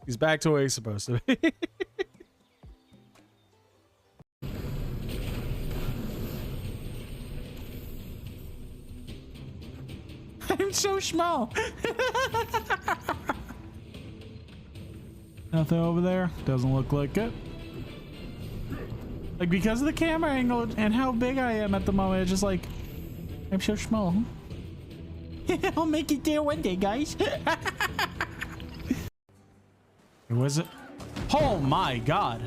He's back to where he's supposed to be. I'm so small. Nothing over there. Doesn't look like it. Like, because of the camera angle and how big I am at the moment, it's just like, I'm so small. I'll make it there one day, guys. Was it? Oh my god.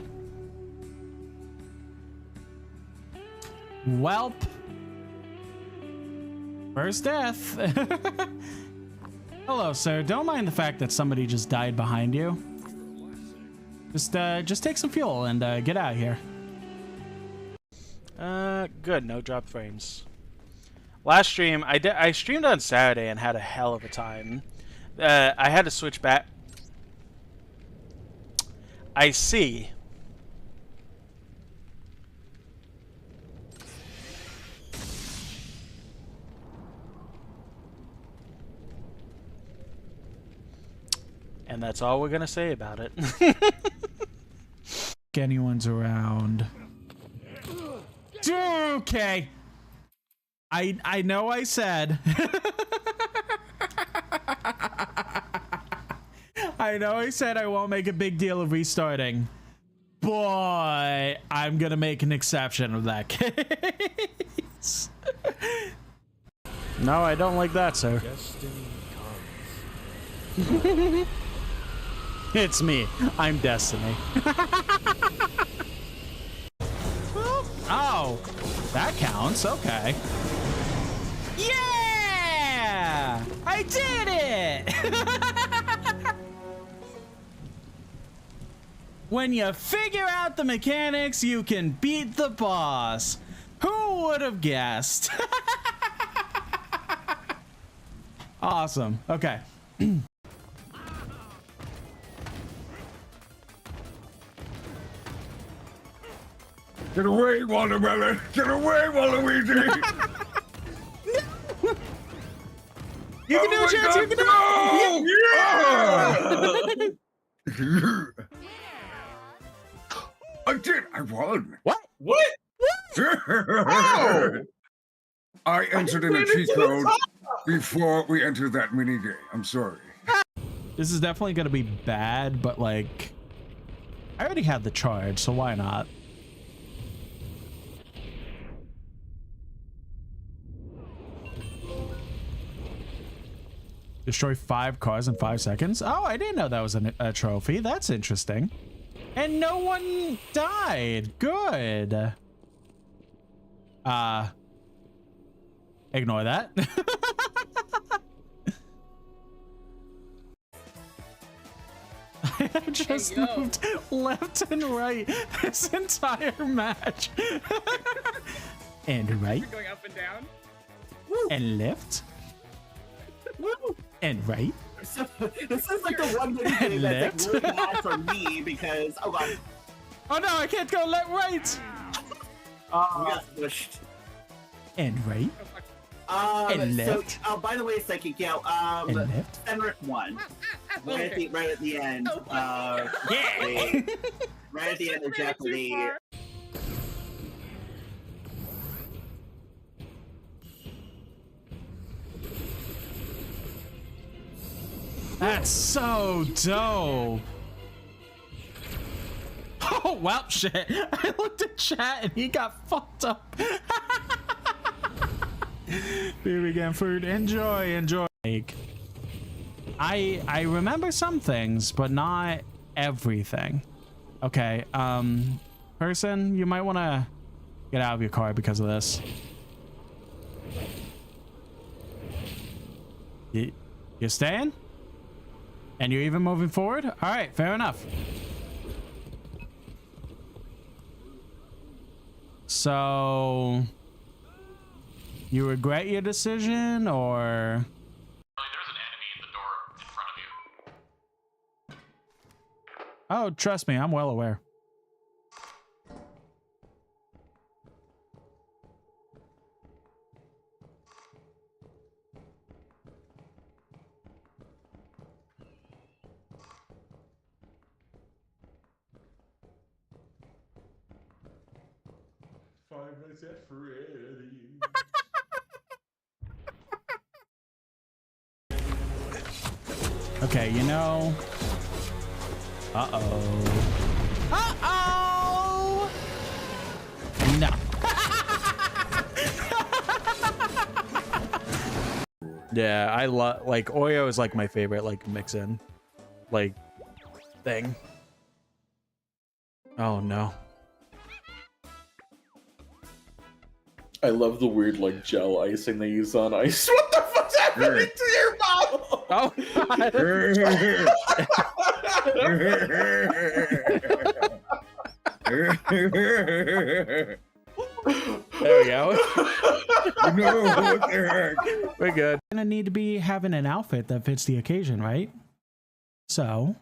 Welp. First death. Hello, sir. Don't mind the fact that somebody just died behind you. Just take some fuel and get out of here. Good. No drop frames. Last stream, I streamed on Saturday and had a hell of a time. I had to switch back. I see. And that's all we're gonna say about it. Anyone's around. Okay. I know I said. I know I said I won't make a big deal of restarting. Boy, I'm gonna make an exception of that case. No, I don't like that, sir. It's me. I'm Destiny. Oh, that counts. Okay. Yeah! I did it! When you figure out the mechanics, you can beat the boss. Who would have guessed? Awesome. Okay. Get away, Watermelon! Get away, Waluigi! You can do it, Chance! You can do it! Yeah! I did! I won! What? What? Oh! I entered in a cheat code before we entered that mini game. I'm sorry. This is definitely gonna be bad, but like, I already had the charge, so why not? Destroy 5 cars in 5 seconds. Oh, I didn't know that was a trophy. That's interesting. And no one died. Good. Ignore that. I have just moved left and right this entire match. And right. You're going up and down. And left. And right. So, this is like the one thing that's like really bad for me because oh god. Oh no, I can't go left, right. We got pushed. And right. And left. So, by the way, Psychic, yeah, And left. Fenric won. Right at the end. Yeah. Right at the end of Jeopardy. That's so dope. Oh, well, shit. I looked at chat and he got fucked up. Here we go, food. Enjoy, enjoy. Like, I remember some things, but not everything. Okay, person, you might want to get out of your car because of this. You're staying? And you're even moving forward? All right, fair enough. So, you regret your decision, or? There's an enemy in the door in front of you. Oh, trust me, I'm well aware. Okay, you know. Uh-oh. Uh-oh! No. Yeah, I love, like, Oreo is like my favorite, like, mix-in, like, thing. Oh, no. I love the weird, like, gel icing they use on ice. What the fuck's happening to your mouth? Oh, there we go. No, what the heck? We're good. Gonna need to be having an outfit that fits the occasion, right? So,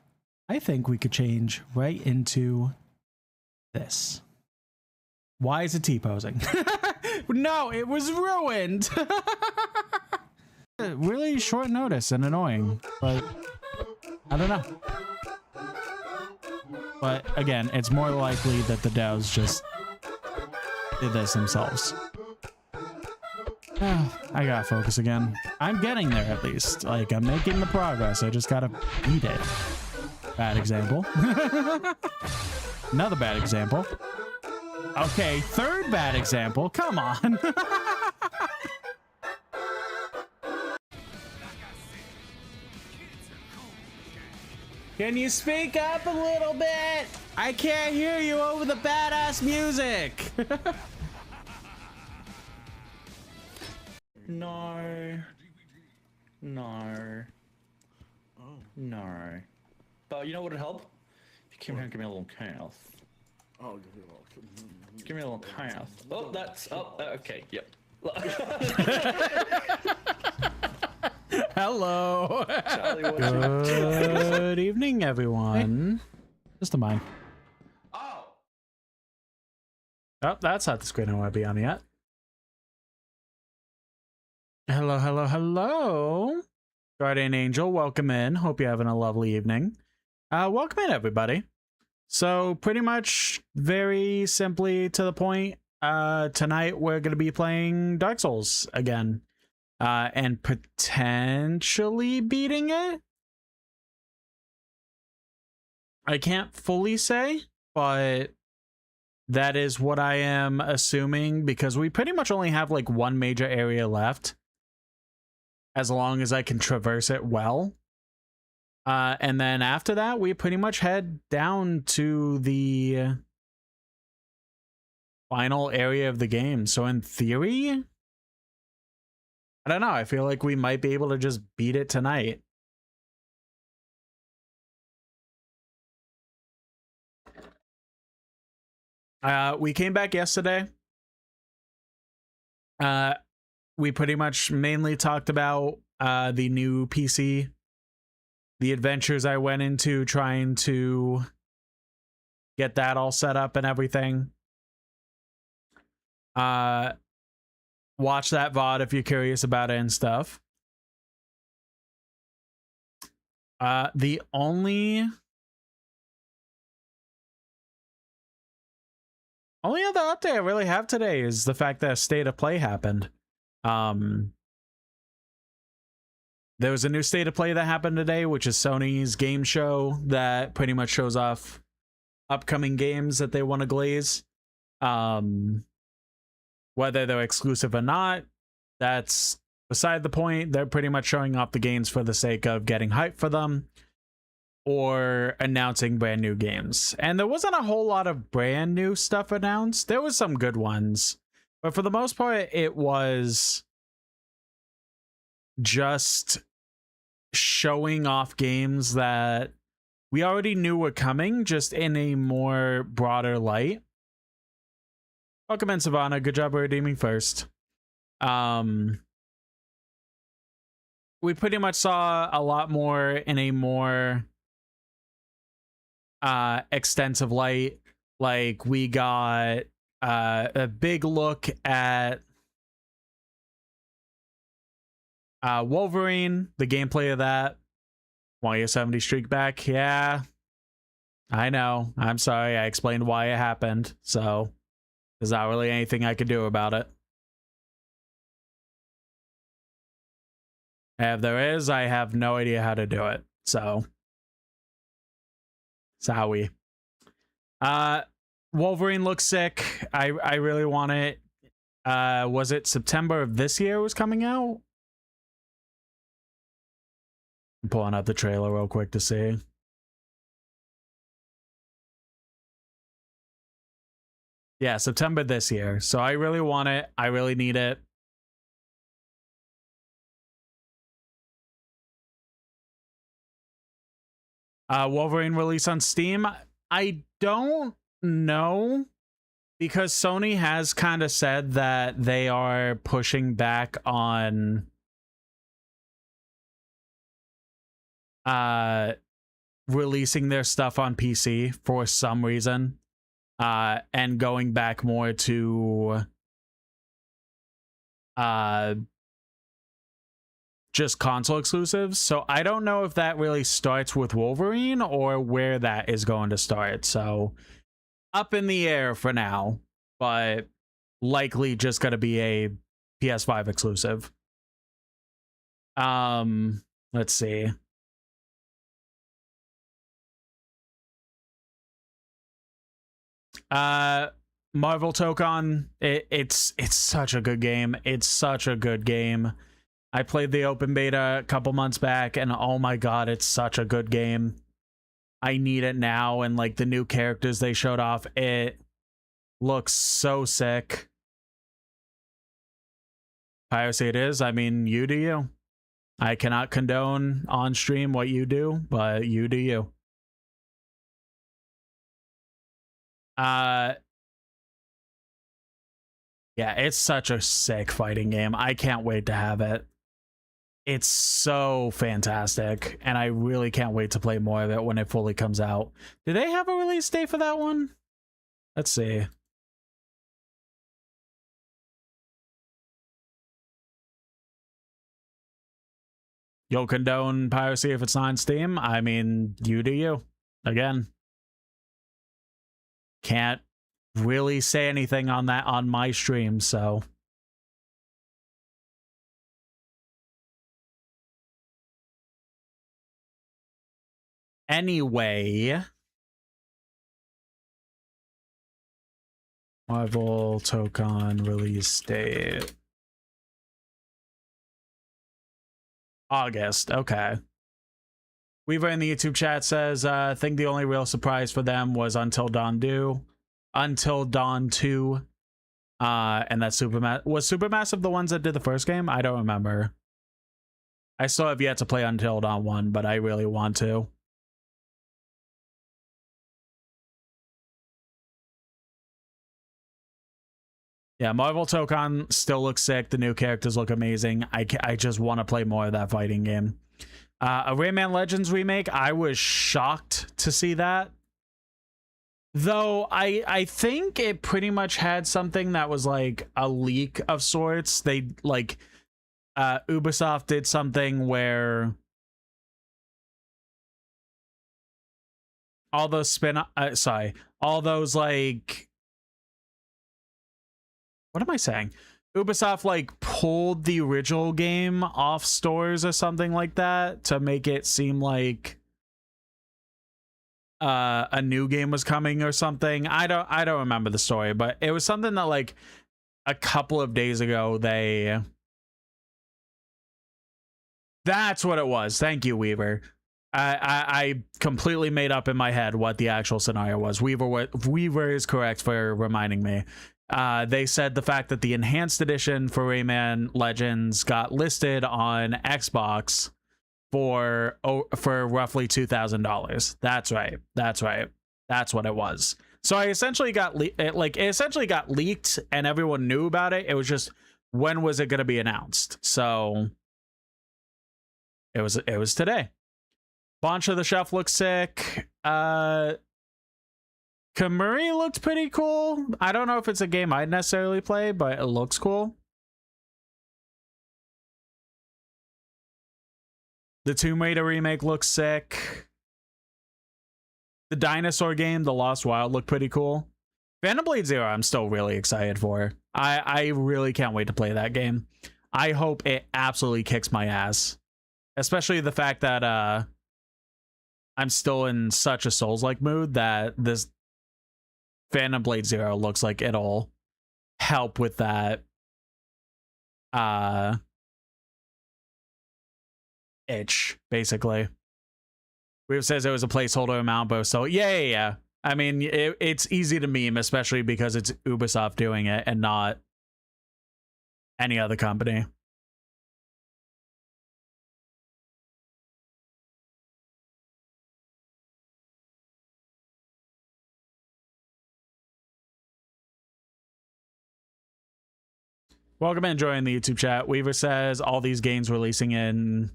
I think we could change right into this. Why is it T-posing? No, it was ruined. Really short notice and annoying, but I don't know. But again, it's more likely that the devs just did this themselves. I gotta focus again. I'm getting there at least. Like, I'm making the progress. I just gotta beat it. Bad example. Another bad example. Okay, third bad example. Come on. Can you speak up a little bit? I can't hear you over the badass music. No. No. No. But you know what would help? If you came here and give me a little chaos. Oh, Give me a little chaos. Oh, that's... Oh, okay, yep. Hello. Charlie, Good evening, everyone. Just a mine. Oh! Oh, that's not the screen I want to be on yet. Hello, hello, hello. Guardian Angel, welcome in. Hope you're having a lovely evening. Welcome in, everybody. So, pretty much, very simply to the point, tonight we're going to be playing Dark Souls again. And potentially beating it? I can't fully say, but that is what I am assuming, because we pretty much only have like one major area left. As long as I can traverse it well. And then after that, we pretty much head down to the final area of the game. So in theory, I don't know. I feel like we might be able to just beat it tonight. We came back yesterday. We pretty much mainly talked about the new PC, the adventures I went into trying to get that all set up and everything. Watch that VOD if you're curious about it and stuff. The only other update I really have today is the fact that State of Play happened. There was a new State of Play that happened today, which is Sony's game show that pretty much shows off upcoming games that they want to glaze. Whether they're exclusive or not, that's beside the point. They're pretty much showing off the games for the sake of getting hype for them or announcing brand new games. And there wasn't a whole lot of brand new stuff announced. There was some good ones, but for the most part, it was just showing off games that we already knew were coming, just in a more broader light. Welcome in, Savannah. Good job redeeming first. We pretty much saw a lot more in a more extensive light. Like, we got a big look at Wolverine, the gameplay of that. Want your 70 streak back? Yeah, I know. I'm sorry. I explained why it happened. So There's not really anything I could do about it. And if there is, I have no idea how to do it. So, sorry. Wolverine looks sick. I really want it. Was it September of this year it was coming out? I'm pulling up the trailer real quick to see. Yeah, September this year. So I really want it. I really need it. Wolverine release on Steam. I don't know, because Sony has kind of said that they are pushing back on releasing their stuff on PC for some reason, and going back more to just console exclusives. So I don't know if that really starts with Wolverine or where that is going to start. So up in the air for now, but likely just going to be a PS5 exclusive. Let's see. Marvel Tokon, it's such a good game. It's such a good game. I played the open beta a couple months back, and oh my god, it's such a good game. I need it now, and like the new characters they showed off, it looks so sick. Piracy it is. I mean, you do you. I cannot condone on stream what you do, but you do you. Yeah, it's such a sick fighting game. I can't wait to have it. It's so fantastic, and I really can't wait to play more of it when it fully comes out. Do they have a release date for that one? Let's see. You'll condone piracy if it's not on Steam? I mean, you do you. Again. Can't really say anything on that on my stream, so... Anyway, Marvel Tokon release date August. Okay. Weaver in the YouTube chat says, I think the only real surprise for them was Until Dawn 2. And that's was Supermassive the ones that did the first game? I don't remember. I still have yet to play Until Dawn 1, but I really want to. Yeah, Marvel Tokon still looks sick. The new characters look amazing. I just want to play more of that fighting game. A Rayman Legends remake, I was shocked to see that. Though I think it pretty much had something that was like a leak of sorts. They like Ubisoft did something where all those all those like, what am I saying? Ubisoft like pulled the original game off stores or something like that to make it seem like a new game was coming or something. I don't remember the story, but it was something that like a couple of days ago that's what it was. Thank you, Weaver. I completely made up in my head what the actual scenario was. Weaver is correct for reminding me. They said the fact that the enhanced edition for Rayman Legends got listed on Xbox for roughly $2,000. That's right. That's what it was. So I essentially got leaked, and everyone knew about it. It was just, when was it going to be announced? So it was today. Launch of the Shelf looks sick. Kamuri looked pretty cool. I don't know if it's a game I'd necessarily play, but it looks cool. The Tomb Raider remake looks sick. The dinosaur game, The Lost Wild, looked pretty cool. Phantom Blade Zero, I'm still really excited for. I really can't wait to play that game. I hope it absolutely kicks my ass. Especially the fact that I'm still in such a Souls-like mood that this Phantom Blade Zero looks like it'll help with that itch, basically. Weave says it was a placeholder amount, but so yeah. I mean, it's easy to meme, especially because it's Ubisoft doing it and not any other company. Welcome and enjoying the YouTube chat. Weaver says all these games releasing in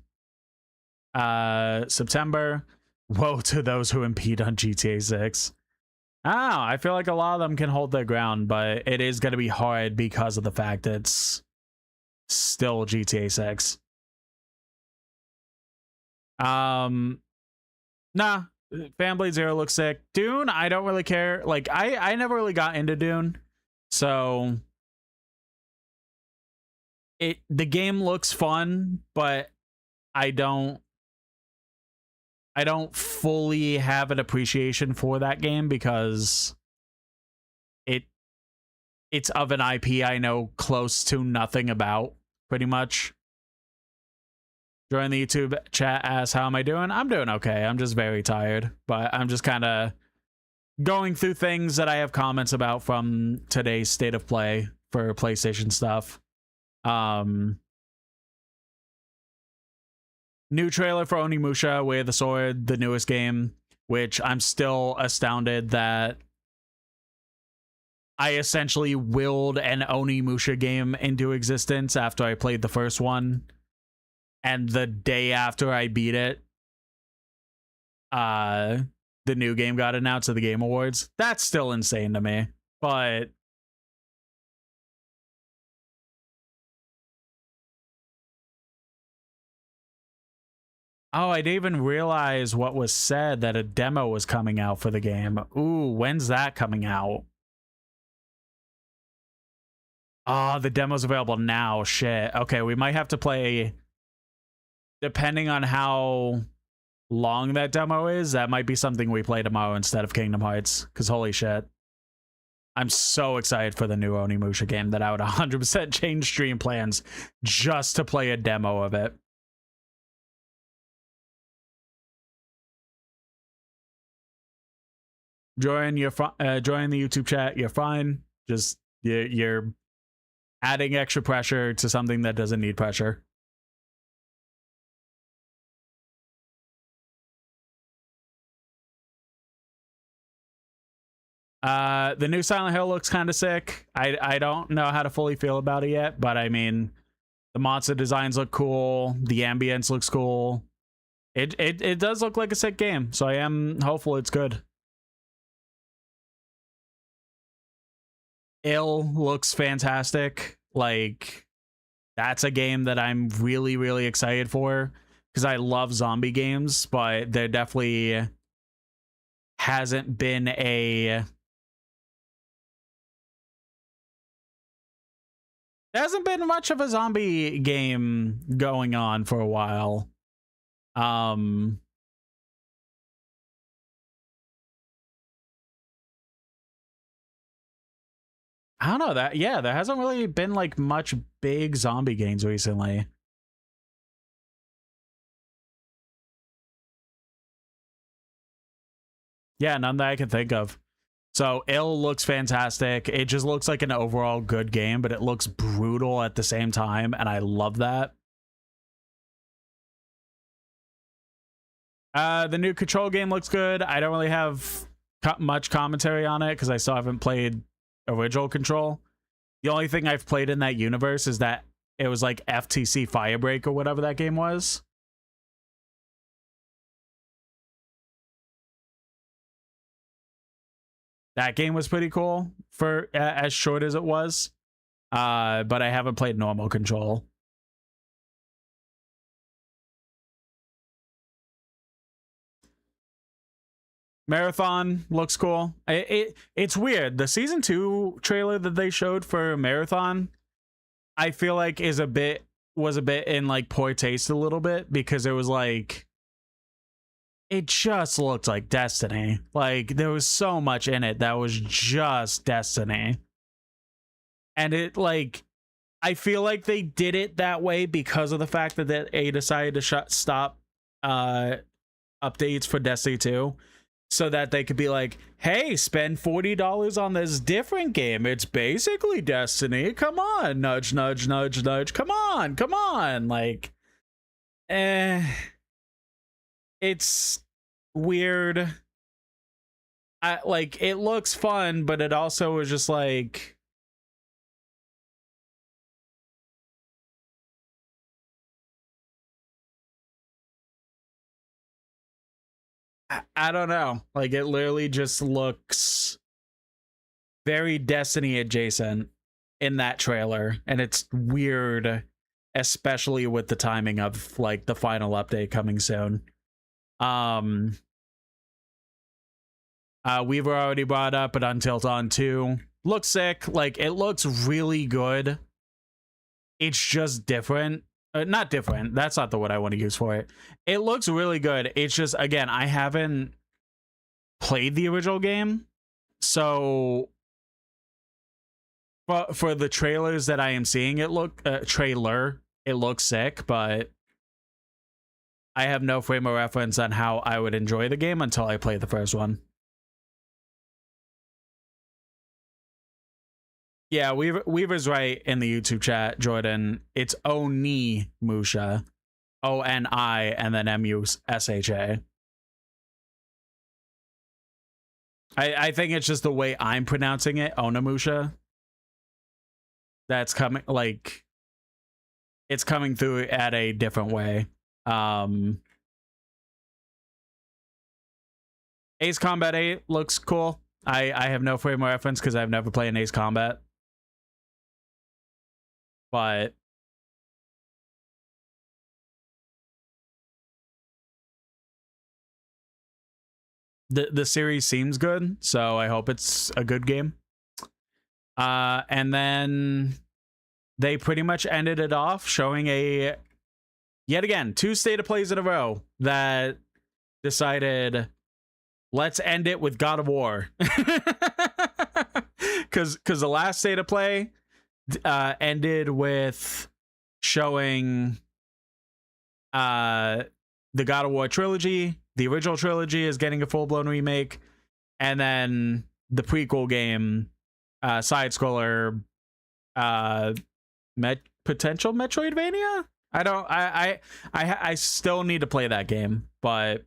September. Woe to those who impede on GTA 6. I feel like a lot of them can hold their ground, but it is going to be hard because of the fact that it's still GTA 6. Nah, Phantom Blade Zero looks sick. Dune, I don't really care. Like, I never really got into Dune, so the game looks fun, but I don't fully have an appreciation for that game because it's of an IP I know close to nothing about, pretty much. Join the YouTube chat, asks, how am I doing? I'm doing okay. I'm just very tired, but I'm just kind of going through things that I have comments about from today's State of Play for PlayStation stuff. New trailer for Onimusha, Way of the Sword, the newest game, which I'm still astounded that I essentially willed an Onimusha game into existence after I played the first one. And the day after I beat it, the new game got announced at the Game Awards. That's still insane to me. But oh, I didn't even realize what was said, that a demo was coming out for the game. Ooh, when's that coming out? Oh, the demo's available now. Shit. Okay, we might have to play, depending on how long that demo is, that might be something we play tomorrow instead of Kingdom Hearts. Because holy shit. I'm so excited for the new Onimusha game that I would 100% change stream plans just to play a demo of it. Join the YouTube chat. You're fine. Just you're adding extra pressure to something that doesn't need pressure. The new Silent Hill looks kind of sick. I don't know how to fully feel about it yet, but I mean, the monster designs look cool. The ambience looks cool. It does look like a sick game, so I am hopeful it's good. Ill looks fantastic. Like, that's a game that I'm really, really excited for because I love zombie games, but there definitely hasn't been a... There hasn't been much of a zombie game going on for a while. I don't know that. Yeah, there hasn't really been like much big zombie games recently. Yeah, none that I can think of. So Ill looks fantastic. It just looks like an overall good game, but it looks brutal at the same time, and I love that. The new Control game looks good. I don't really have much commentary on it because I still haven't played original Control. The only thing I've played in that universe is that it was like FTC Firebreak or whatever that game was. That game was pretty cool for as short as it was. But I haven't played normal Control. Marathon looks cool. It's weird. The season 2 trailer that they showed for Marathon, I feel like was a bit in like poor taste a little bit, because it was like, it just looked like Destiny. Like there was so much in it that was just Destiny. And it like, I feel like they did it that way because of the fact that they decided to stop updates for Destiny 2. So that they could be like, hey, spend $40 on this different game. It's basically Destiny. Come on. Nudge, nudge, nudge, nudge. Come on. Come on. Like, it's weird. Like, it looks fun, but it also was just like, I don't know. Like, it literally just looks very Destiny adjacent in that trailer, and it's weird, especially with the timing of like the final update coming soon. We've already brought up, but Until Dawn 2 looks sick. Like, it looks really good. It's just different. Not different. That's not the word I want to use for it. It looks really good. It's just, again, I haven't played the original game, so for the trailers that I am seeing, it looks sick, but I have no frame of reference on how I would enjoy the game until I play the first one. Yeah, Weaver's right in the YouTube chat, Jordan. It's Oni Musha. O-N-I and then M-U-S-H-A. I think it's just the way I'm pronouncing it, Onimusha. That's coming, like, it's coming through at a different way. Ace Combat 8 looks cool. I have no frame of reference because I've never played an Ace Combat. But the series seems good, so I hope it's a good game. And then they pretty much ended it off showing yet again, 2 state of plays in a row that decided, let's end it with God of War. Because the last state of play ended with showing the God of War trilogy. The original trilogy is getting a full-blown remake, and then the prequel game, side-scroller, potential Metroidvania. I still need to play that game, but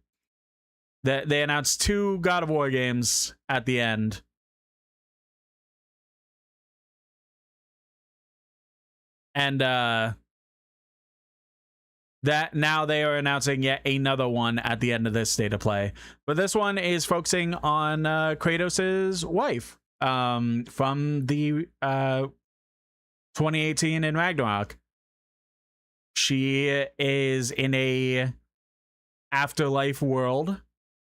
they announced 2 God of War games at the end. And that now they are announcing yet another one at the end of this state of play. But this one is focusing on Kratos' wife from the 2018 in Ragnarok. She is in a afterlife world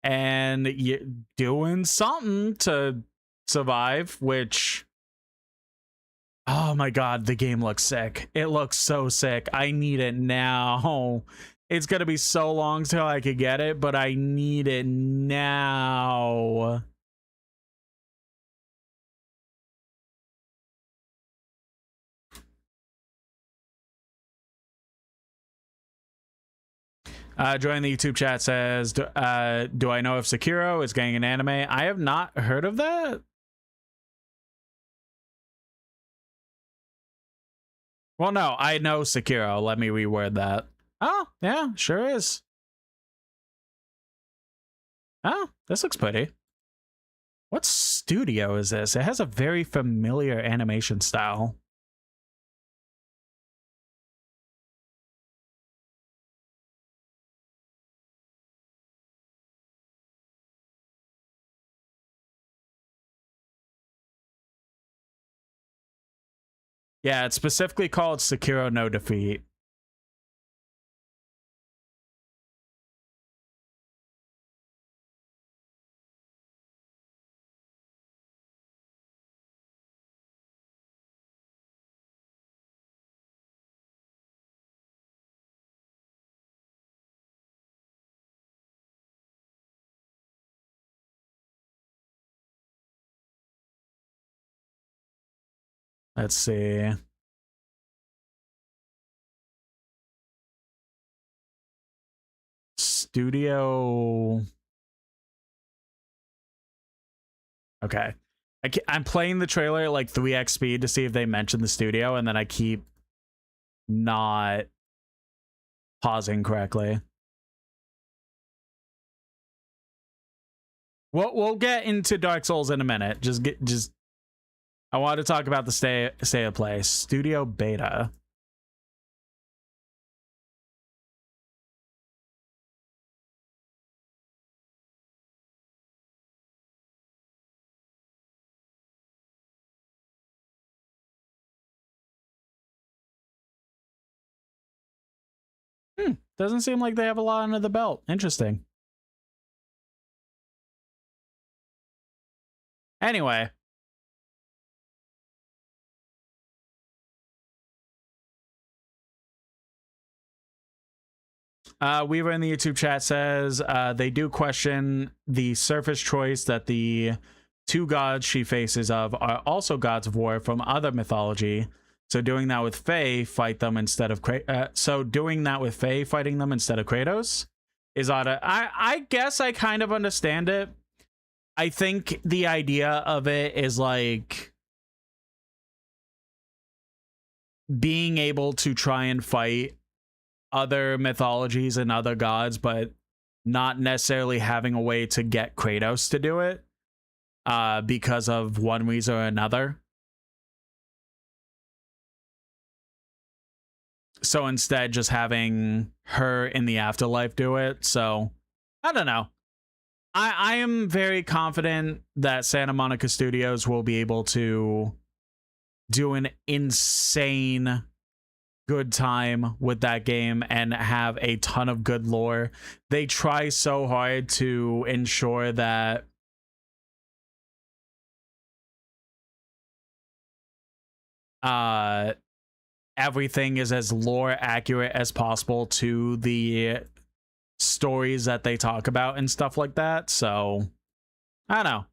and doing something to survive, which, oh my god, the game looks sick. It looks so sick. I need it now. It's gonna be so long till I could get it, but I need it now. Joining the YouTube chat says, do I know if Sekiro is getting an anime? I have not heard of that. Well, no, I know Sekiro. Let me reword that. Oh, yeah, sure is. Oh, this looks pretty. What studio is this? It has a very familiar animation style. Yeah, it's specifically called Sekiro No Defeat. Let's see. Studio. Okay. I'm playing the trailer at like 3x speed to see if they mention the studio, and then I keep not pausing correctly. We'll get into Dark Souls in a minute. I want to talk about the state of play. Studio beta. Doesn't seem like they have a lot under the belt. Interesting. Anyway. Weaver in the YouTube chat says they do question the surface choice that the two gods she faces of are also gods of war from other mythology. So doing that with Faye, fighting them instead of Kratos is odd. I guess I kind of understand it. I think the idea of it is like being able to try and fight other mythologies and other gods, but not necessarily having a way to get Kratos to do it because of one reason or another. So instead, just having her in the afterlife do it. So I don't know. I am very confident that Santa Monica Studios will be able to do an insane good time with that game and have a ton of good lore. They try so hard to ensure that everything is as lore accurate as possible to the stories that they talk about and stuff like that. So I don't know.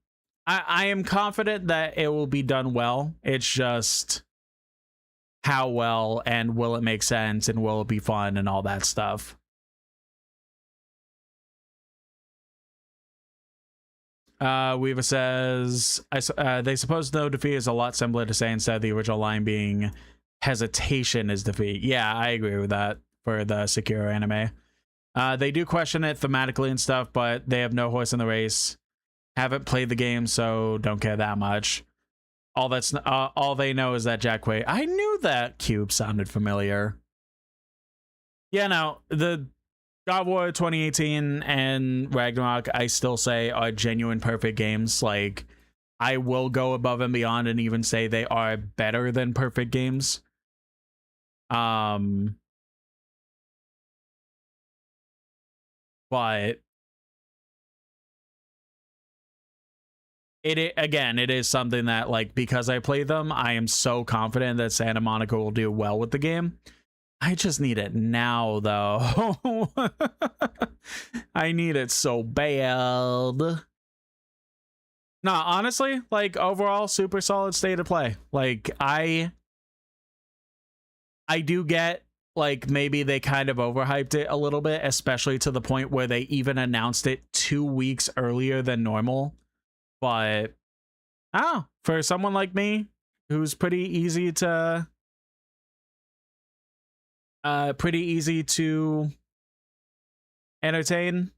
I am confident that it will be done well. It's just how well, and will it make sense, and will it be fun, and all that stuff. Weaver says, they suppose though defeat is a lot simpler to say instead of the original line being hesitation is defeat. Yeah, I agree with that for the Sekiro anime. They do question it thematically and stuff, but they have no horse in the race. Haven't played the game, so don't care that much. All they know is that Jack Quaid. I knew that cube sounded familiar. Yeah, no, the God of War 2018 and Ragnarok, I still say are genuine perfect games. Like, I will go above and beyond and even say they are better than perfect games. But it is something that, like, because I play them, I am so confident that Santa Monica will do well with the game. I just need it now, though. I need it so bad. Nah, honestly, like, overall, super solid state of play. Like, I do get, like, maybe they kind of overhyped it a little bit, especially to the point where they even announced it 2 weeks earlier than normal. But, for someone like me, who's pretty easy to entertain,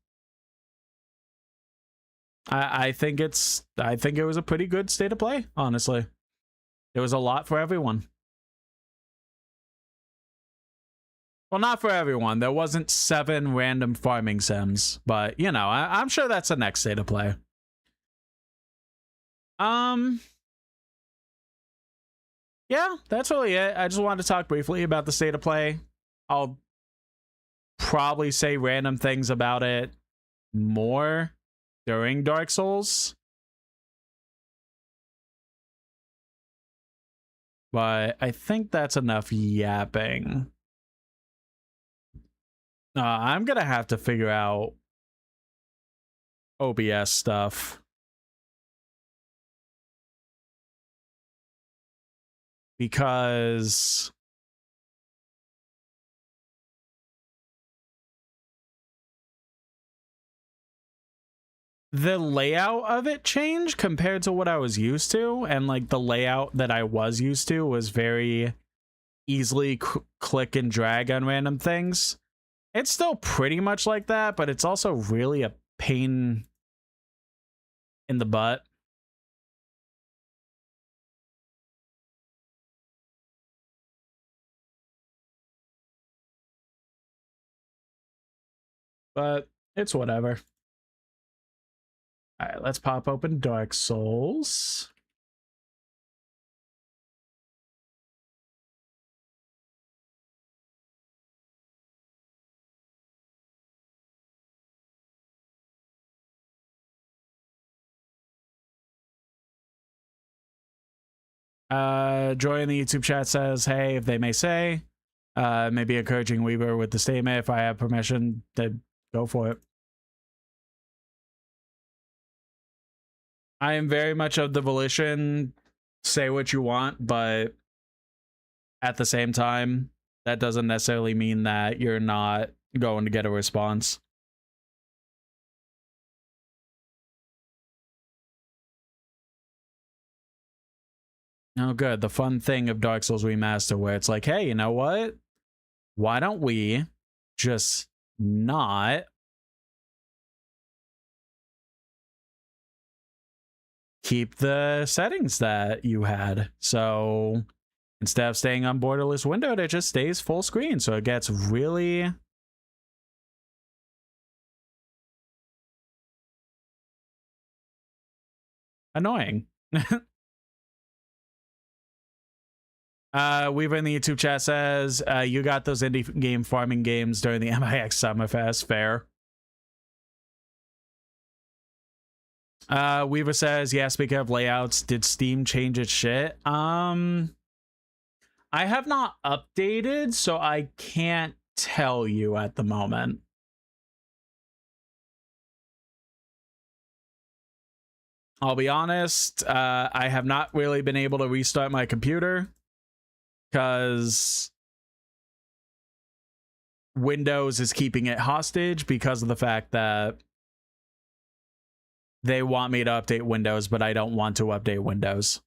I think it was a pretty good state of play, honestly. There was a lot for everyone. Well, not for everyone. There wasn't 7 random farming sims, but, you know, I'm sure that's the next state of play. Yeah, that's really it. I just wanted to talk briefly about the state of play. I'll probably say random things about it more during Dark Souls. But I think that's enough yapping. I'm gonna have to figure out OBS stuff. because the layout of it changed compared to what I was used to, and like the layout that I was used to was very easily click and drag on random things. It's still pretty much like that, but it's also really a pain in the butt. But it's whatever. All right, let's pop open Dark Souls. Joy in the YouTube chat says, hey, if they may say, maybe encouraging Weaver with the statement. If I have permission to go for it. I am very much of the volition, say what you want, but at the same time, that doesn't necessarily mean that you're not going to get a response. Oh, good. The fun thing of Dark Souls Remaster where it's like, hey, you know what? Why don't we just not keep the settings that you had? So instead of staying on borderless windowed, it just stays full screen. So it gets really annoying. Weaver in the YouTube chat says, you got those indie game farming games during the MIX Summerfest. Fair. Weaver says, yeah, speaking of layouts, did Steam change its shit? I have not updated, so I can't tell you at the moment. I'll be honest, I have not really been able to restart my computer because Windows is keeping it hostage because of the fact that they want me to update Windows, but I don't want to update Windows.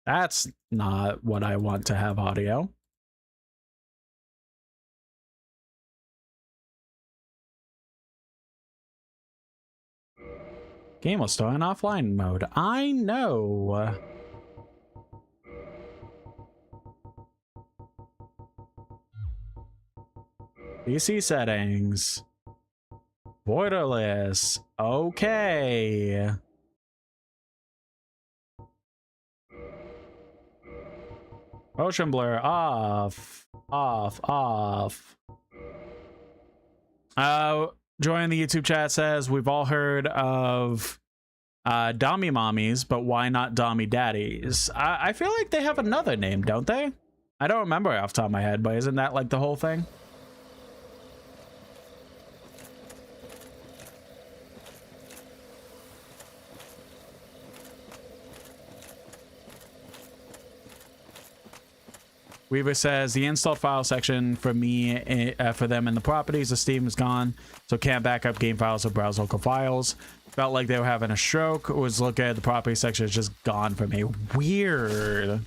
That's not what I want to have audio. Game will start in offline mode. I know. PC settings. Borderless. Okay. Motion blur off. Off. Joy in the YouTube chat says, we've all heard of Dommy Mommies, but why not Dommy Daddies? I feel like they have another name, don't they? I don't remember off the top of my head, but isn't that like the whole thing? Weaver says the installed file section for me, for them in the properties of Steam is gone, so can't back up game files or browse local files. Felt like they were having a stroke. Was looking at the property section, it's just gone for me. Weird.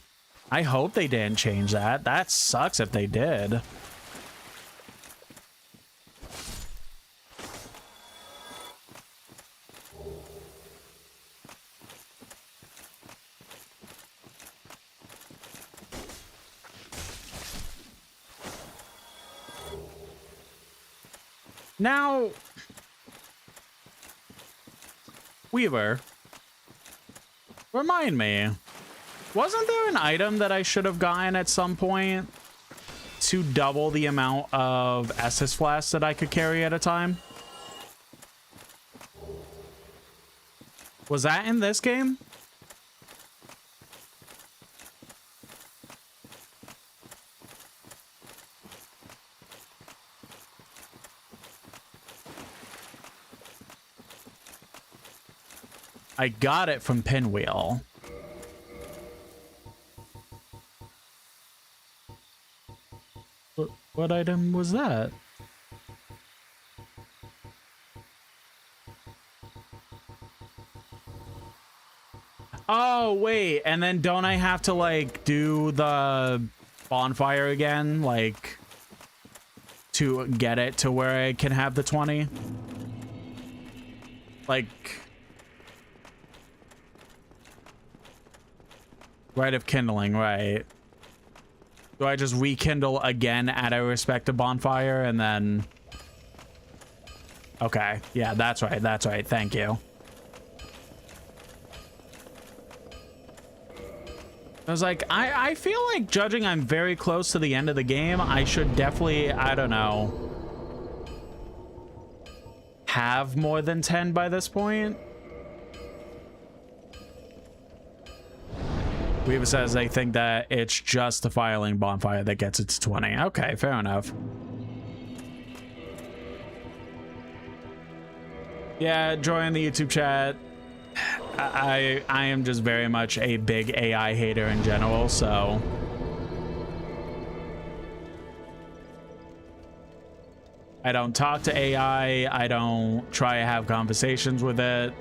I hope they didn't change that. That sucks if they did. Now, Weaver, remind me, wasn't there an item that I should have gotten at some point to double the amount of Estus flasks that I could carry at a time? Was that in this game? I got it from Pinwheel. What item was that? Oh, wait. And then don't I have to, like, do the bonfire again? Like, to get it to where I can have the 20? Like... Rite of kindling, right. Do I just rekindle again at a respective bonfire and then... Okay, yeah, that's right, thank you. I was like, I feel like judging I'm very close to the end of the game, I should definitely, I don't know, have more than 10 by this point. Weaver says they think that it's just the filing bonfire that gets it to 20. Okay, fair enough. Yeah, join the YouTube chat. I am just very much a big AI hater in general, so... I don't talk to AI, I don't try to have conversations with it.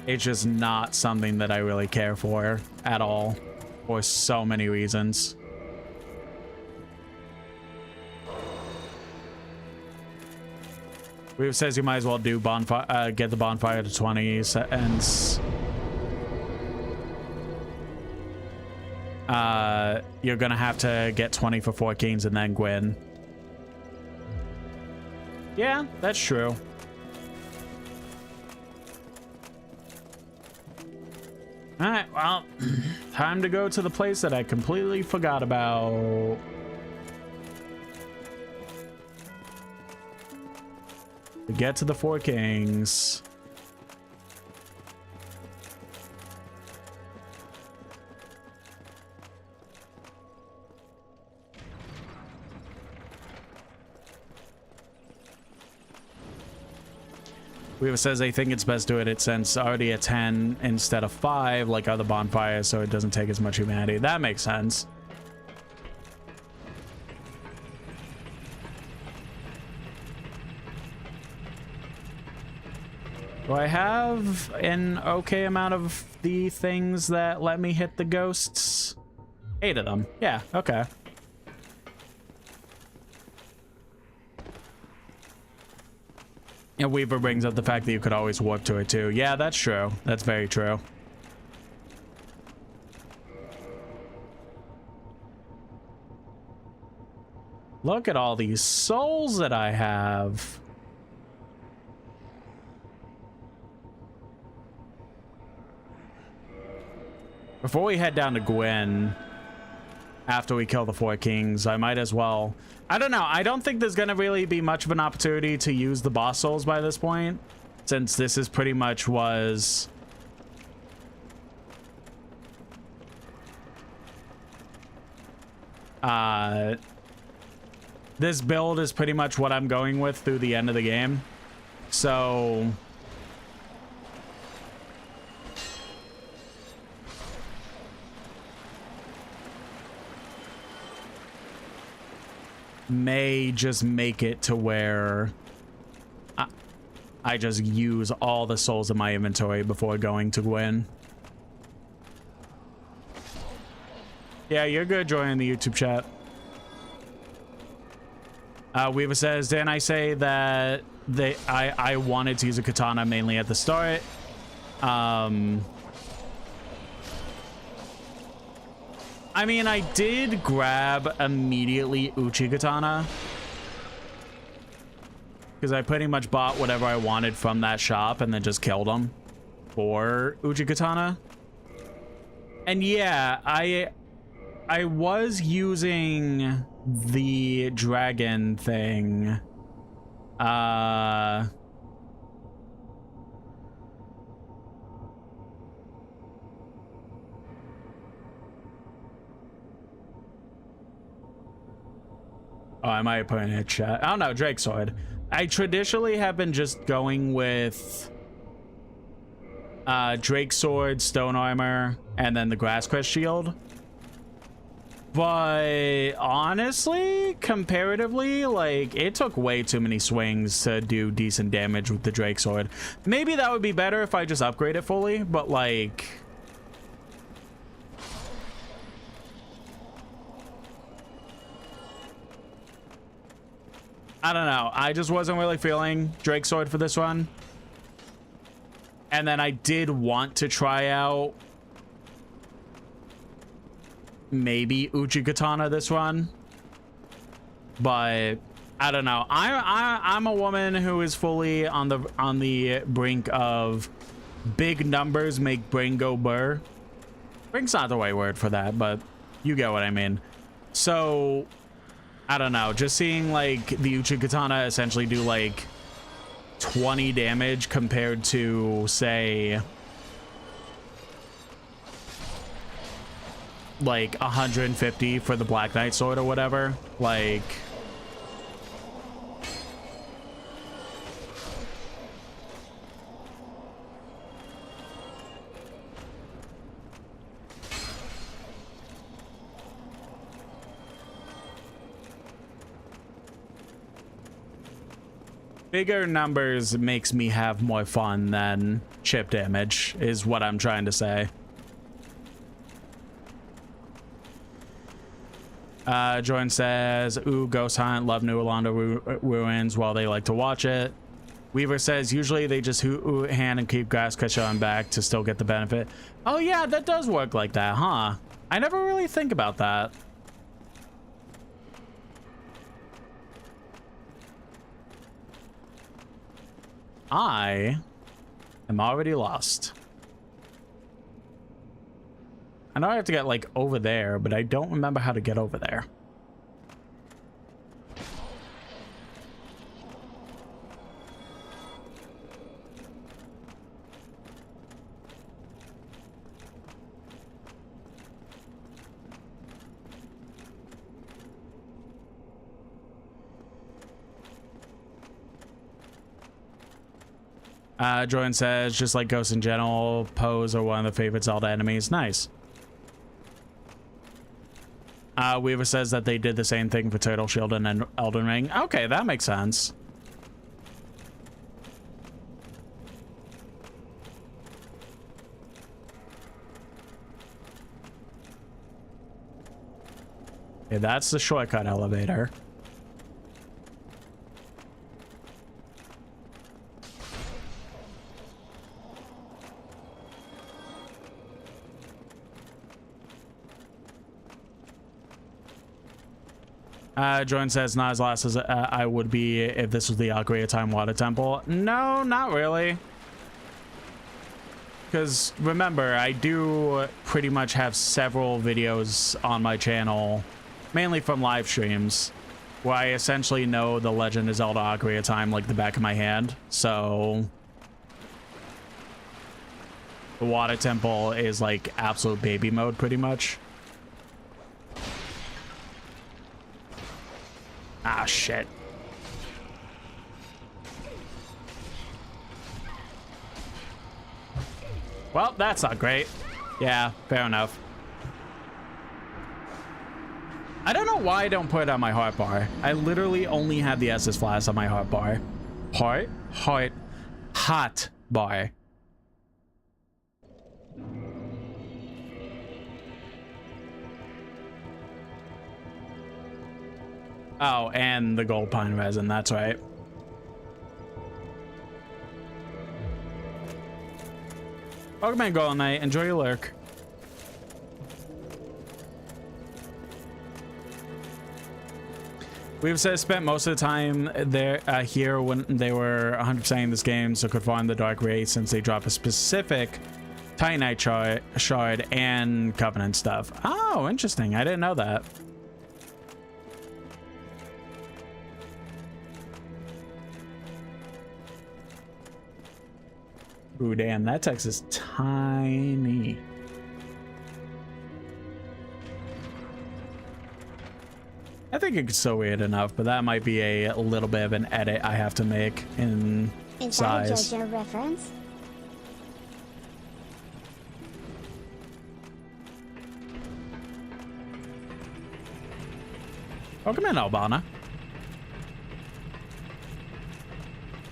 It's just not something that I really care for at all, for so many reasons. Weaver says you might as well do bonfire, get the bonfire to 20 seconds. You're gonna have to get 20 for 4 Kings and then Gwyn. Yeah, that's true. Alright, well, time to go to the place that I completely forgot about. To get to the 4 Kings. Weaver says they think it's best doing it since already a 10 instead of 5 like other bonfires, so it doesn't take as much humanity. That makes sense. Do I have an okay amount of the things that let me hit the ghosts? 8 of them. Yeah, okay. And Weaver brings up the fact that you could always warp to it too. Yeah, that's true. That's very true. Look at all these souls that I have. Before we head down to Gwyn, after we kill the 4 Kings, I might as well... I don't know. I don't think there's going to really be much of an opportunity to use the boss souls by this point, since this is pretty much was... This build is pretty much what I'm going with through the end of the game. So... may just make it to where I just use all the souls in my inventory before going to Gwyn. Yeah, you're good joining the YouTube chat. Weaver says, didn't I say that I wanted to use a katana mainly at the start? I mean, I did grab immediately Uchi Katana, because I pretty much bought whatever I wanted from that shop and then just killed them for Uchi Katana. And yeah, I was using the dragon thing. Oh, I might put in a chat. I don't know, Drake Sword. I traditionally have been just going with Drake Sword, Stone Armor, and then the Grass Crest Shield. But honestly, comparatively, like, it took way too many swings to do decent damage with the Drake Sword. Maybe that would be better if I just upgrade it fully, but like... I don't know. I just wasn't really feeling Drake Sword for this one. And then I did want to try out maybe Uchigatana this one, but I don't know. I'm a woman who is fully on the brink of big numbers make brain go burr. Brink's not the right word for that, but you get what I mean. So I don't know, just seeing like the Uchigatana essentially do like 20 damage compared to, say, like 150 for the Black Knight sword or whatever, like... Bigger numbers makes me have more fun than chip damage, is what I'm trying to say. Jordan says, ooh, Ghost Hunt, love New Orlando Ruins while they like to watch it. Weaver says, usually they just hand and keep Grass Crest on back to still get the benefit. Oh yeah, that does work like that, huh? I never really think about that. I am already lost. I know I have to get like over there, but I don't remember how to get over there. Jordan says, just like Ghosts in general, Pose are one of the favorite Zelda enemies. Nice. Weaver says that they did the same thing for Turtle Shield and Elden Ring. Okay, that makes sense. Okay, that's the shortcut elevator. Jordan says, not as last as I would be if this was the Ocarina of Time Water Temple. No, not really. Because remember, I do pretty much have several videos on my channel, mainly from live streams, where I essentially know the Legend of Zelda Ocarina of Time like the back of my hand. So the Water Temple is like absolute baby mode pretty much. Ah, shit. Well, that's not great. Yeah, fair enough. I don't know why I don't put it on my heart bar. I literally only have the Estus Flask on my heart bar. Hot bar. Oh, and the gold pine resin, that's right. Welcome in, Golden Knight. Enjoy your lurk. We've spent most of the time there here when they were 100% in this game, so could farm the Dark Race since they drop a specific Titanite shard and Covenant stuff. Oh, interesting. I didn't know that. Ooh, damn, that text is tiny. I think think it's still weird enough, but that might be a little bit of an edit I have to make in Is that a size. JoJo reference? Welcome in, Albana.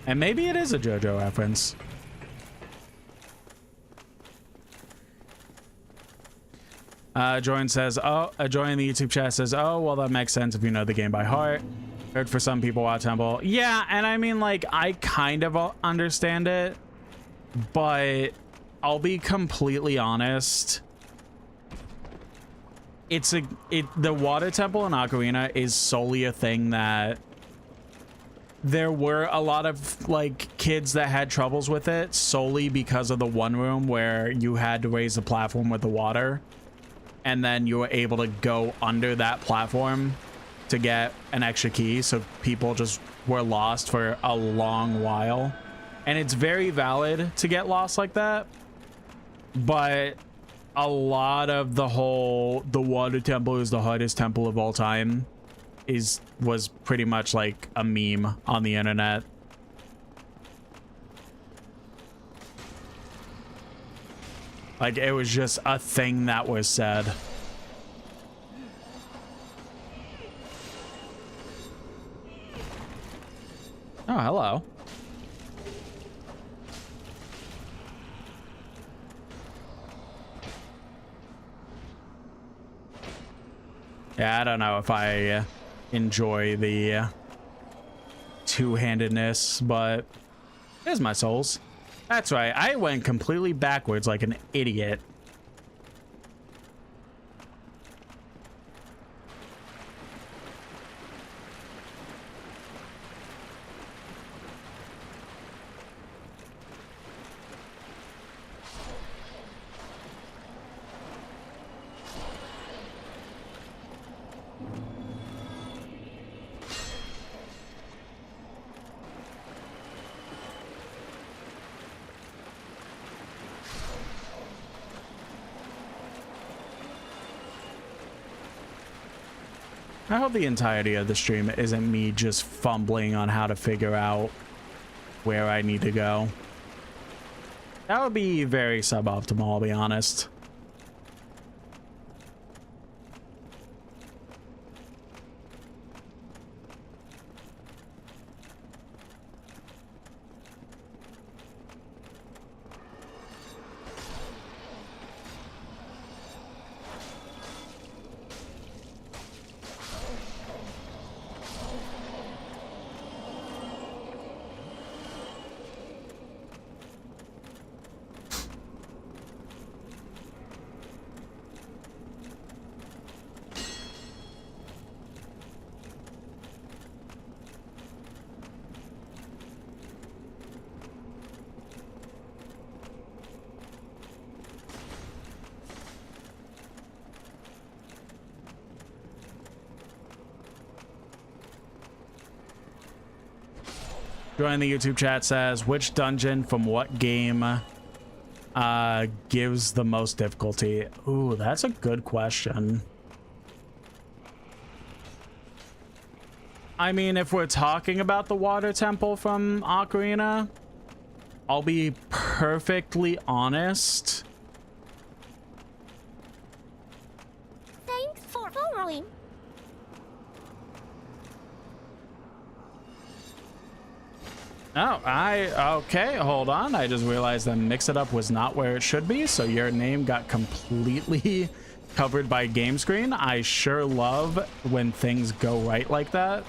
And maybe it is a JoJo reference. Join says, join the YouTube chat says, oh, well, that makes sense if you know the game by heart. Heard for some people, Wild Temple. Yeah, and I mean, like, I kind of understand it, but I'll be completely honest. The Water Temple in Ocarina is solely a thing that there were a lot of like kids that had troubles with it solely because of the one room where you had to raise the platform with the water, and then you were able to go under that platform to get an extra key, so people just were lost for a long while. And it's very valid to get lost like that, but a lot of the Water Temple is the hardest temple of all time was pretty much like a meme on the internet. Like, it was just a thing that was said. Oh, hello. Yeah, I don't know if I enjoy the two-handedness, but there's my souls. That's right, I went completely backwards like an idiot. I hope the entirety of the stream isn't me just fumbling on how to figure out where I need to go. That would be very suboptimal, I'll be honest. Join the YouTube chat says, which dungeon from what game gives the most difficulty? Ooh, that's a good question. I mean, if we're talking about the Water Temple from Ocarina, I'll be perfectly honest. Thanks for following. Oh, okay, hold on. I just realized that Mix It Up was not where it should be, so your name got completely covered by game screen. I sure love when things go right like that.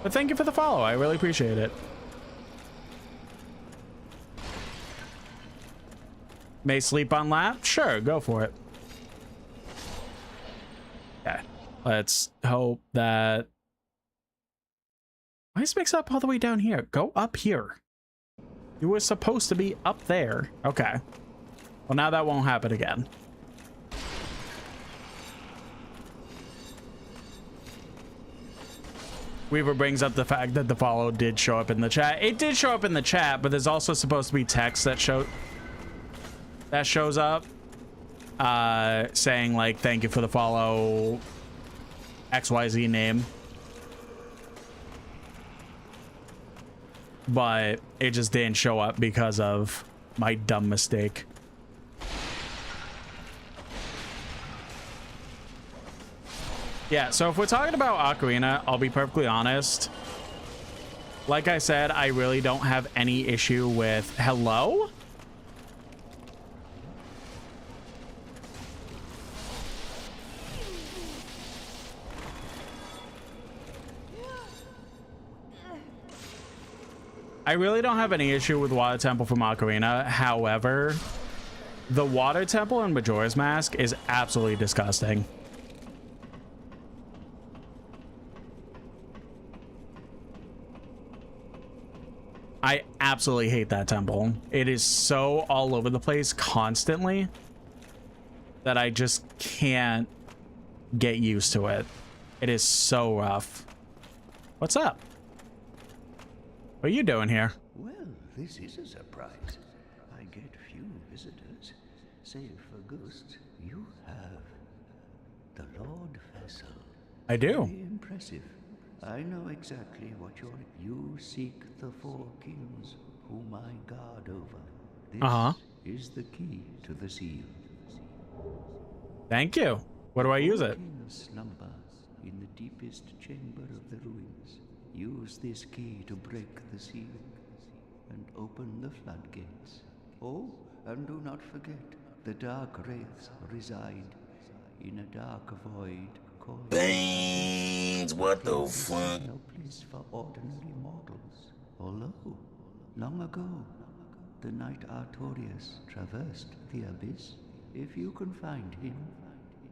But thank you for the follow. I really appreciate it. May sleep on lap? Sure, go for it. Okay, let's hope that... Why is Mix Up all the way down here? Go up here. You were supposed to be up there. Okay. Well, now that won't happen again. Weaver brings up the fact that the follow did show up in the chat. It did show up in the chat, but there's also supposed to be text that shows up. saying like, thank you for the follow, XYZ name. But it just didn't show up because of my dumb mistake. Yeah, so if we're talking about Ocarina, I'll be perfectly honest. Like I said, I really don't have any issue with... Hello? I really don't have any issue with Water Temple from Ocarina. However, the Water Temple in Majora's Mask is absolutely disgusting. I absolutely hate that temple. It is so all over the place constantly that I just can't get used to it. It is so rough. What's up? What are you doing here? Well, this is a surprise. I get few visitors. Save for ghosts, you have the Lord Vessel. I do. Very impressive. I know exactly what you're... You seek the four kings whom I guard over. This is the key to the seal. Thank you. What do I use it? Kings slumber in the deepest chamber of the ruins. Use this key to break the seal and open the floodgates. Oh, and do not forget, the dark wraiths reside in a dark void called... Beans, what the fuck? No place for ordinary mortals. Although, long ago, the knight Artorias traversed the abyss. If you can find him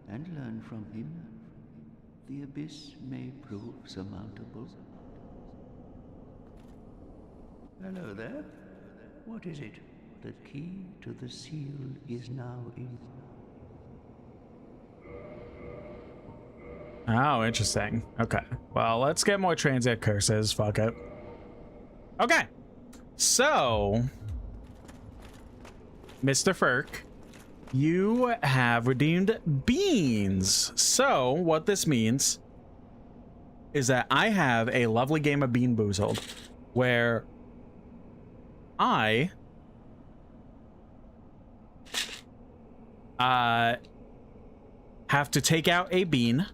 and learn from him, the abyss may prove surmountable. Hello there. What is it? The key to the seal is now in... Oh, interesting. Okay. Well, let's get more transit curses. Fuck it. Okay. So, Mr. Ferk, you have redeemed beans. So, what this means is that I have a lovely game of Bean Boozled where I have to take out a bean,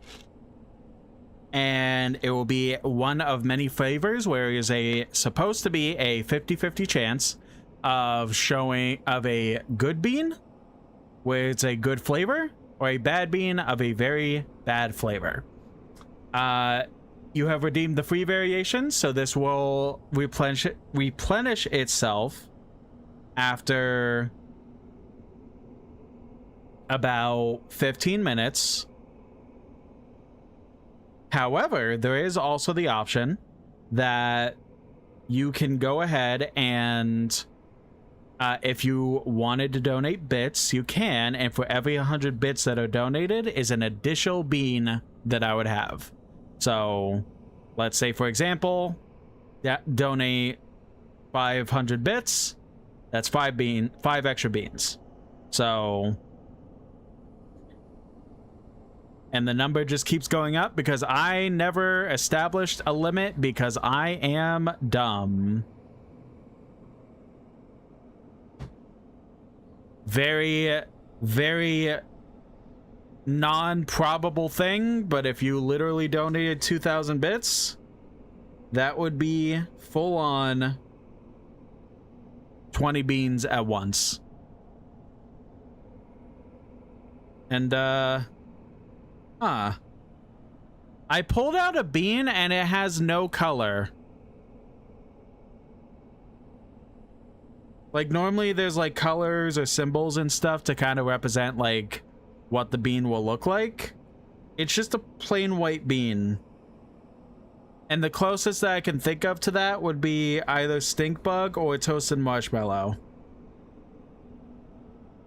and it will be one of many flavors where it is supposed to be a 50-50 chance of showing of a good bean where it's a good flavor, or a bad bean of a very bad flavor. You have redeemed the free variation, so this will replenish itself after about 15 minutes. However, there is also the option that you can go ahead and if you wanted to donate bits, you can, and for every 100 bits that are donated is an additional bean that I would have. So let's say, for example, donate 500 bits. That's 5 extra beans. So, and the number just keeps going up because I never established a limit because I am dumb. Very, very non-probable thing, but if you literally donated 2,000 bits, that would be full on 20 beans at once. And I pulled out a bean and it has no color. Like, normally there's like colors or symbols and stuff to kind of represent like what the bean will look like. It's just a plain white bean. And the closest that I can think of to that would be either stink bug or toasted marshmallow.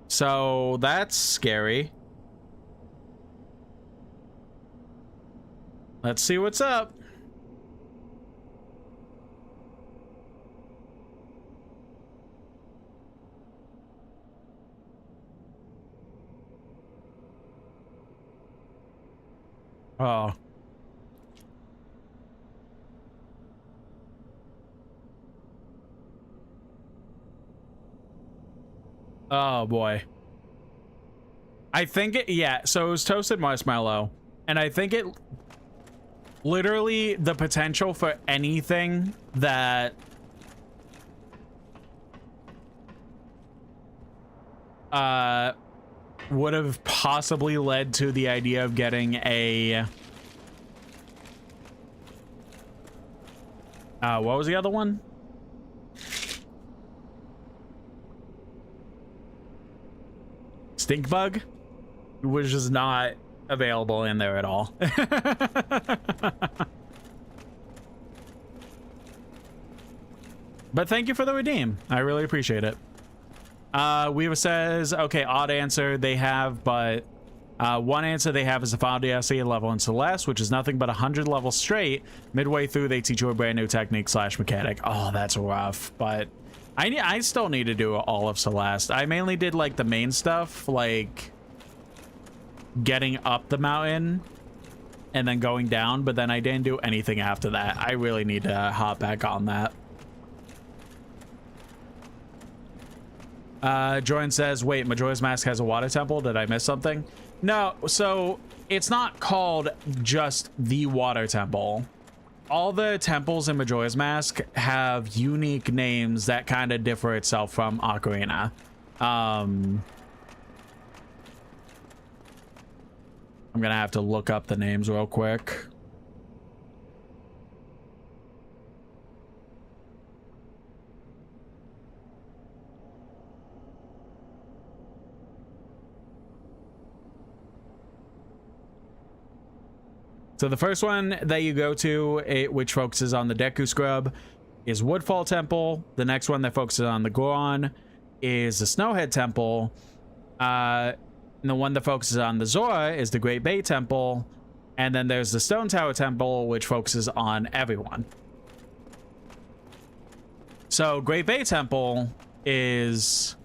So that's scary. Let's see what's up. Oh. Oh boy. I think it, yeah, so it was toasted marshmallow, and I think it literally the potential for anything that would have possibly led to the idea of getting a what was the other one? Stink bug was just not available in there at all. But thank you for the redeem. I really appreciate it. Weaver says, okay, odd answer they have, but one answer they have is the final DLC level in Celeste, which is nothing but 100 levels straight. Midway through, they teach you a brand new technique / mechanic. Oh, that's rough, but I still need to do all of Celeste. I mainly did like the main stuff, like getting up the mountain and then going down, but then I didn't do anything after that. I really need to hop back on that. Jordan says, wait, Majora's Mask has a water temple? Did I miss something? No, so it's not called just the water temple. All the temples in Majora's Mask have unique names that kind of differ itself from Ocarina. I'm gonna have to look up the names real quick. So the first one that you go to, which focuses on the Deku Scrub, is Woodfall Temple. The next one that focuses on the Goron is the Snowhead Temple. And the one that focuses on the Zora is the Great Bay Temple. And then there's the Stone Tower Temple, which focuses on everyone. So Great Bay Temple is...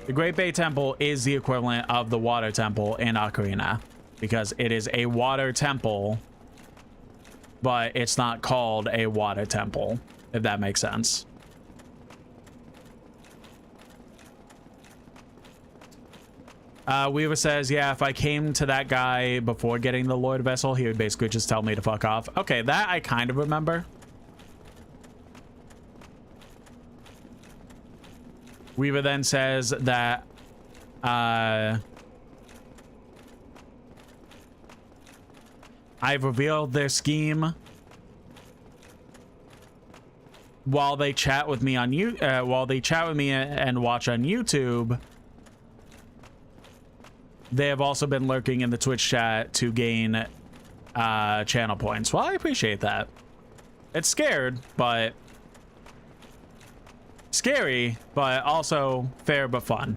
The Great Bay Temple is the equivalent of the Water Temple in Ocarina, because it is a water temple, but it's not called a water temple, if that makes sense. Weaver says, yeah, if I came to that guy before getting the Lord Vessel, he would basically just tell me to fuck off. Okay, that I kind of remember. Weaver then says that I've revealed their scheme while they chat with me on while they chat with me and watch on YouTube. They have also been lurking in the Twitch chat to gain channel points. Well, I appreciate that. It's scared, but scary, but also fair but fun.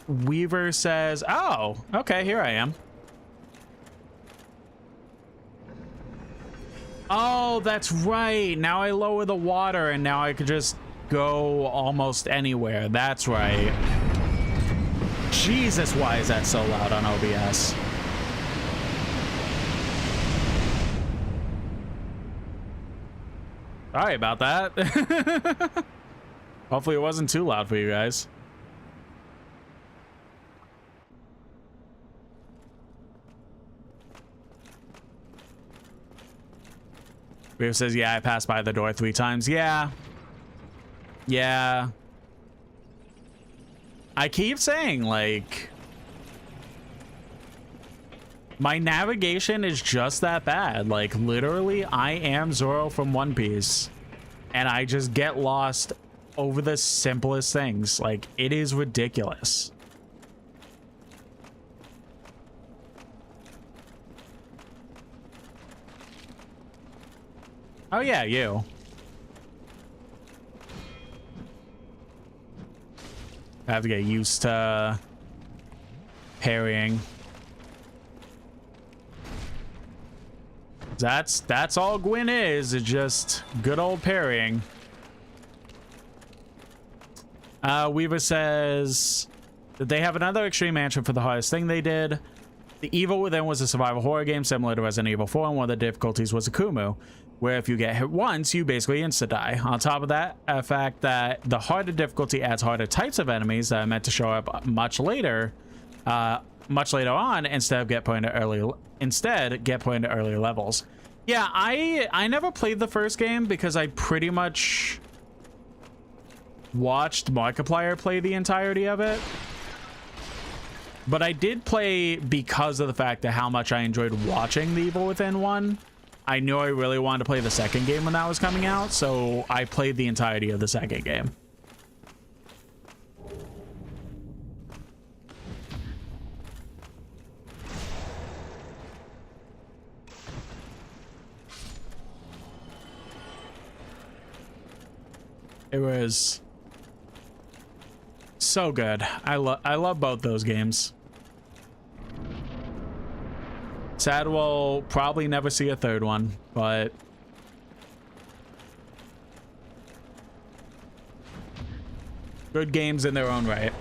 Weaver says, oh, okay, here I am. Oh, that's right. Now I lower the water and now I could just go almost anywhere. That's right. Jesus, why is that so loud on OBS? Sorry about that. Hopefully it wasn't too loud for you guys. Rio says, yeah, I passed by the door 3 times. Yeah. Yeah. I keep saying, like, my navigation is just that bad. Like, literally, I am Zoro from One Piece, and I just get lost over the simplest things. Like, it is ridiculous. Oh yeah, you. I have to get used to parrying. That's all Gwyn is just good old parrying. Weaver says that they have another extreme answer for the hardest thing they did. The Evil Within was a survival horror game similar to Resident Evil 4, and one of the difficulties was Akumu, where if you get hit once, you basically insta-die. On top of that, a fact that the harder difficulty adds harder types of enemies that are meant to show up much later on, instead get put into earlier levels. Yeah, I never played the first game because I pretty much watched Markiplier play the entirety of it. But I did play because of the fact that how much I enjoyed watching The Evil Within 1. I knew I really wanted to play the second game when that was coming out, so I played the entirety of the second game. It was so good. I love both those games. Sad we'll probably never see a third one, but good games in their own right.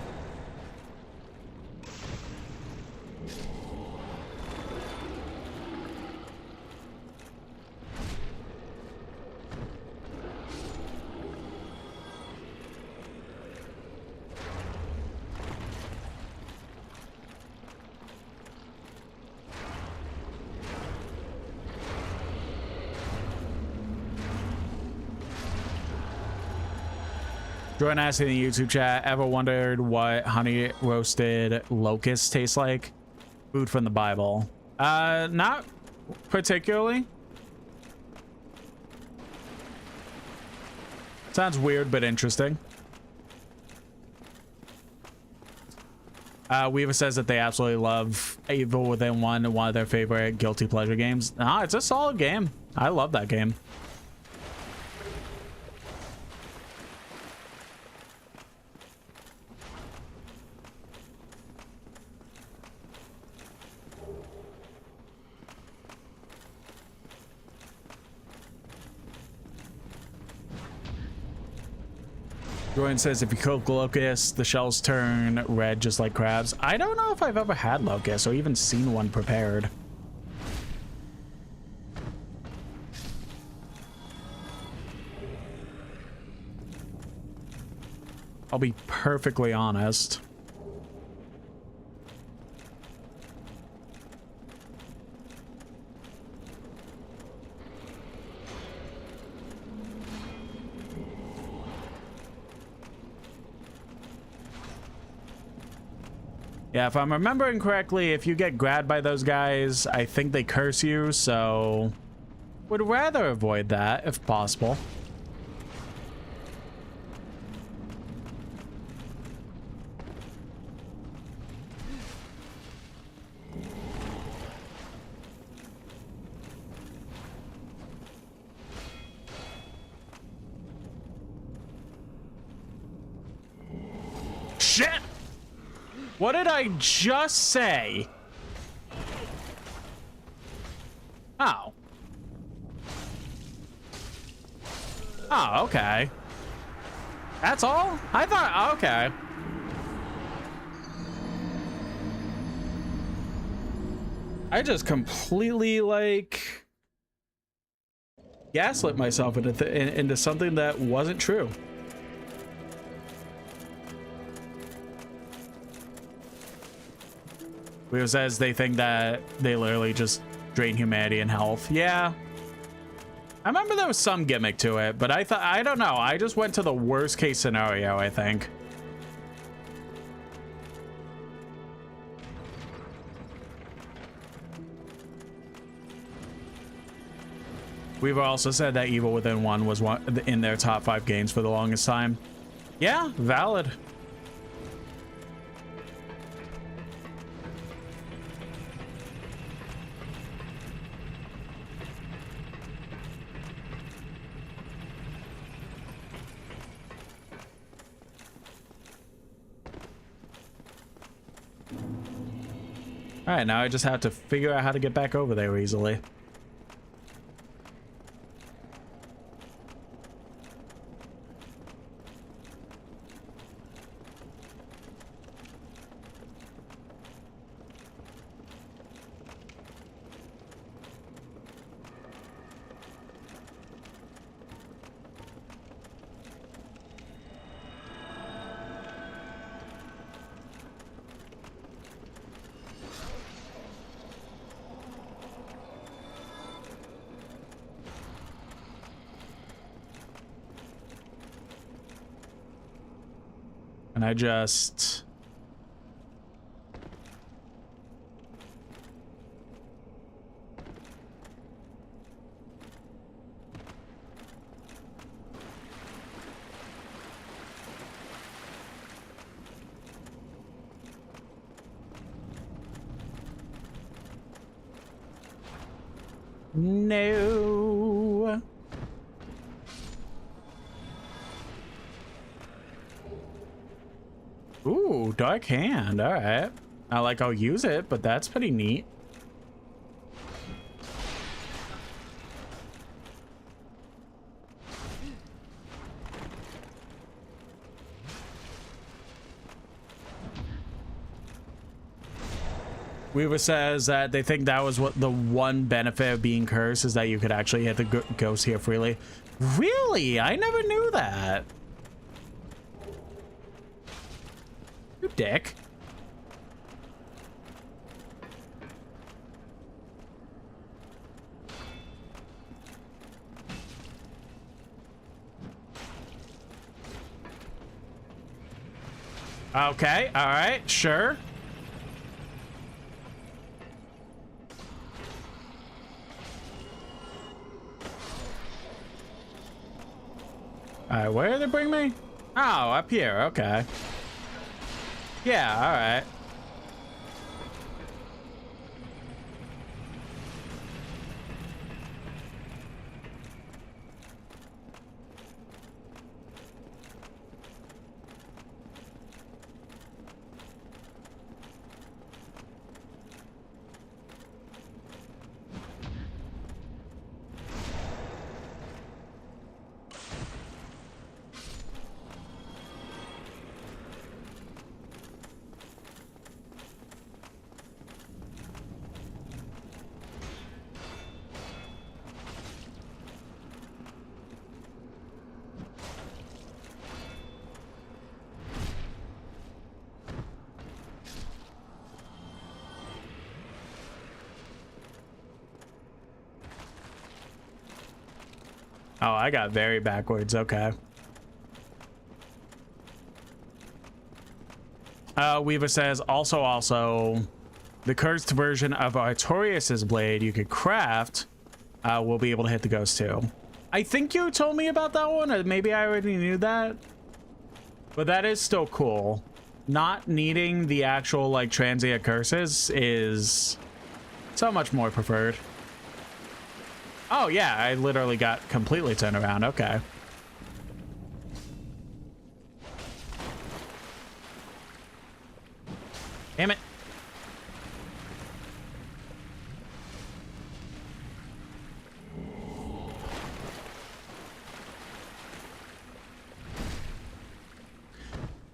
Jordan asked in the YouTube chat, ever wondered what honey roasted locusts taste like? Food from the Bible. Not particularly. Sounds weird, but interesting. Weaver says that they absolutely love Evil Within 1, one of their favorite guilty pleasure games. Nah, it's a solid game. I love that game. Jordan says if you cook locusts, the shells turn red just like crabs. I don't know if I've ever had locusts or even seen one prepared. I'll be perfectly honest. Yeah, if I'm remembering correctly, if you get grabbed by those guys, I think they curse you, so would rather avoid that if possible. Shit! What did I just say? Oh. Oh, okay. That's all? I thought, okay. I just completely, like, gaslit myself into something that wasn't true. Weaver says they think that they literally just drain humanity and health. Yeah. I remember there was some gimmick to it, but I don't know. I just went to the worst case scenario, I think. Weaver also said that Evil Within 1 was in their top 5 games for the longest time. Yeah, valid. All right, now I just have to figure out how to get back over there easily. And I just... No. Ooh, dark hand. All right. Not like I'll use it, but that's pretty neat. Weaver says that they think that was what the one benefit of being cursed is that you could actually hit the ghost here freely. Really? I never knew that. You dick. Okay, all right, sure. All right, where did they bring me? Oh, up here, okay. Yeah, all right. Oh, I got very backwards. Okay. Weaver says also the cursed version of Artorias's blade you could craft will be able to hit the ghost too. I think you told me about that one, or maybe I already knew that, but that is still cool. Not needing the actual like transient curses is so much more preferred. Oh yeah, I literally got completely turned around. Okay. Damn it.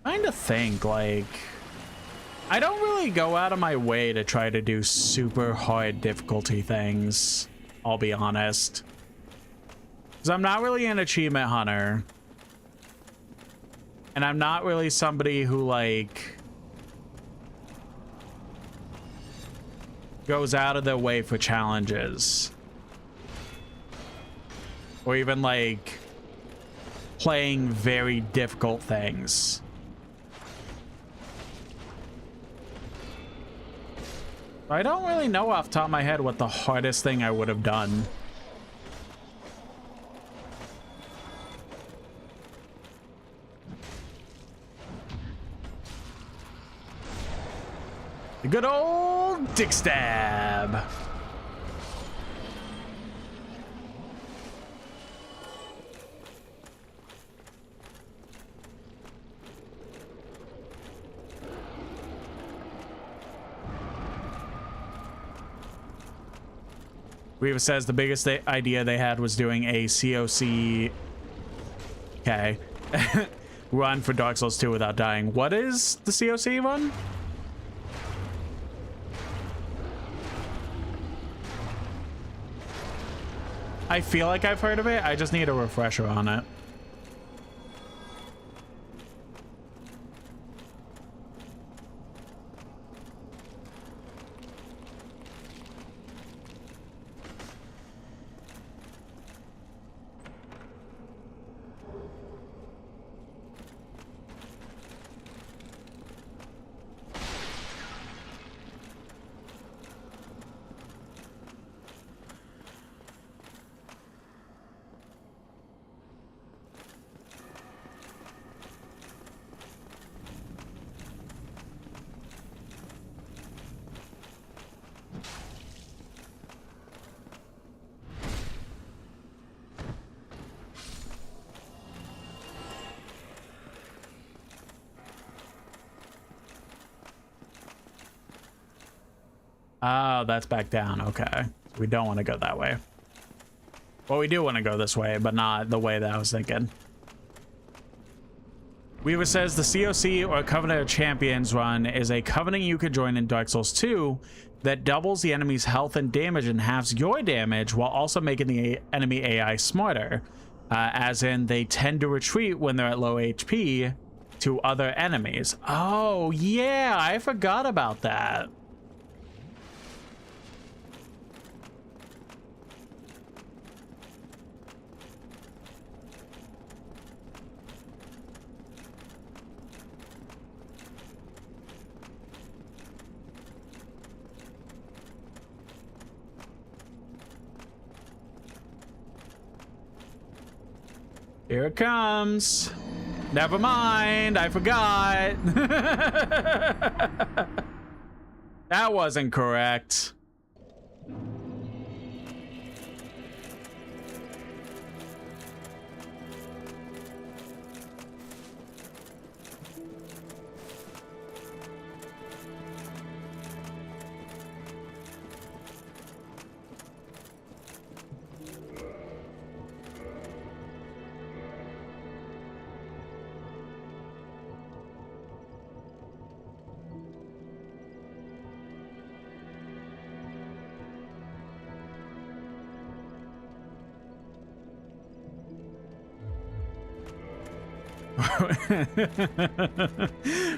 Trying to think, like, I don't really go out of my way to try to do super hard difficulty things. I'll be honest. Because I'm not really an achievement hunter. And I'm not really somebody who, like, goes out of their way for challenges. Or even, like, playing very difficult things. I don't really know off the top of my head what the hardest thing I would have done. The good old dick stab. Reva says the biggest idea they had was doing a COC run for Dark Souls 2 without dying. What is the COC one? I feel like I've heard of it. I just need a refresher on it. Oh, that's back down. Okay. We don't want to go that way. Well, we do want to go this way, but not the way that I was thinking. Weaver says the COC or Covenant of Champions run is a covenant you could join in Dark Souls 2 that doubles the enemy's health and damage and halves your damage while also making the enemy AI smarter. As in, they tend to retreat when they're at low HP to other enemies. Oh, yeah, I forgot about that. Here it comes. Never mind, I forgot. That wasn't correct.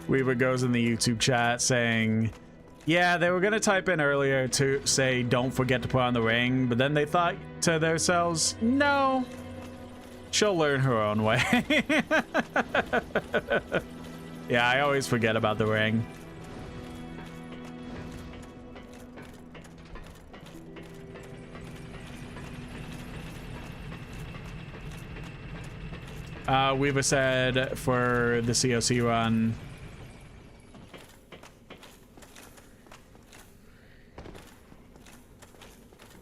Weaver goes in the YouTube chat saying, yeah, they were gonna type in earlier to say don't forget to put on the ring, but then they thought to themselves, no, she'll learn her own way. Yeah, I always forget about the ring. Weaver said for the COC run.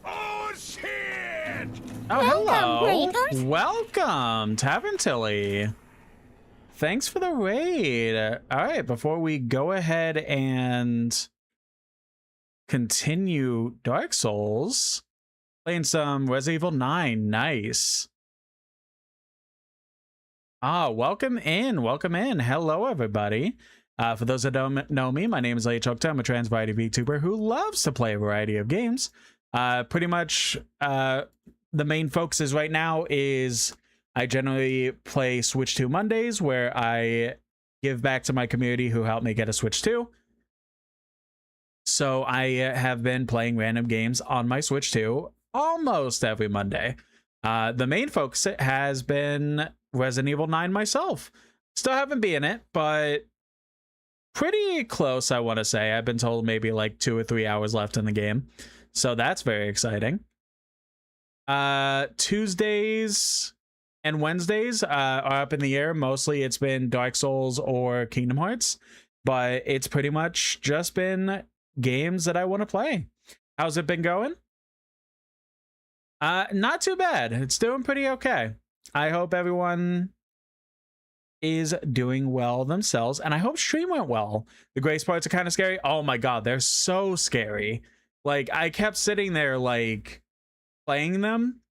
Oh, shit! Oh, hello. Bravers. Welcome, Tavern Tilly. Thanks for the raid. All right, before we go ahead and continue Dark Souls, playing some Resident Evil 9. Nice. Ah, welcome in. Welcome in. Hello, everybody. For those that don't know me, my name is Leia Chokta. I'm a trans variety VTuber who loves to play a variety of games. Pretty much the main focus right now is I generally play Switch 2 Mondays, where I give back to my community who helped me get a Switch 2. So I have been playing random games on my Switch 2 almost every Monday. The main focus has been Resident Evil 9 myself. Still haven't been in it, but pretty close, I want to say. I've been told maybe like 2 or 3 hours left in the game. So that's very exciting. Tuesdays and Wednesdays are up in the air. Mostly it's been Dark Souls or Kingdom Hearts, but it's pretty much just been games that I want to play. How's it been going? Not too bad. It's doing pretty okay. I hope everyone is doing well themselves, and I hope stream went well. The grace parts are kind of scary. Oh my god, they're so scary. Like, I kept sitting there, like, playing them,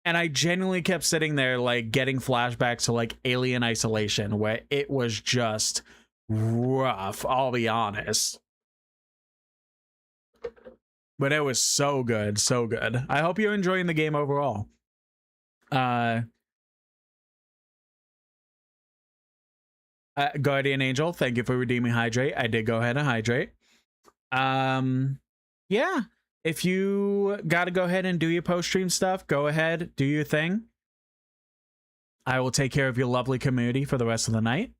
and I genuinely kept sitting there, like, getting flashbacks to, like, Alien Isolation, where it was just rough, I'll be honest. But it was so good, so good. I hope you're enjoying the game overall. Guardian Angel, thank you for redeeming Hydrate. I did go ahead and hydrate. Yeah, if you gotta go ahead and do your post-stream stuff, go ahead, do your thing. I will take care of your lovely community for the rest of the night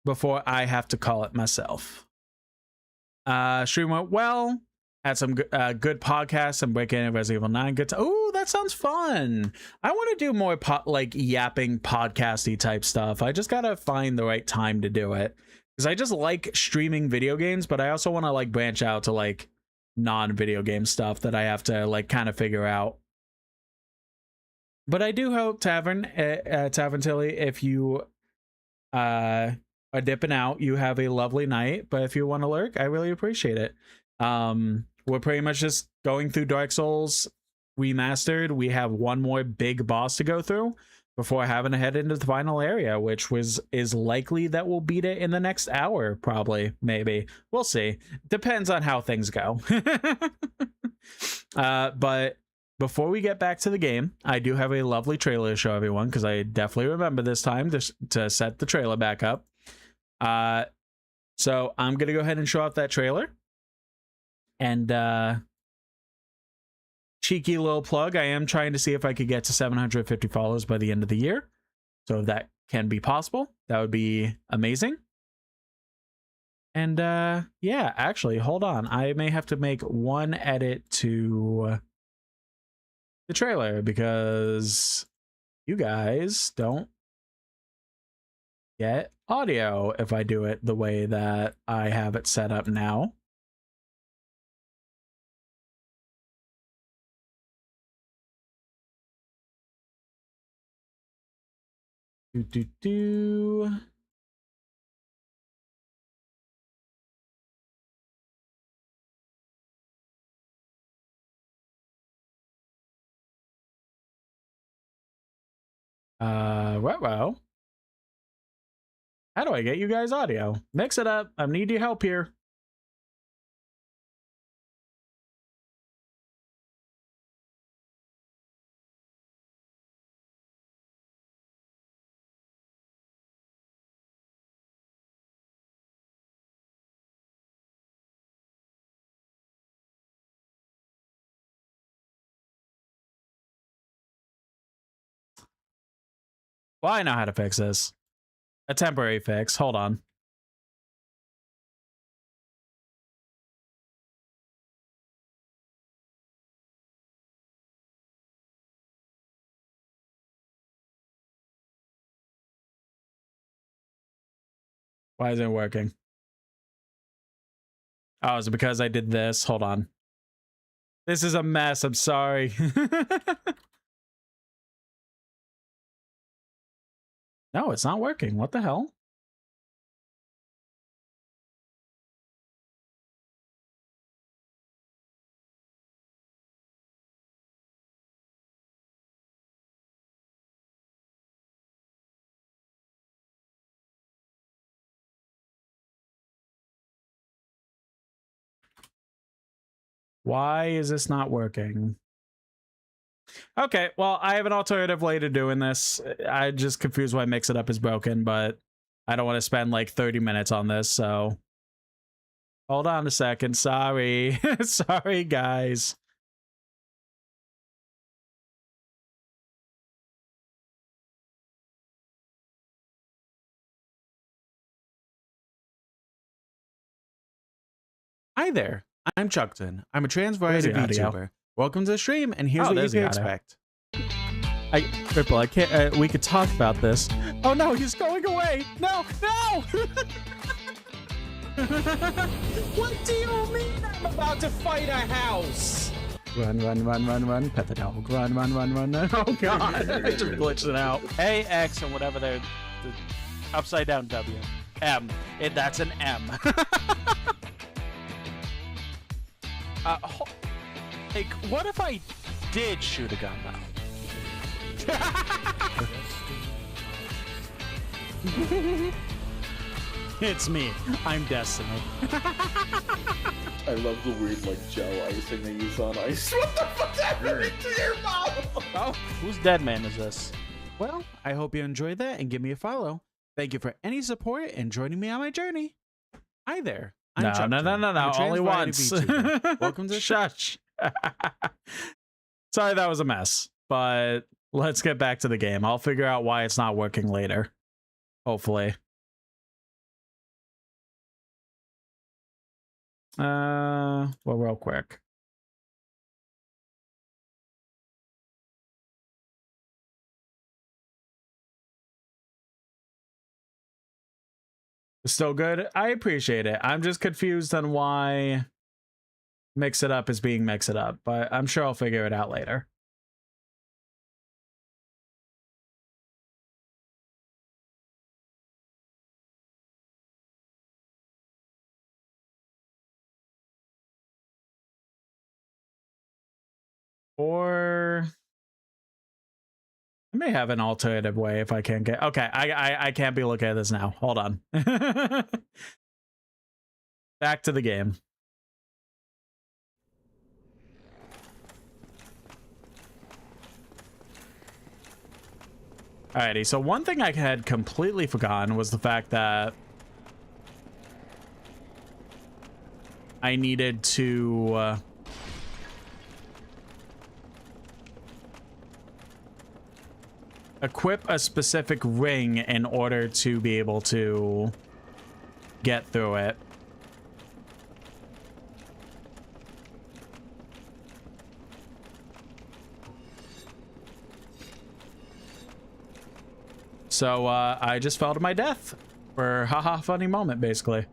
before I have to call it myself. Stream went well. Had some good podcasts and breaking in Resident Evil 9. Good. Oh, that sounds fun. I want to do more like yapping podcasty type stuff. I just gotta find the right time to do it, because I just like streaming video games, but I also want to like branch out to like non-video game stuff that I have to like kind of figure out. But I do hope Tavern Tilly, if you are dipping out, you have a lovely night. But if you want to lurk, I really appreciate it. We're pretty much just going through Dark Souls Remastered. We have one more big boss to go through before having to head into the final area, which is likely that we'll beat it in the next hour, probably, maybe. We'll see. Depends on how things go. But before we get back to the game, I do have a lovely trailer to show everyone, because I definitely remember this time to set the trailer back up. So I'm going to go ahead and show off that trailer. And cheeky little plug, I am trying to see if I could get to 750 followers by the end of the year. So if that can be possible, that would be amazing. And yeah, actually, hold on. I may have to make one edit to the trailer because you guys don't get audio if I do it the way that I have it set up now. Do. Wow. How do I get you guys audio? Mix it up. I need your help here. Well, I know how to fix this. A temporary fix. Hold on. Why isn't it working? Oh, is it because I did this? Hold on. This is a mess. I'm sorry. No, it's not working. What the hell? Why is this not working? Okay, well, I have an alternative way to doing this. I just confused why Mix It Up is broken, but I don't want to spend like 30 minutes on this, so hold on a second. Sorry. Sorry, guys. Hi there. I'm Chuckton. I'm a trans variety VTuber. Welcome to the stream, and here's what you can expect. Ripple, I can't. We could talk about this. Oh no, he's going away. No, no. What do you mean I'm about to fight a house? Run, run, run, run, run. Pet the dog. Run, run, run, run. Oh god, I just glitched it out. A, X, and whatever they're the upside down W. M. That's an M. Like, what if I did shoot a gun though? It's me. I'm Destiny. I love the weird like gel icing they use on ice. What the fuck's happening to your mouth? Oh, whose dead man is this? Well, I hope you enjoyed that and give me a follow. Thank you for any support and joining me on my journey. Hi there. I'm no. Only once. Welcome to Shush. Sorry, that was a mess, but let's get back to the game. I'll figure out why it's not working later. Hopefully. Well, real quick. Still good? I appreciate it. I'm just confused on why Mix It Up is being Mix It Up, but I'm sure I'll figure it out later. Or I may have an alternative way if I can't get. Okay, I can't be looking at this now. Hold on. Back to the game. Alrighty, so one thing I had completely forgotten was the fact that I needed to equip a specific ring in order to be able to get through it. So I just fell to my death for haha funny moment, basically.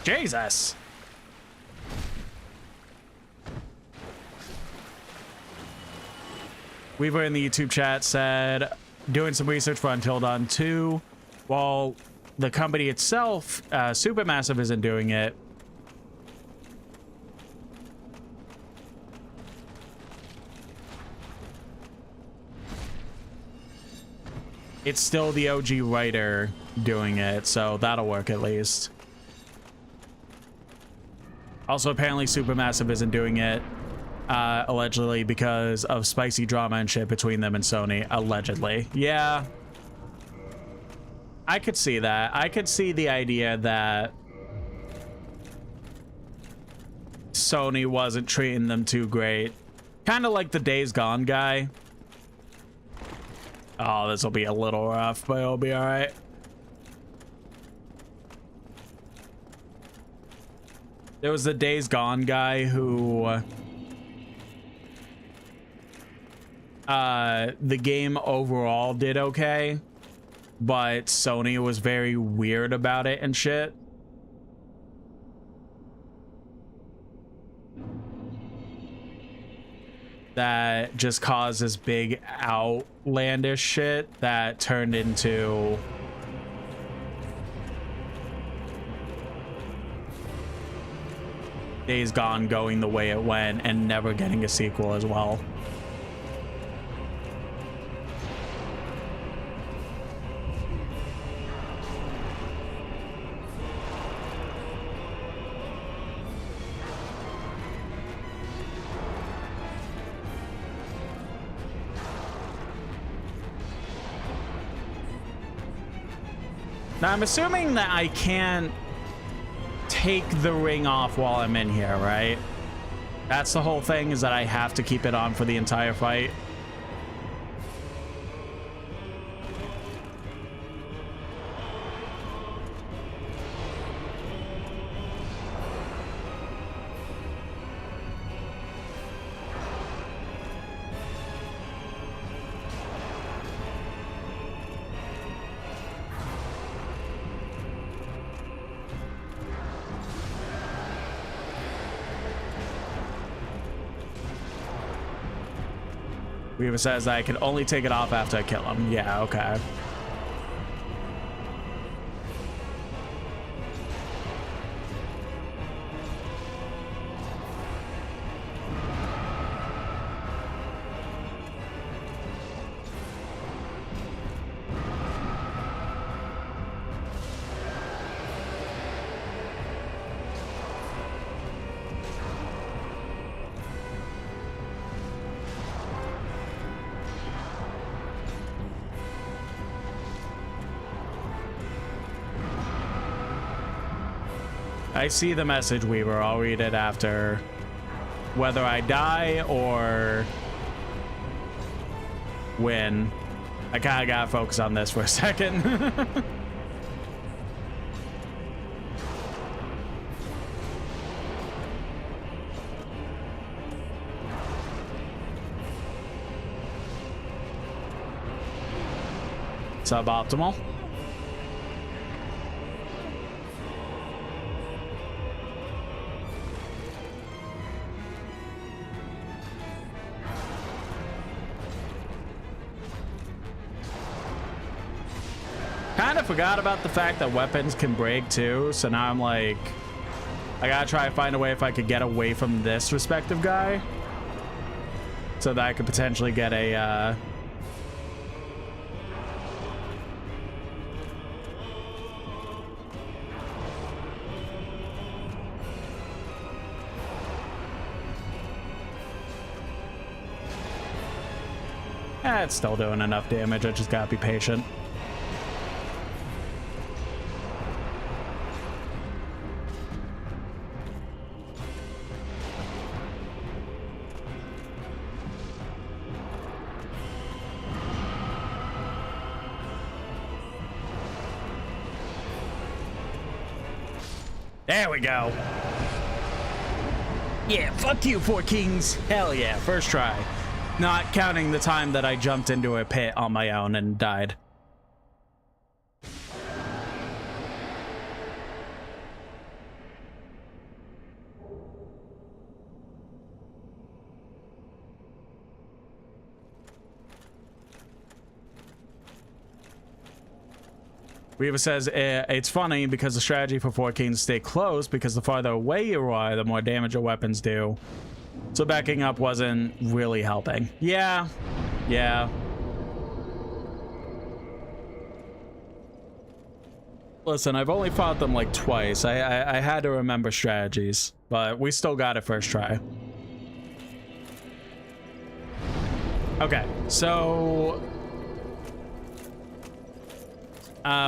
Jesus. Weaver in the YouTube chat said, doing some research for Until Dawn 2. While the company itself, Supermassive, isn't doing it, it's still the OG writer doing it, so that'll work at least. Also, apparently Supermassive isn't doing it, allegedly, because of spicy drama and shit between them and Sony. Allegedly. Yeah. I could see that. I could see the idea that Sony wasn't treating them too great. Kind of like the Days Gone guy. Oh, this will be a little rough, but it'll be all right. There was the Days Gone guy who the game overall did okay, but Sony was very weird about it and shit. That just caused this big outlandish shit that turned into Days Gone going the way it went and never getting a sequel as well. Now, I'm assuming that I can't take the ring off while I'm in here, right? That's the whole thing, is that I have to keep it on for the entire fight. Weaver says I can only take it off after I kill him. Yeah, okay. I see the message, Weaver. I'll read it after. Whether I die or win. I kind of gotta focus on this for a second. Suboptimal. kind of forgot about the fact that weapons can break too, so now I'm like, I gotta try to find a way if I could get away from this respective guy so that I could potentially get a it's still doing enough damage. I just gotta be patient. There we go. Yeah, fuck you, Four Kings. Hell yeah, first try. Not counting the time that I jumped into a pit on my own and died. Weaver says, it's funny because the strategy for Four Kings stay close because the farther away you are, the more damage your weapons do. So backing up wasn't really helping. Yeah. Listen, I've only fought them like twice. I had to remember strategies, but we still got it first try. Okay, so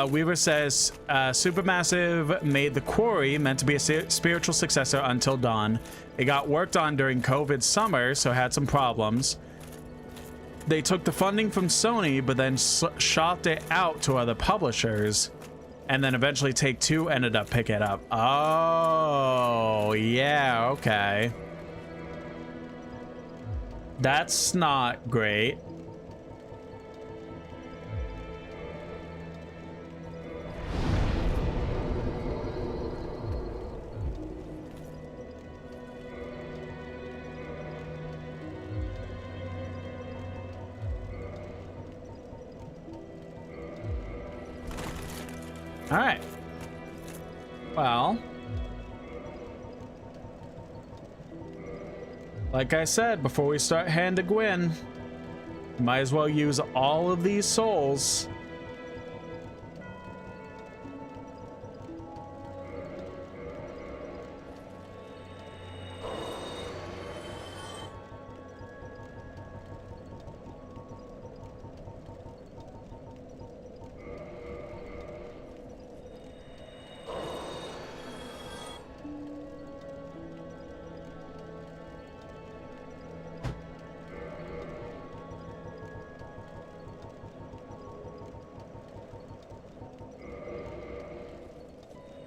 Weaver says, Supermassive made the Quarry, meant to be a spiritual successor Until Dawn. It got worked on during COVID summer, so had some problems. They took the funding from Sony, but then shopped it out to other publishers. And then eventually Take-Two ended up picking it up. Oh, yeah, okay. That's not great. All right. Well, like I said, before we start Hand to Gwyn, might as well use all of these souls.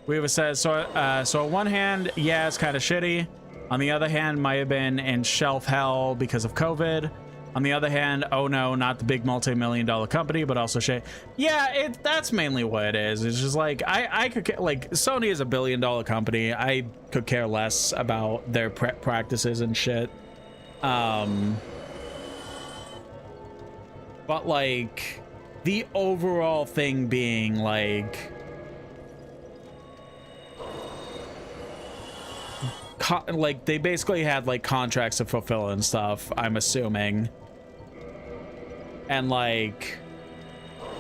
Weaver says, so on one hand, yeah, it's kind of shitty. On the other hand, might have been in shelf hell because of COVID. On the other hand, oh no, not the big multi-million-dollar company, but also shit. Yeah, that's mainly what it is. It's just like, I could, like, Sony is a billion-dollar company. I could care less about their practices and shit. But like, the overall thing being like, like they basically had like contracts to fulfill and stuff, I'm assuming, and like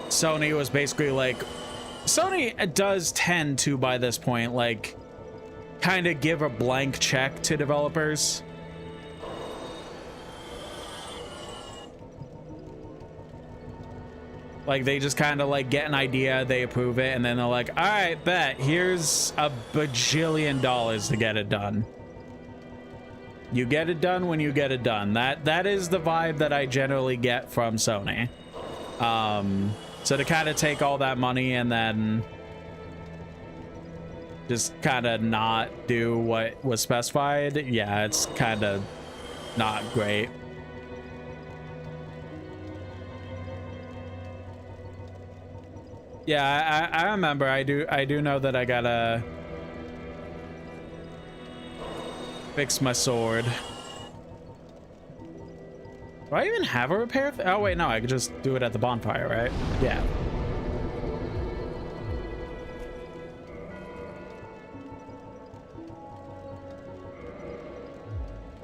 Sony was basically like, Sony does tend to by this point like kind of give a blank check to developers. Like they just kind of like get an idea, they approve it, and then they're like, all right, bet, here's $1 bajillion to get it done. You get it done when you get it done. That is the vibe that I generally get from Sony. So to kind of take all that money and then just kind of not do what was specified, yeah, it's kind of not great. Yeah, I remember. I do know that I gotta fix my sword. Do I even have a repair? Oh wait, no, I could just do it at the bonfire, right? Yeah.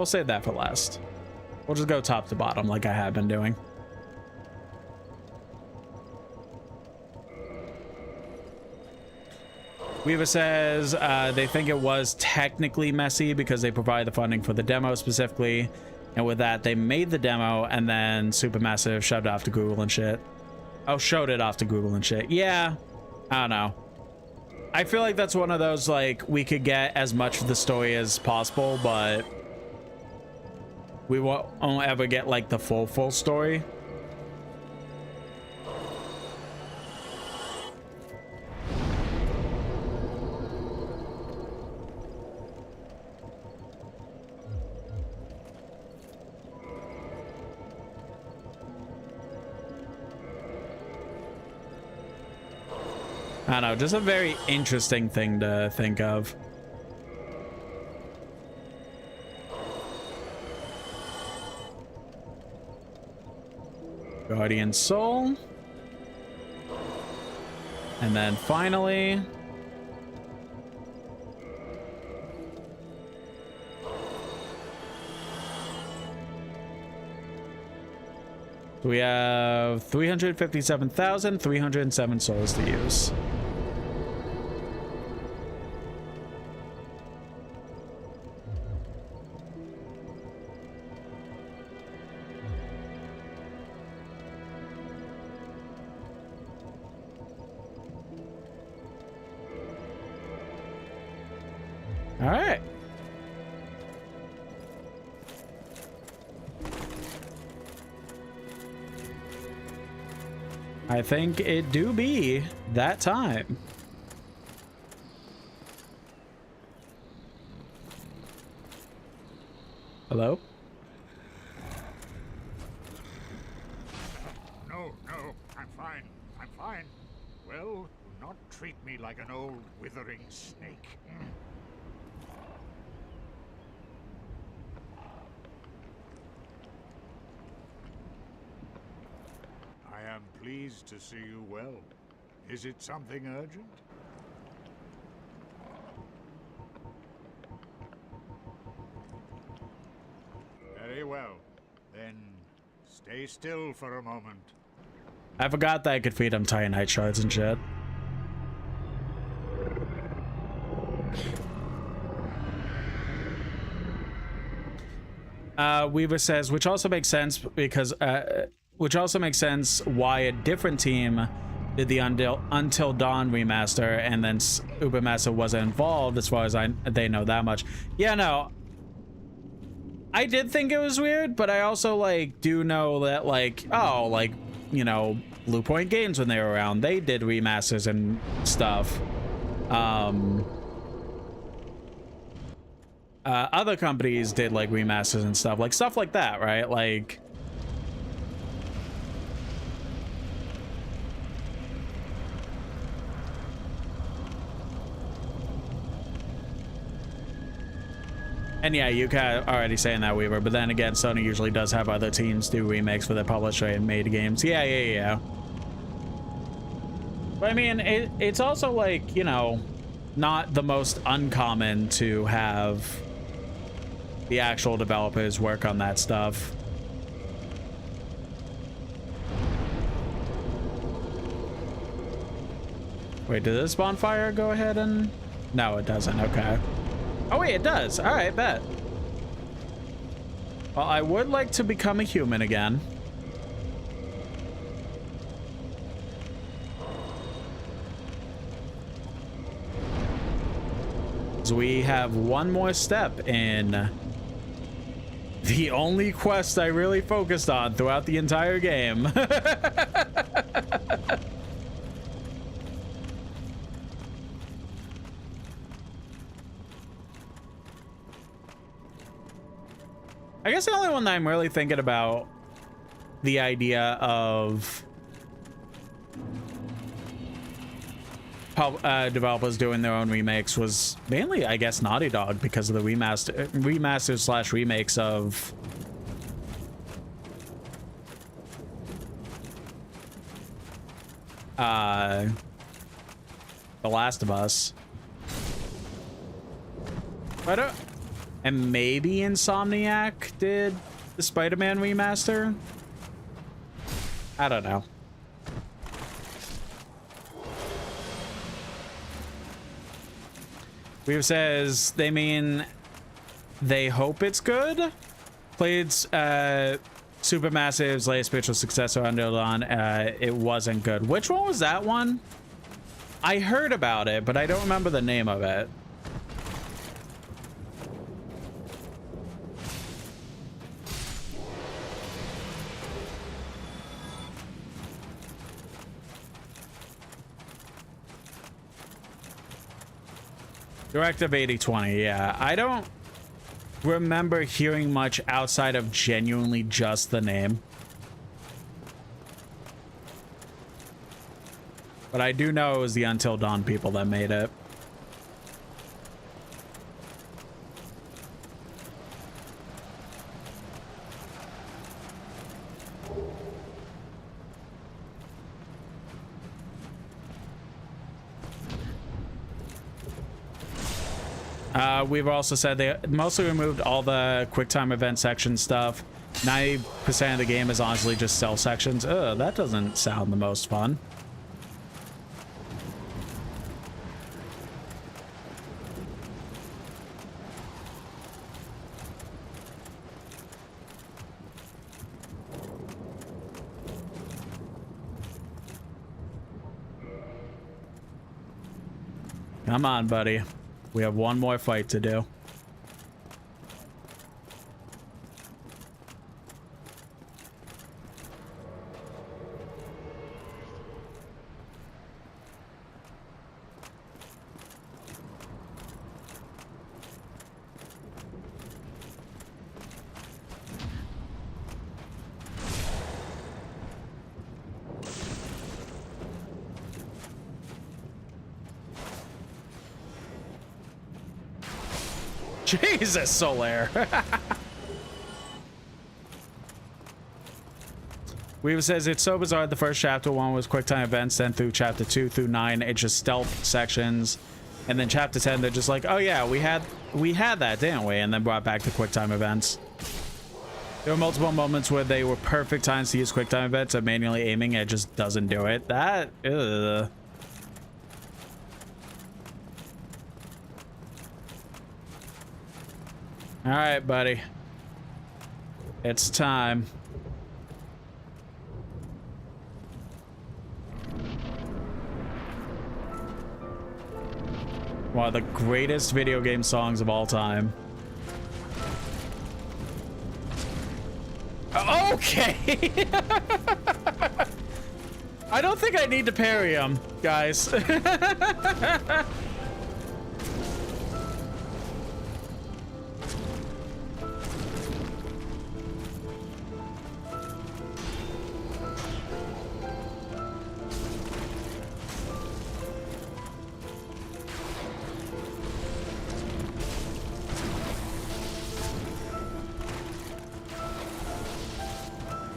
We'll save that for last. We'll just go top to bottom like I have been doing. Weaver says they think it was technically messy because they provided the funding for the demo specifically, and with that they made the demo and then Supermassive shoved it off to Google and shit. Oh, showed it off to Google and shit. Yeah, I don't know. I feel like that's one of those, like, we could get as much of the story as possible, but we won't ever get like the full story. I don't know, just a very interesting thing to think of. Guardian Soul. And then finally, we have 357,307 souls to use. All right. I think it do be that time. Hello? No, I'm fine. I'm fine. Well, do not treat me like an old withering snake. I am pleased to see you well. Is it something urgent? Very well. Then stay still for a moment. I forgot that I could feed him Titanite shards and shit. Weaver says, which also makes sense because which also makes sense why a different team did the Until Dawn remaster and then Supermassive wasn't involved, as far as they know that much. Yeah, no, I did think it was weird, but I also like do know that, like, oh, like, you know, Blue Point Games, when they were around, they did remasters and stuff. Other companies did like remasters and stuff like that, right? Like, and yeah, you kind of already saying that, Weaver, but then again, Sony usually does have other teams do remakes for their published and made games. Yeah. But I mean, it's also like, you know, not the most uncommon to have the actual developers work on that stuff. Wait, did this bonfire go ahead and... No, it doesn't. Okay. Oh, wait, it does. All right, bet. Well, I would like to become a human again. So we have one more step in the only quest I really focused on throughout the entire game. I guess the only one that I'm really thinking about the idea of developers doing their own remakes was mainly, I guess, Naughty Dog, because of the remasters slash remakes of The Last of Us. And maybe Insomniac did the Spider-Man remaster? I don't know. Weaver says they mean they hope it's good. Played Supermassive's latest spiritual successor, Until Dawn. It wasn't good. Which one was that one? I heard about it, but I don't remember the name of it. Directive 8020, yeah. I don't remember hearing much outside of genuinely just the name. But I do know it was the Until Dawn people that made it. We've also said they mostly removed all the QuickTime event section stuff. 90% of the game is honestly just cell sections. Ugh, that doesn't sound the most fun. Come on, buddy. We have one more fight to do. Jesus, Solaire. Weaver says it's so bizarre. The first chapter 1 was QuickTime events, then through chapter 2 through 9 it's just stealth sections, and then chapter 10 they're just like, oh yeah, we had that, didn't we? And then brought back the QuickTime events. There were multiple moments where they were perfect times to use QuickTime events, and manually aiming it just doesn't do it. That ugh. All right, buddy. It's time. One of the greatest video game songs of all time. Okay. I don't think I need to parry him, guys.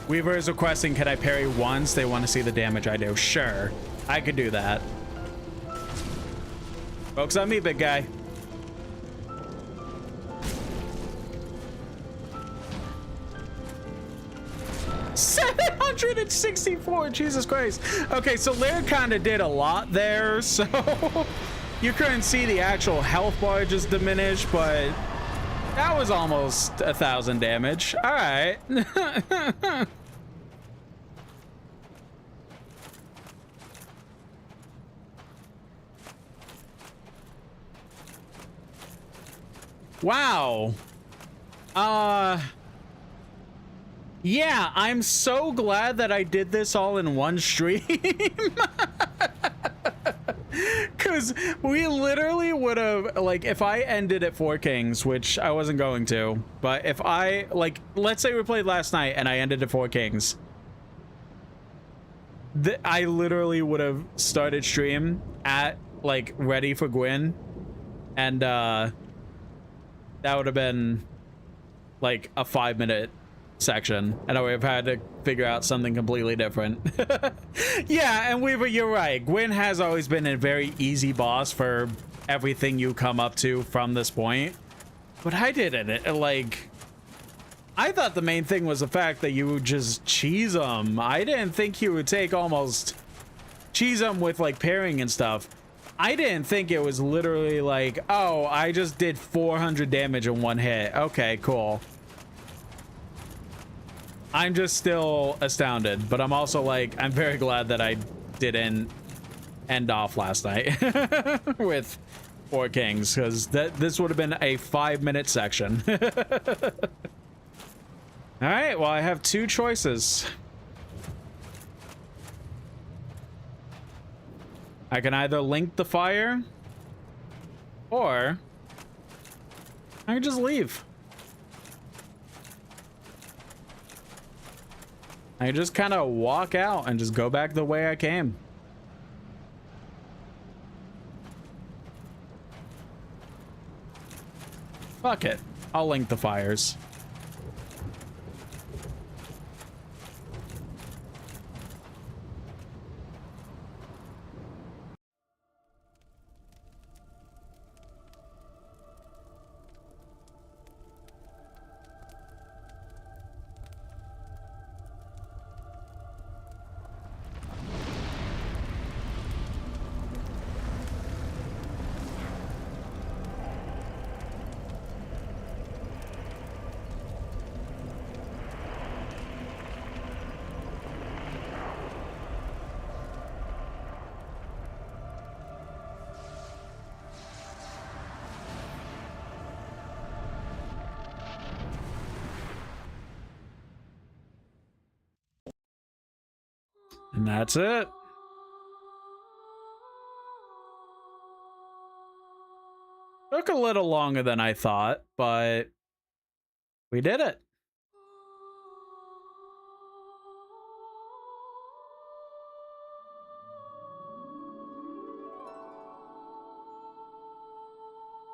Weaver is requesting, can I parry once? They want to see the damage I do. Sure, I could do that. Focus on me, big guy. $764, Jesus Christ. Okay, so Laird kind of did a lot there, so you couldn't see the actual health bar just diminish, but that was almost 1,000 damage. All right. Wow. Yeah, I'm so glad that I did this all in one stream. Because we literally would have, like, if I ended at Four Kings, which I wasn't going to, but if I, like, let's say we played last night and I ended at Four Kings, I literally would have started stream at, like, ready for Gwyn, and, that would have been, like, a 5-minute section, and I would have had to figure out something completely different. Yeah, and Weaver, you're right. Gwyn has always been a very easy boss for everything you come up to from this point. But I didn't. Like, I thought the main thing was the fact that you would just cheese them. I didn't think you would take almost cheese them with like pairing and stuff. I didn't think it was literally like, oh, I just did 400 damage in one hit. Okay, cool. I'm just still astounded, but I'm also like, I'm very glad that I didn't end off last night with 4 kings, because this would have been a 5-minute section. All right, well, I have 2 choices. I can either link the fire, or I can just leave. I just kind of walk out and just go back the way I came. Fuck it. I'll link the fires. And that's it. Took a little longer than I thought, but we did it.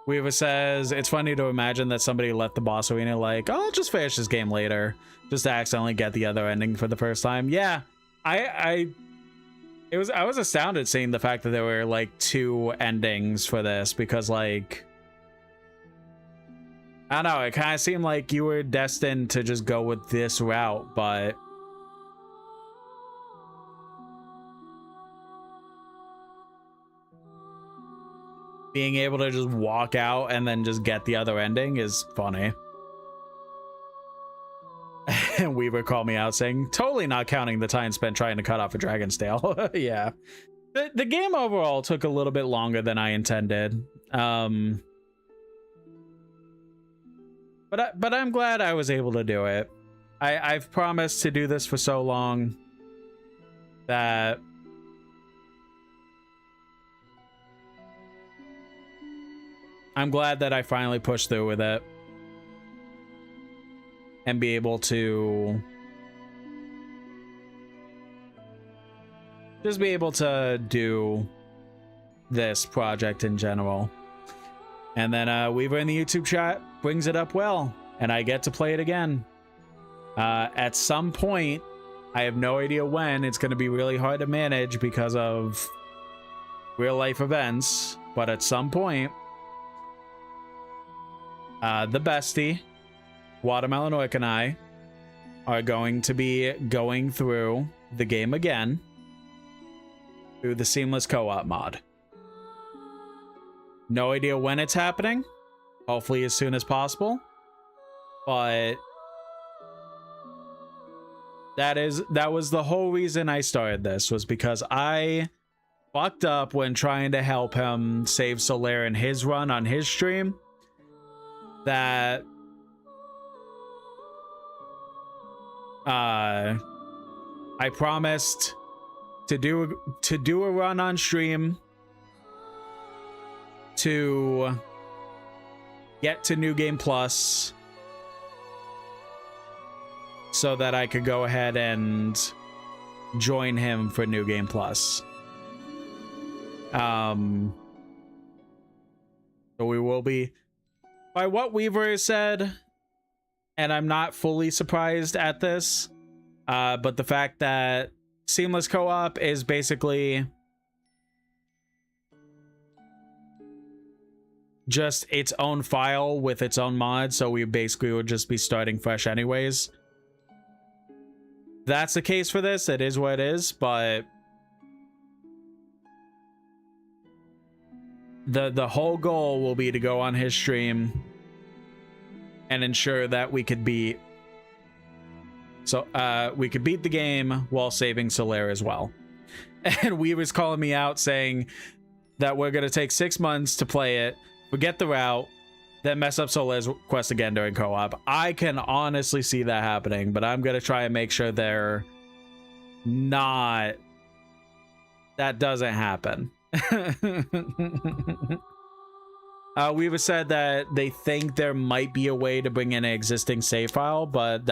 Weaver says, it's funny to imagine that somebody left the boss arena like, oh, I'll just finish this game later, just to accidentally get the other ending for the first time. Yeah. I was astounded seeing the fact that there were like 2 endings for this, because like, I don't know, it kind of seemed like you were destined to just go with this route, but being able to just walk out and then just get the other ending is funny. And Weaver called me out saying, totally not counting the time spent trying to cut off a dragon's tail. Yeah. The game overall took a little bit longer than I intended. But I'm glad I was able to do it. I've promised to do this for so long that I'm glad that I finally pushed through with it. And be able to just be able to do this project in general. And then Weaver in the YouTube chat brings it up well, and I get to play it again. At some point, I have no idea when, it's going to be really hard to manage because of real life events, but at some point, the bestie, Watermelon Oik, and I are going to be going through the game again through the Seamless Co-op mod. No idea when it's happening. Hopefully as soon as possible. But that was the whole reason I started this, was because I fucked up when trying to help him save Solaire in his run on his stream. That I promised to do a run on stream to get to New Game Plus so that I could go ahead and join him for New Game Plus. So we will be, by what Weaver said, and I'm not fully surprised at this, but the fact that Seamless Co-op is basically just its own file with its own mod, so we basically would just be starting fresh anyways. That's the case for this. It is what it is, but the whole goal will be to go on his stream and ensure that we could beat the game while saving Solaire as well. And Weaver's calling me out saying that we're gonna take 6 months to play it, forget the route, then mess up Solaire's quest again during co-op. I can honestly see that happening, but I'm gonna try and make sure that doesn't happen. Weaver said that they think there might be a way to bring in an existing save file, but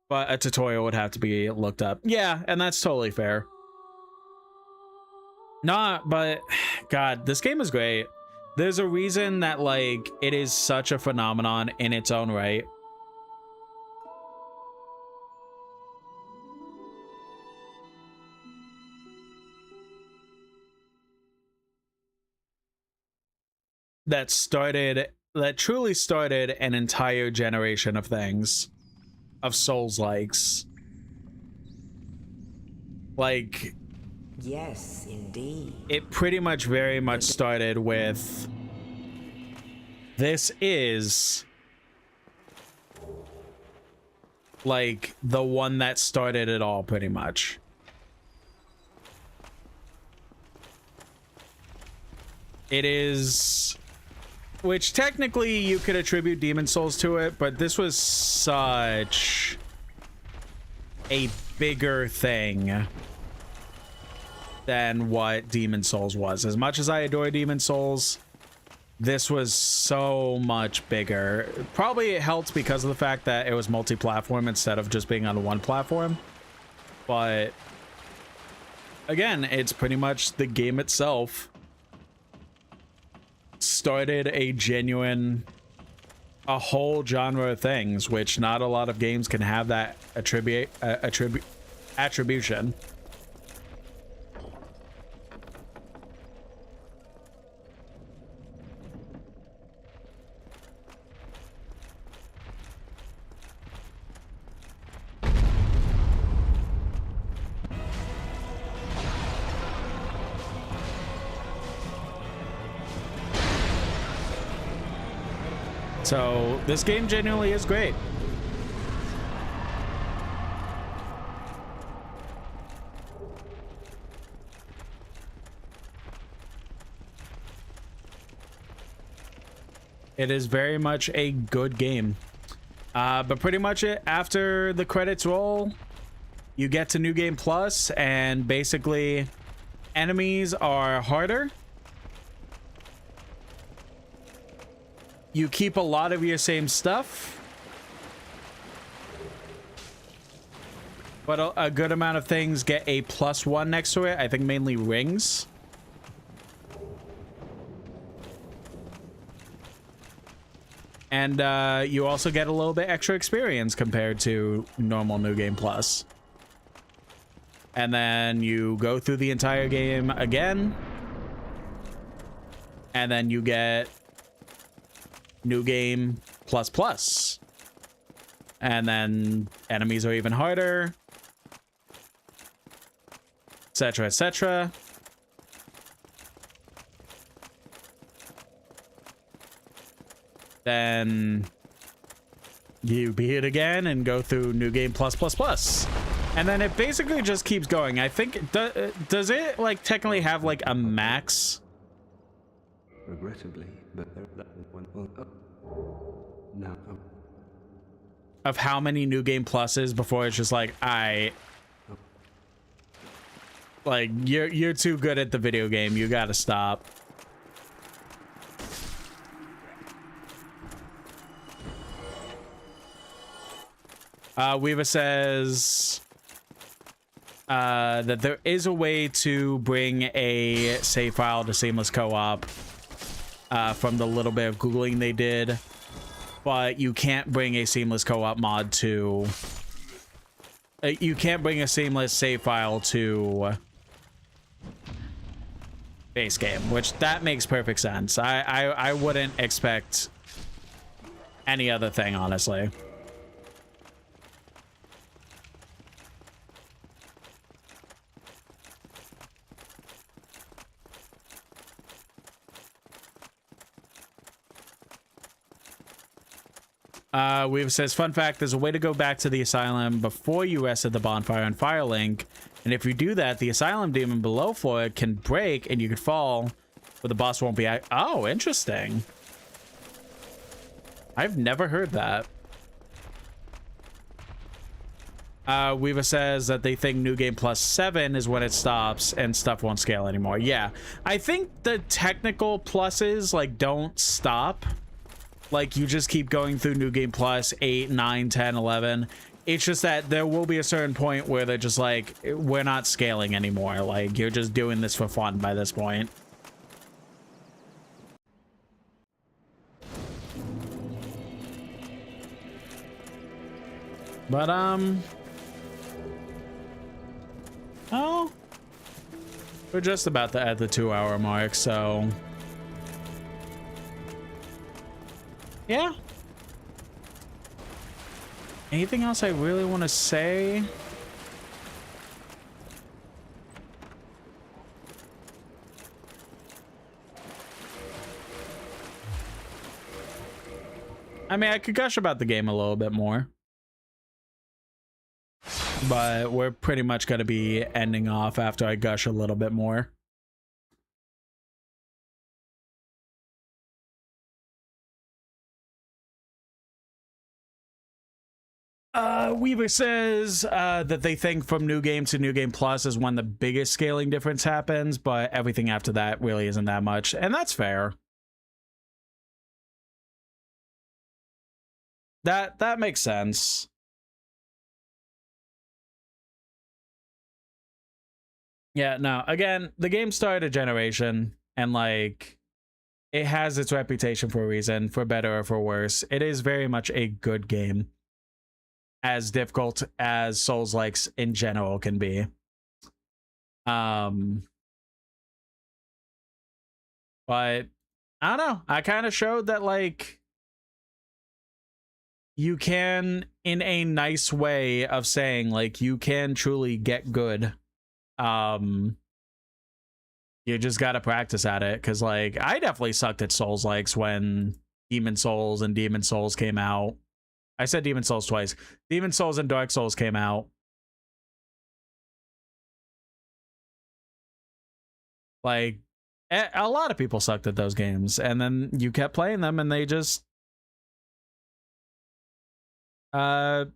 a tutorial would have to be looked up. Yeah, and that's totally fair. But God, this game is great. There's a reason that, like, it is such a phenomenon in its own right. That truly started an entire generation of things, of Souls-likes. Like, yes, indeed. It pretty much very much started with, this is like the one that started it all, pretty much. It is, which technically you could attribute Demon Souls to it, but this was such a bigger thing than what Demon Souls was. As much as I adore Demon Souls, this was so much bigger. Probably it helped because of the fact that it was multi-platform instead of just being on one platform. But again, it's pretty much the game itself started a whole genre of things, which not a lot of games can have that attribution. So this game genuinely is great. It is very much a good game. But pretty much after the credits roll, you get to New Game Plus, and basically enemies are harder. You keep a lot of your same stuff, but a good amount of things get a +1 next to it. I think mainly rings. And you also get a little bit extra experience compared to normal New Game Plus. And then you go through the entire game again, and then you get New Game Plus. And then enemies are even harder, etc., etc. Then you beat it again and go through New Game Plus. And then it basically just keeps going. I think, does it like technically have like a max? Regrettably, but that one now Of how many New Game Pluses before it's just like, like you're too good at the video game, you gotta stop. Weaver says that there is a way to bring a save file to Seamless Co-op from the little bit of Googling they did, but you can't bring a Seamless Co-op mod to... you can't bring a Seamless save file to base game, which that makes perfect sense. I wouldn't expect any other thing, honestly. Weave says, fun fact, there's a way to go back to the asylum before you rest at the bonfire on Firelink. And if you do that, the asylum demon below floor can break and you could fall, but the boss won't be... Oh, interesting. I've never heard that. Weaver says that they think New Game Plus 7 is when it stops and stuff won't scale anymore. Yeah, I think the technical pluses, like, don't stop. Like, you just keep going through New Game Plus 8, 9, 10, 11. It's just that there will be a certain point where they're just like, we're not scaling anymore. Like, you're just doing this for fun by this point. But, oh, we're just about at the 2-hour mark, so... Yeah. Anything else I really want to say? I mean, I could gush about the game a little bit more. But we're pretty much going to be ending off after I gush a little bit more. Weaver says that they think from New Game to New Game Plus is when the biggest scaling difference happens, but everything after that really isn't that much, and that's fair. That makes sense. Yeah, no, again, the game started a generation, and like, it has its reputation for a reason, for better or for worse. It is very much a good game. As difficult as Souls-likes in general can be. But I don't know. I kind of showed that, like, you can, in a nice way of saying, like, you can truly get good. You just gotta practice at it, because, like, I definitely sucked at Souls-likes when Demon Souls and Demon Souls came out. I said Demon Souls twice. Demon Souls and Dark Souls came out. Like, a lot of people sucked at those games, and then you kept playing them, and they just got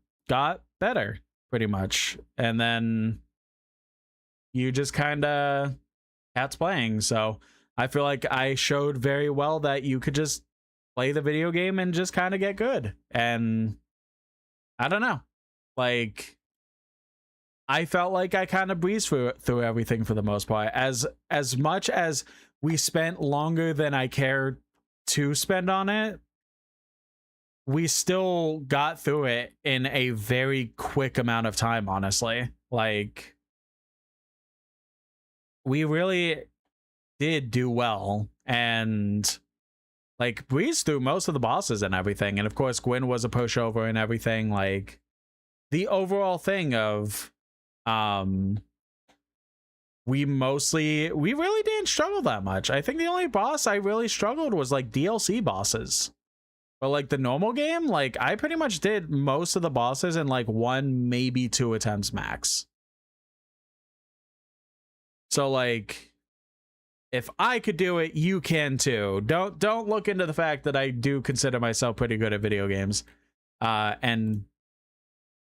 better, pretty much. And then you just kind of kept playing. So I feel like I showed very well that you could just play the video game and just kind of get good. And I don't know, like, I felt like I kind of breezed through everything for the most part. As much as we spent longer than I cared to spend on it, we still got through it in a very quick amount of time, honestly. Like, we really did do well, and like, breezed through most of the bosses and everything. And of course, Gwyn was a pushover and everything. Like, the overall thing of, we really didn't struggle that much. I think the only boss I really struggled was, like, DLC bosses. But, like, the normal game, like, I pretty much did most of the bosses in, like, 1, maybe 2 attempts max. So, like, if I could do it, you can too. Don't look into the fact that I do consider myself pretty good at video games, and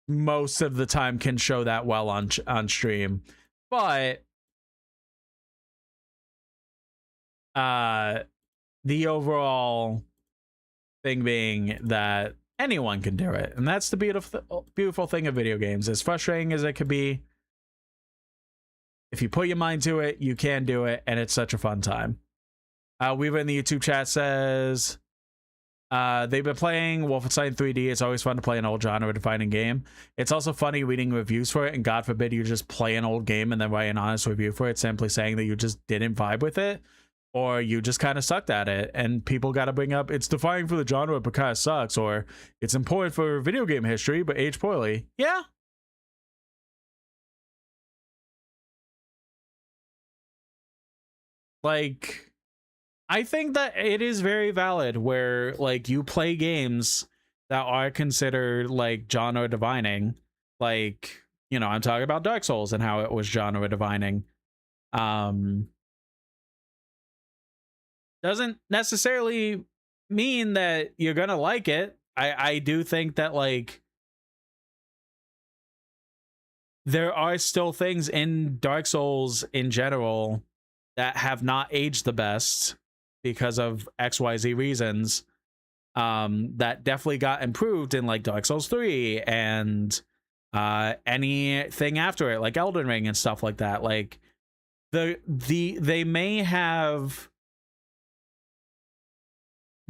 most of the time can show that well on stream. But the overall thing being that anyone can do it, and that's the beautiful thing of video games. As frustrating as it could be, if you put your mind to it, you can do it, and it's such a fun time. Weaver in the YouTube chat says, They've been playing Wolfenstein 3D. It's always fun to play an old genre-defining game. It's also funny reading reviews for it, and God forbid you just play an old game and then write an honest review for it, simply saying that you just didn't vibe with it, or you just kind of sucked at it. And people got to bring up, it's defying for the genre but kind of sucks, or it's important for video game history but aged poorly. Yeah. Like, I think that it is very valid where, like, you play games that are considered, like, genre defining. Like, you know, I'm talking about Dark Souls and how it was genre defining. Doesn't necessarily mean that you're gonna like it. I do think that, like, there are still things in Dark Souls in general that have not aged the best because of XYZ reasons, that definitely got improved in, like, Dark Souls 3 and anything after it, like Elden Ring and stuff like that. Like, they may have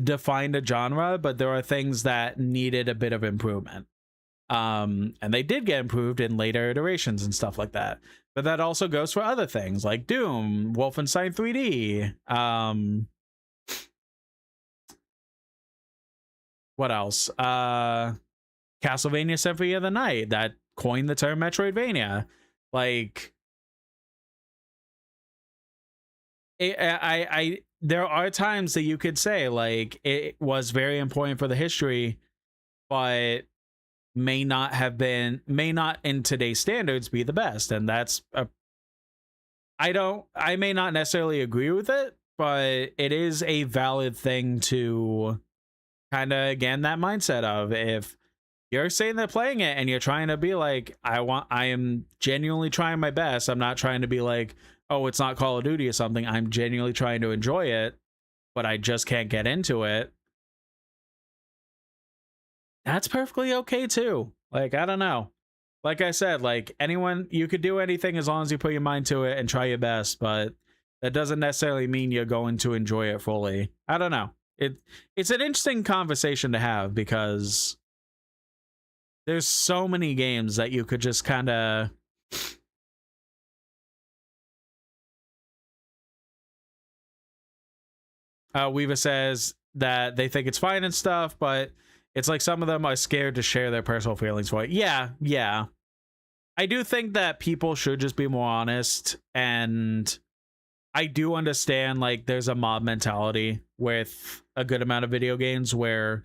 defined a genre, but there are things that needed a bit of improvement. And they did get improved in later iterations and stuff like that. But that also goes for other things like Doom, Wolfenstein 3D, what else? Castlevania Symphony of the Night, that coined the term Metroidvania. Like, there are times that you could say, like, it was very important for the history, but may not in today's standards be the best. And that's I may not necessarily agree with it, but it is a valid thing to kind of, again, that mindset of, if you're saying that playing it and you're trying to be like, I am genuinely trying my best. I'm not trying to be like, oh, it's not Call of Duty or something. I'm genuinely trying to enjoy it, but I just can't get into it. That's perfectly okay too. Like, I don't know. Like I said, like, anyone, you could do anything as long as you put your mind to it and try your best, but that doesn't necessarily mean you're going to enjoy it fully. I don't know. It's an interesting conversation to have, because there's so many games that you could just kind of Weaver says that they think it's fine and stuff, but it's like some of them are scared to share their personal feelings for it. Yeah. I do think that people should just be more honest, and I do understand, like, there's a mob mentality with a good amount of video games where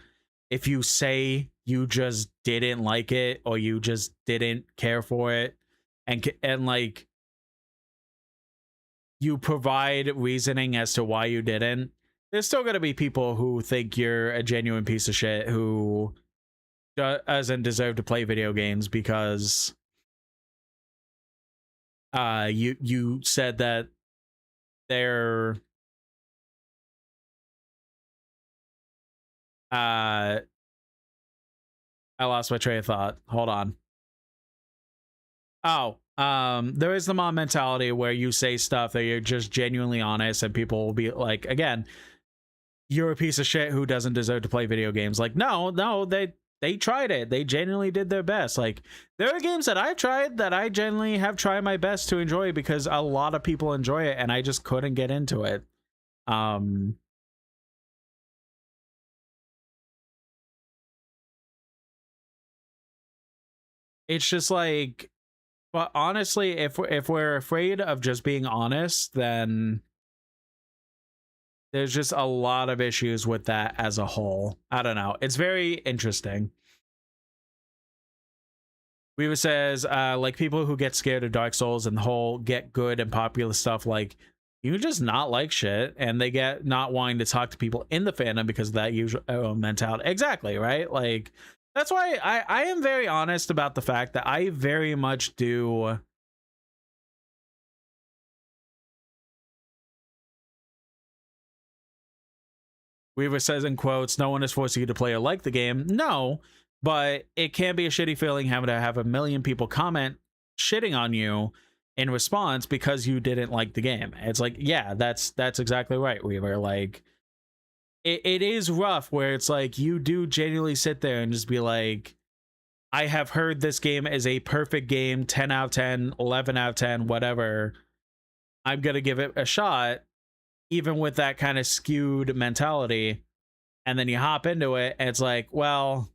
if you say you just didn't like it or you just didn't care for it, and like, you provide reasoning as to why you didn't, there's still going to be people who think you're a genuine piece of shit who doesn't deserve to play video games because you said that they're I lost my train of thought. Hold on. There is the mob mentality where you say stuff that you're just genuinely honest, and people will be like, again, you're a piece of shit who doesn't deserve to play video games. Like, no, they tried it. They genuinely did their best. Like, there are games that I tried that I genuinely have tried my best to enjoy because a lot of people enjoy it, and I just couldn't get into it. It's just like, but honestly, if we're afraid of just being honest, then there's just a lot of issues with that as a whole. I don't know. It's very interesting. Weaver says, like, people who get scared of Dark Souls and the whole get good and popular stuff, like, you just not like shit, and they get not wanting to talk to people in the fandom because of that usual mentality. Exactly, right? Like, that's why I am very honest about the fact that I very much do Weaver says in quotes, no one is forcing you to play or like the game. No, but it can be a shitty feeling having to have a million people comment shitting on you in response because you didn't like the game. It's like, yeah, that's exactly right, Weaver. Like, it is rough where it's like you do genuinely sit there and just be like, I have heard this game is a perfect game, 10 out of 10, 11 out of 10, whatever. I'm going to give it a shot, even with that kind of skewed mentality. And then you hop into it and it's like, well,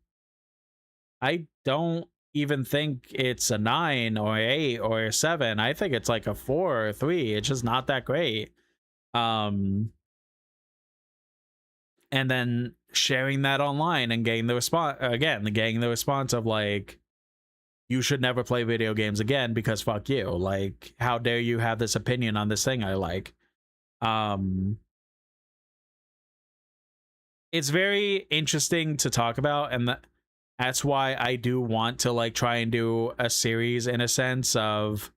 I don't even think it's a 9 or 8 or a 7. I think it's like a 4 or 3. It's just not that great. And then sharing that online and getting the response of like, you should never play video games again because fuck you. Like, how dare you have this opinion on this thing I like? It's very interesting to talk about, and that's why I do want to like try and do a series in a sense of,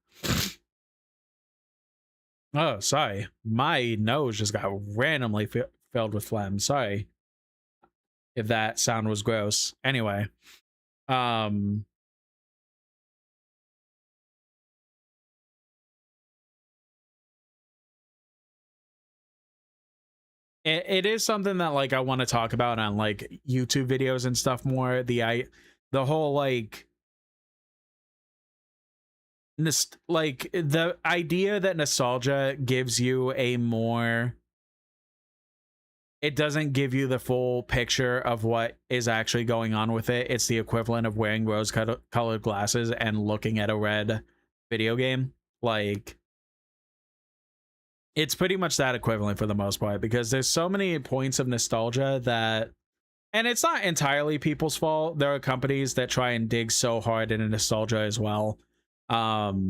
oh, sorry, my nose just got randomly filled with phlegm. Sorry if that sound was gross. Anyway, it is something that like I want to talk about on like YouTube videos and stuff more. The whole like the idea that nostalgia gives you a more, it doesn't give you the full picture of what is actually going on with it. It's the equivalent of wearing rose-colored glasses and looking at a red video game. Like, it's pretty much that equivalent for the most part, because there's so many points of nostalgia that, and it's not entirely people's fault. There are companies that try and dig so hard into nostalgia as well. But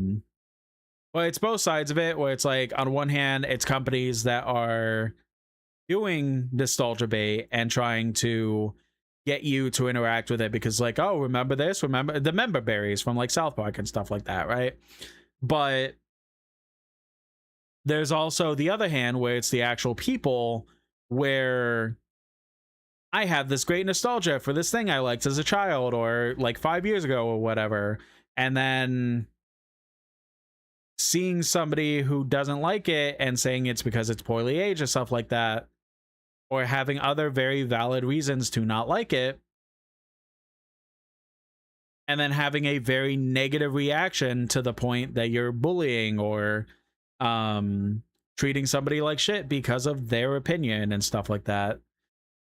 it's both sides of it, where it's like, on one hand, it's companies that are doing nostalgia bait and trying to get you to interact with it because like, oh, remember this? Remember the member berries from like South Park and stuff like that, right? But there's also the other hand where it's the actual people where I have this great nostalgia for this thing I liked as a child or like 5 years ago or whatever. And then seeing somebody who doesn't like it and saying it's because it's poorly aged or stuff like that, or having other very valid reasons to not like it, and then having a very negative reaction to the point that you're bullying or treating somebody like shit because of their opinion and stuff like that.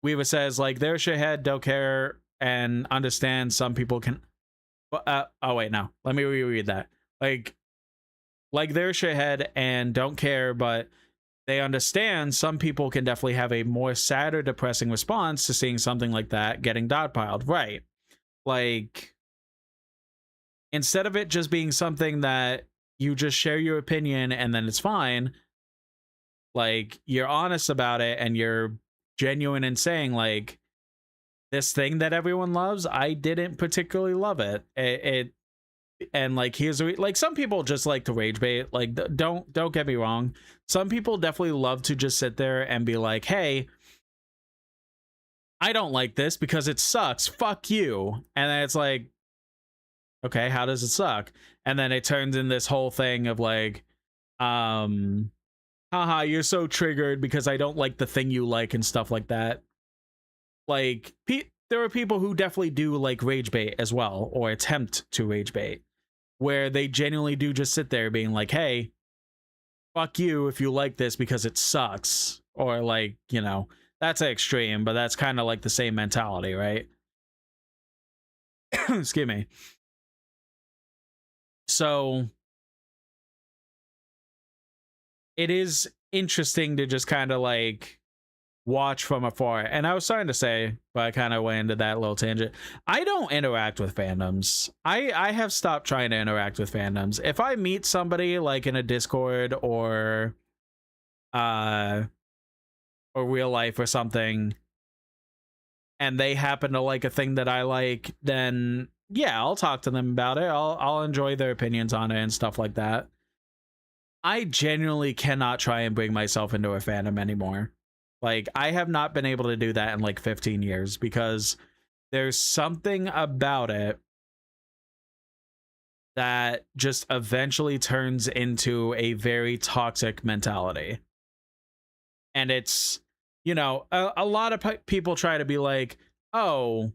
Weaver says like, they're shithead, don't care and understand some people can oh wait, no, let me reread that. Like they're shithead and don't care, but they understand some people can definitely have a more sad or depressing response to seeing something like that getting dogpiled, right? Like, instead of it just being something that you just share your opinion and then it's fine, like, you're honest about it and you're genuine in saying like, this thing that everyone loves, I didn't particularly love it. And like, here's like, some people just like to rage bait. Like, don't get me wrong, some people definitely love to just sit there and be like, hey, I don't like this because it sucks, fuck you. And then it's like, okay, how does it suck? And then it turns in this whole thing of like, haha, you're so triggered because I don't like the thing you like and stuff like that. Like, there are people who definitely do like rage bait as well, or attempt to rage bait, where they genuinely do just sit there being like, hey, fuck you if you like this because it sucks. Or like, you know, that's extreme, but that's kind of like the same mentality, right? Excuse me. So it is interesting to just kind of like watch from afar. And I was starting to say, but I kind of went into that little tangent, I don't interact with fandoms. I have stopped trying to interact with fandoms. If I meet somebody like in a Discord or real life or something, and they happen to like a thing that I like, then yeah, I'll talk to them about it. I'll enjoy their opinions on it and stuff like that. I genuinely cannot try and bring myself into a fandom anymore. Like, I have not been able to do that in like 15 years because there's something about it that just eventually turns into a very toxic mentality. And it's, you know, a lot of people try to be like, oh,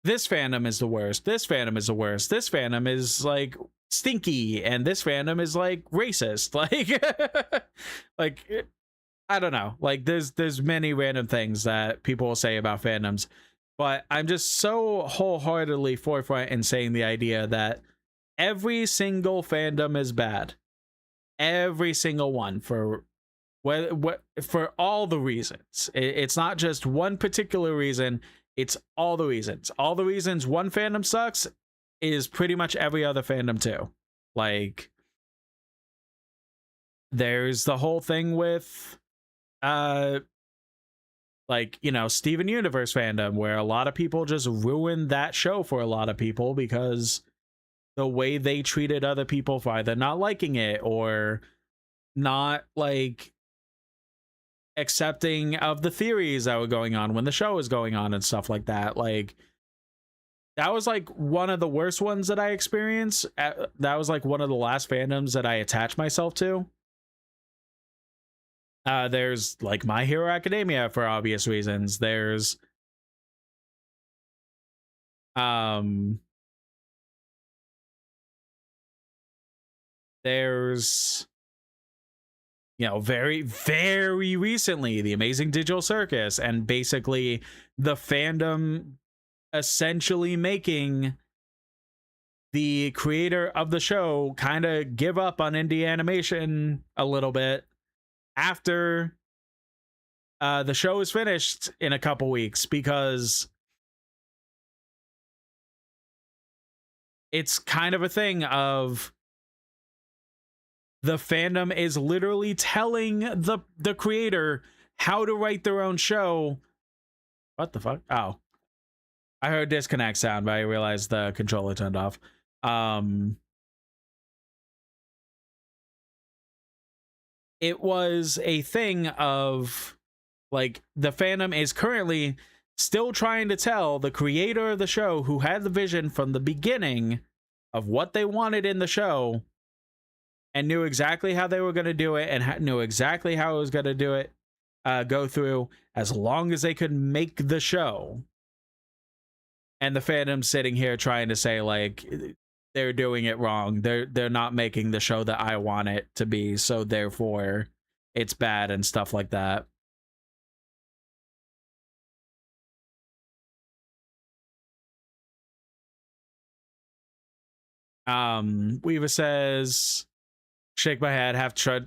this fandom is the worst, this fandom is the worst, this fandom is like stinky, and this fandom is like racist. Like I don't know, like there's many random things that people will say about fandoms, but I'm just so wholeheartedly forefront in saying the idea that every single fandom is bad, every single one, for for all the reasons. It's not just one particular reason, it's all the reasons. All the reasons one fandom sucks is pretty much every other fandom too. Like, there's the whole thing with like, you know, Steven Universe fandom, where a lot of people just ruined that show for a lot of people because the way they treated other people for either not liking it or not like accepting of the theories that were going on when the show was going on and stuff like that. Like, that was like one of the worst ones that I experienced. That was like one of the last fandoms that I attached myself to. There's like My Hero Academia for obvious reasons. There's you know, very, very recently, The Amazing Digital Circus, and basically the fandom essentially making the creator of the show kind of give up on indie animation a little bit after the show is finished in a couple weeks, because it's kind of a thing of the fandom is literally telling the creator how to write their own show. What the fuck? Oh, I heard disconnect sound, but I realized the controller turned off. It was a thing of like, the fandom is currently still trying to tell the creator of the show, who had the vision from the beginning of what they wanted in the show and knew exactly how they were going to do it and knew exactly how it was going to do it, go through, as long as they could make the show. And the fandom sitting here trying to say like, they're doing it wrong. They're not making the show that I want it to be, so therefore it's bad and stuff like that. Weaver says, shake my head,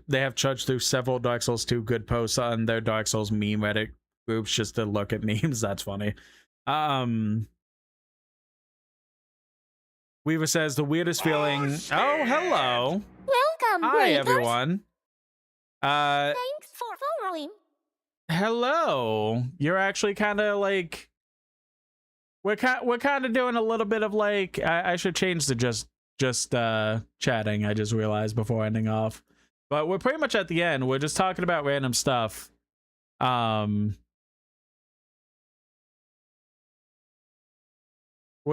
they have trudged through several Dark Souls 2 good posts on their Dark Souls meme Reddit groups just to look at memes. That's funny. Weaver says, the weirdest feeling. Oh, hello. Welcome, Hi, Breakers. everyone. Thanks for following. Hello. You're actually kind of like, we're kind of doing a little bit of like, I should change to just chatting. I just realized before ending off, but we're pretty much at the end. We're just talking about random stuff. We're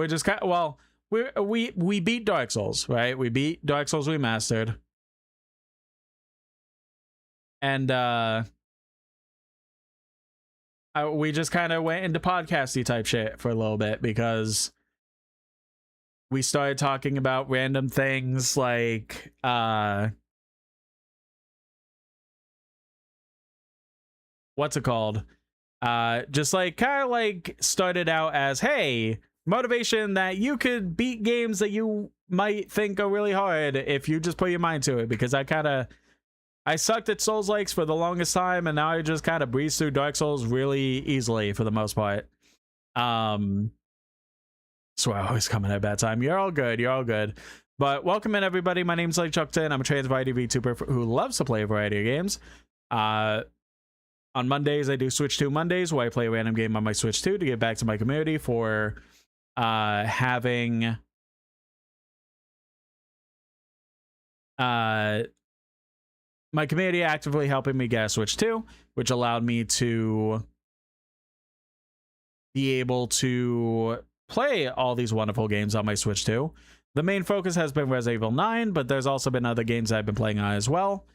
just kind of, well, we beat Dark Souls, right? We beat Dark Souls Remastered, and we just kind of went into podcasty type shit for a little bit, because we started talking about random things like what's it called? Just like kind of like started out as, hey, motivation that you could beat games that you might think are really hard if you just put your mind to it, because I sucked at Souls-likes for the longest time, and now I just kind of breeze through Dark Souls really easily for the most part. So I always come in at a bad time. You're all good. You're all good. But welcome in, everybody. My name's Lake Chuckton. I'm a trans variety VTuber who loves to play a variety of games. On Mondays, I do Switch 2 Mondays, where I play a random game on my Switch 2 to give back to my community for having my community actively helping me get a Switch 2, which allowed me to be able to play all these wonderful games on my Switch 2. The main focus has been Resident Evil 9, but there's also been other games I've been playing on as well.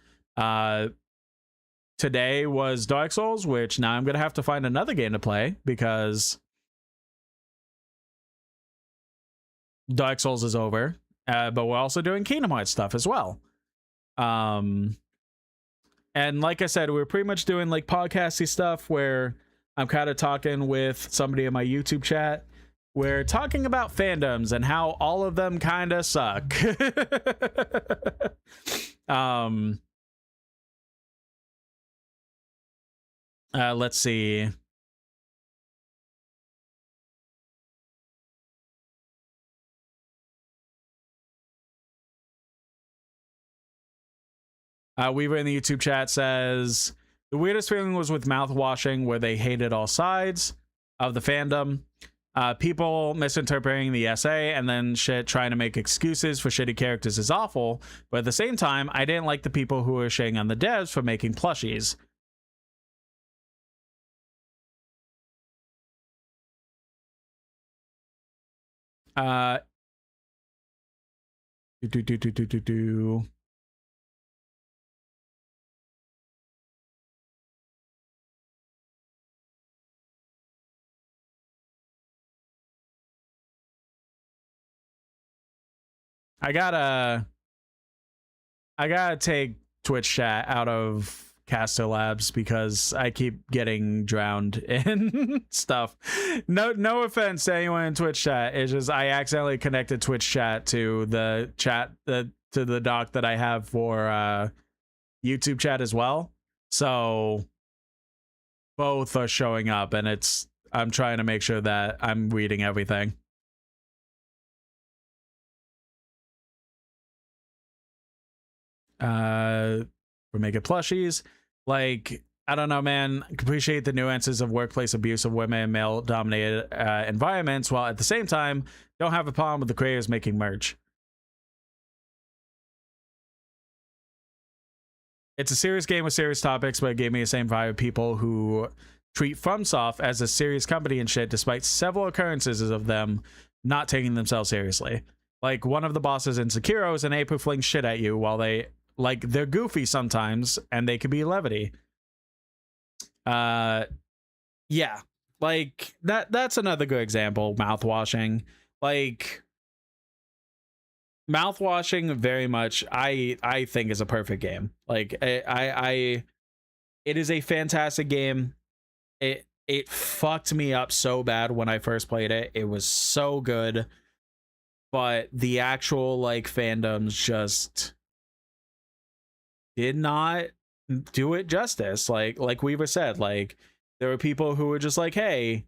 today was Dark Souls, which now I'm gonna have to find another game to play because Dark Souls is over. But we're also doing Kingdom Hearts stuff as well. And like I said, we're pretty much doing like podcasty stuff where I'm kind of talking with somebody in my YouTube chat. We're talking about fandoms and how all of them kind of suck. Let's see. Weaver in the YouTube chat says, the weirdest feeling was with mouthwashing, where they hated all sides of the fandom. People misinterpreting the essay and then shit trying to make excuses for shitty characters is awful. But at the same time, I didn't like the people who were shitting on the devs for making plushies. I gotta take Twitch chat out of Caster Labs because I keep getting drowned in stuff. No offense to anyone in Twitch chat. It's just I accidentally connected Twitch chat to the to the doc that I have for YouTube chat as well. So both are showing up, and I'm trying to make sure that I'm reading everything. We're making plushies. Like, I don't know, man. Appreciate the nuances of workplace abuse of women in male-dominated environments, while at the same time, don't have a problem with the creators making merch. It's a serious game with serious topics, but it gave me the same vibe of people who treat FromSoft as a serious company and shit, despite several occurrences of them not taking themselves seriously. Like, one of the bosses in Sekiro is an ape who flings shit at you while they're goofy sometimes, and they could be levity. Yeah, like that's another good example. Mouthwashing, like mouthwashing, very much. I think is a perfect game. Like it is a fantastic game. It fucked me up so bad when I first played it. It was so good, but the actual like fandoms just did not do it justice. Like Weaver said, like there were people who were just like, hey,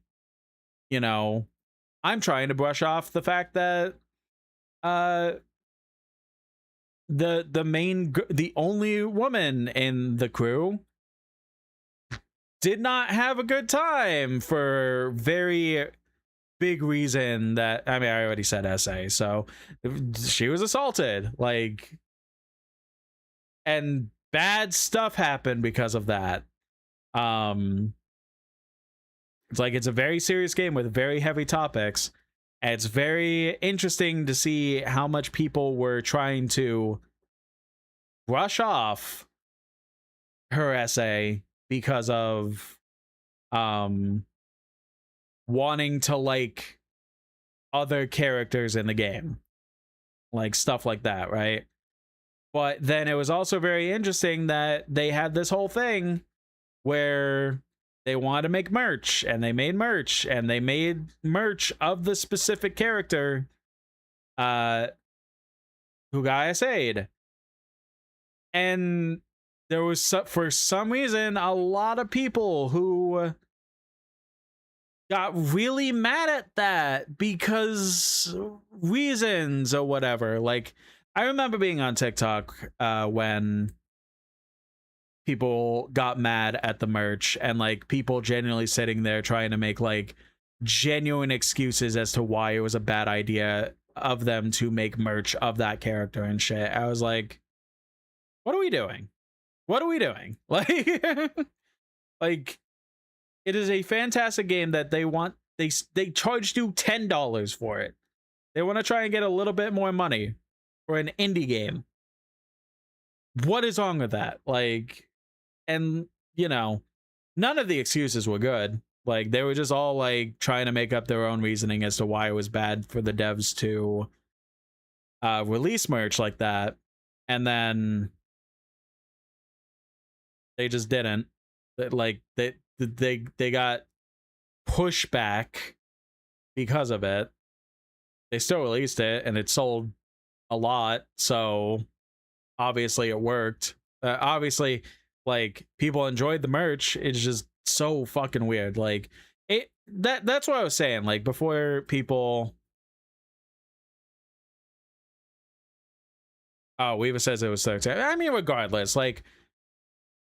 you know, I'm trying to brush off the fact that the only woman in the crew did not have a good time for very big reason that, I mean, I already said essay, so she was assaulted, like, and bad stuff happened because of that. It's like, it's a very serious game with very heavy topics, and it's very interesting to see how much people were trying to brush off her essay because of wanting to like other characters in the game, like stuff like that, right? But then it was also very interesting that they had this whole thing where they wanted to make merch, and they made merch, and they made merch of the specific character who got SA'd. And there was, for some reason, a lot of people who got really mad at that because reasons or whatever. Like, I remember being on TikTok when people got mad at the merch, and like people genuinely sitting there trying to make like genuine excuses as to why it was a bad idea of them to make merch of that character and shit. I was like, what are we doing? What are we doing? Like, like, it is a fantastic game that they charged you $10 for it. They want to try and get a little bit more money for an indie game. What is wrong with that? Like, and you know, none of the excuses were good. Like, they were just all like trying to make up their own reasoning as to why it was bad for the devs to release merch like that, and then they just didn't. Like, they got pushback because of it. They still released it, and it sold a lot, so obviously it worked. Obviously, like, people enjoyed the merch. It's just so fucking weird. Like, that's what I was saying. Like, before people. Oh, Weaver says it was 13. I mean, regardless, like,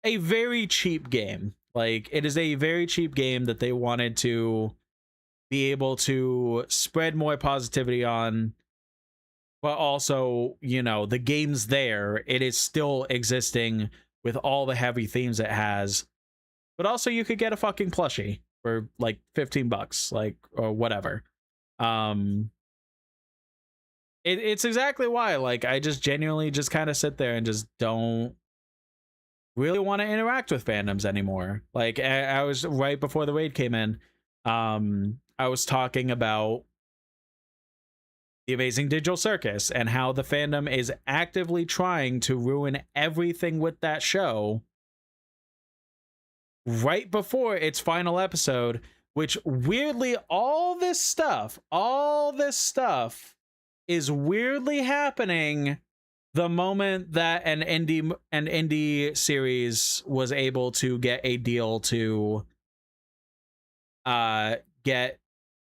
a very cheap game. Like, it is a very cheap game that they wanted to be able to spread more positivity on, but also, you know, the game's there. It is still existing with all the heavy themes it has. But also, you could get a fucking plushie for like $15, like, or whatever. It's exactly why, like, I just genuinely just kind of sit there and just don't really want to interact with fandoms anymore. Like, I was right before the raid came in. I was talking about the Amazing Digital Circus and how the fandom is actively trying to ruin everything with that show right before its final episode, which weirdly, all this stuff is weirdly happening the moment that an indie series was able to get a deal to get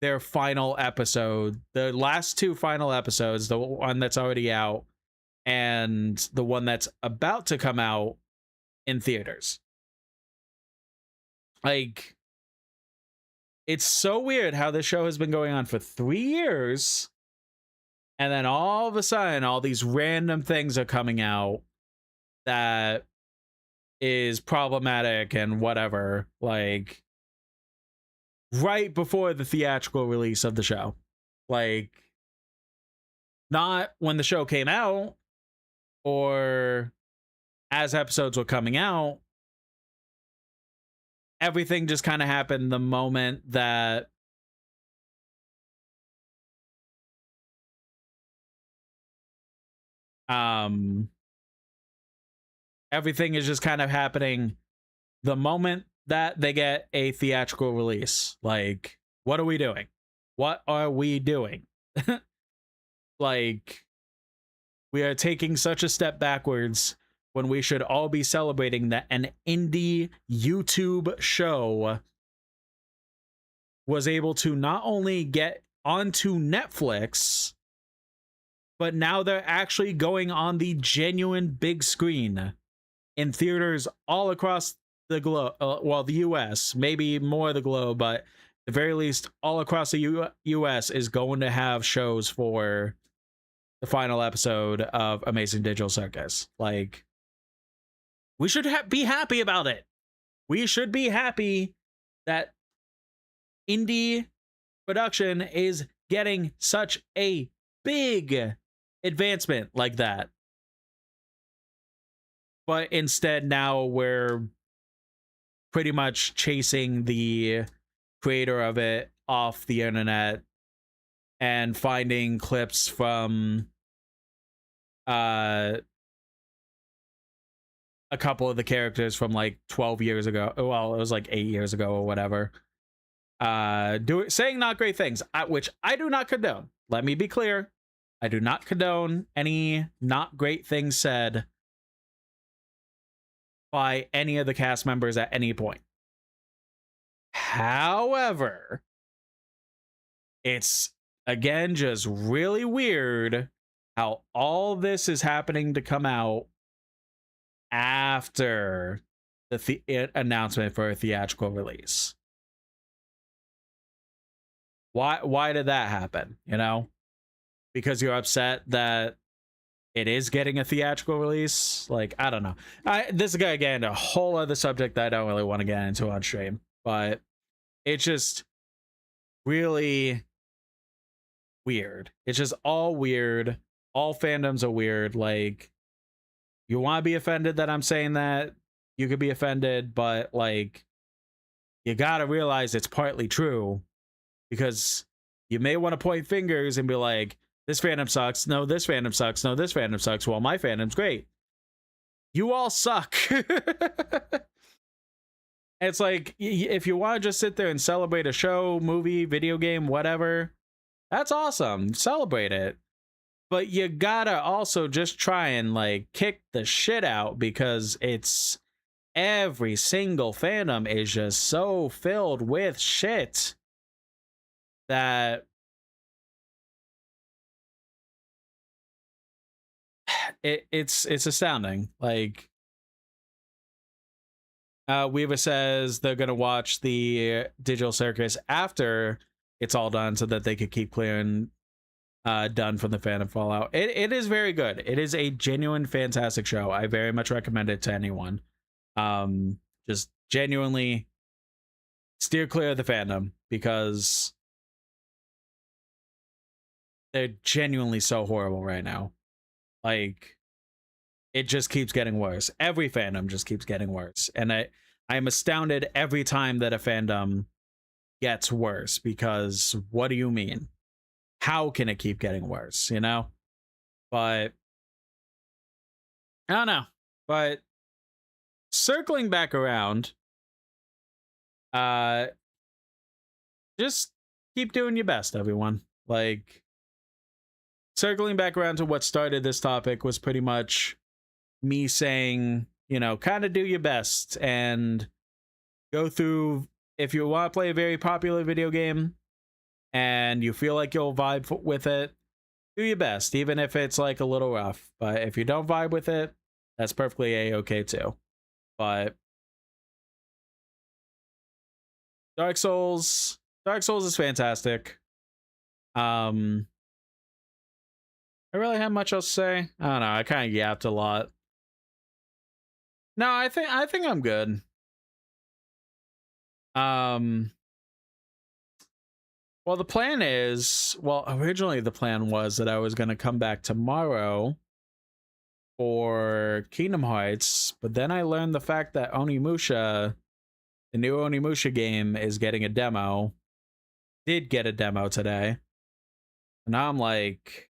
their final episode, the last two final episodes, the one that's already out and the one that's about to come out in theaters. Like, it's so weird how this show has been going on for 3 years, and then all of a sudden all these random things are coming out that is problematic and whatever, like, right before the theatrical release of the show. Like, not when the show came out or as episodes were coming out. Everything just kind of happened the moment that everything is just kind of happening the moment that they get a theatrical release. Like, what are we doing? What are we doing? Like, we are taking such a step backwards when we should all be celebrating that an indie YouTube show was able to not only get onto Netflix, but now they're actually going on the genuine big screen in theaters all across the globe. Well, the US, maybe more of the globe, but at the very least, all across the US is going to have shows for the final episode of Amazing Digital Circus. Like, we should be happy about it. We should be happy that indie production is getting such a big advancement like that. But instead, now we're pretty much chasing the creator of it off the internet and finding clips from a couple of the characters from like 12 years ago. Well, it was like 8 years ago or whatever. Saying not great things, which I do not condone. Let me be clear. I do not condone any not great things said by any of the cast members at any point. However, it's, again, just really weird how all this is happening to come out after the announcement for a theatrical release. Why did that happen? You know, because you're upset that it is getting a theatrical release. Like, I don't know. This is gonna get into a whole other subject that I don't really want to get into on stream, but it's just really weird. It's just all weird. All fandoms are weird. Like, you want to be offended that I'm saying that you could be offended, but like you gotta realize it's partly true, because you may want to point fingers and be like, this fandom sucks, no, this fandom sucks, no, this fandom sucks, well, my fandom's great. You all suck. It's like, if you want to just sit there and celebrate a show, movie, video game, whatever, that's awesome. Celebrate it. But you gotta also just try and like kick the shit out, because it's every single fandom is just so filled with shit that it's astounding. Like, Weaver says they're gonna watch the Digital Circus after it's all done, so that they could keep clearing done from the Phantom Fallout. It is very good. It is a genuine fantastic show. I very much recommend it to anyone. Just genuinely steer clear of the fandom, because they're genuinely so horrible right now. Like, it just keeps getting worse. Every fandom just keeps getting worse, and I am astounded every time that a fandom gets worse, because what do you mean? How can it keep getting worse, you know? But I don't know. But circling back around, just keep doing your best, everyone. Like, circling back around to what started this topic was pretty much me saying, you know, kind of do your best and go through. If you want to play a very popular video game and you feel like you'll vibe with it, do your best, even if it's like a little rough. But if you don't vibe with it, that's perfectly a-okay too. But Dark Souls is fantastic. I really have much else to say. I don't know. I kind of yapped a lot. No, I think I'm good. Well, the plan is, originally the plan was that I was going to come back tomorrow for Kingdom Hearts, but then I learned the fact that Onimusha, the new Onimusha game, is getting a demo. Did get a demo today. And now I'm like,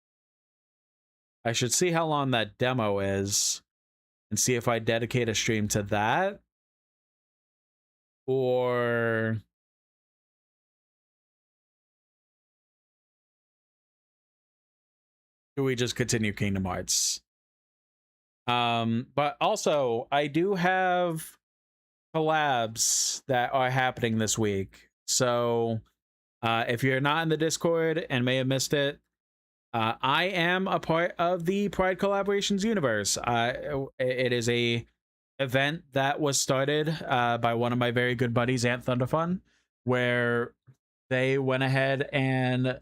I should see how long that demo is and see if I dedicate a stream to that, or do we just continue Kingdom Hearts? But also, I do have collabs that are happening this week. So if you're not in the Discord and may have missed it, I am a part of the Pride Collaborations universe. It is a event that was started by one of my very good buddies, Ant Thunderfun, where they went ahead and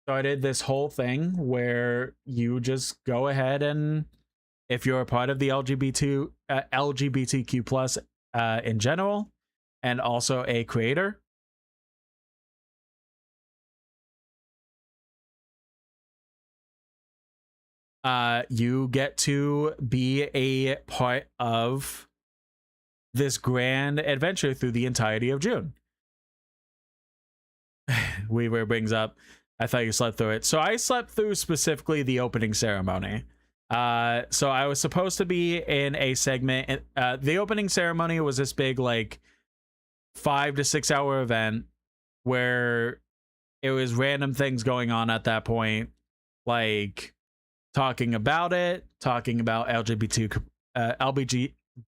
started this whole thing where you just go ahead and, if you're a part of the LGBTQ plus in general, and also a creator, you get to be a part of this grand adventure through the entirety of June. Weaver brings up, I thought you slept through it. So I slept through specifically the opening ceremony. So I was supposed to be in a segment. The opening ceremony was this big, like, 5 to 6 hour event where it was random things going on at that point, like talking about LGBT,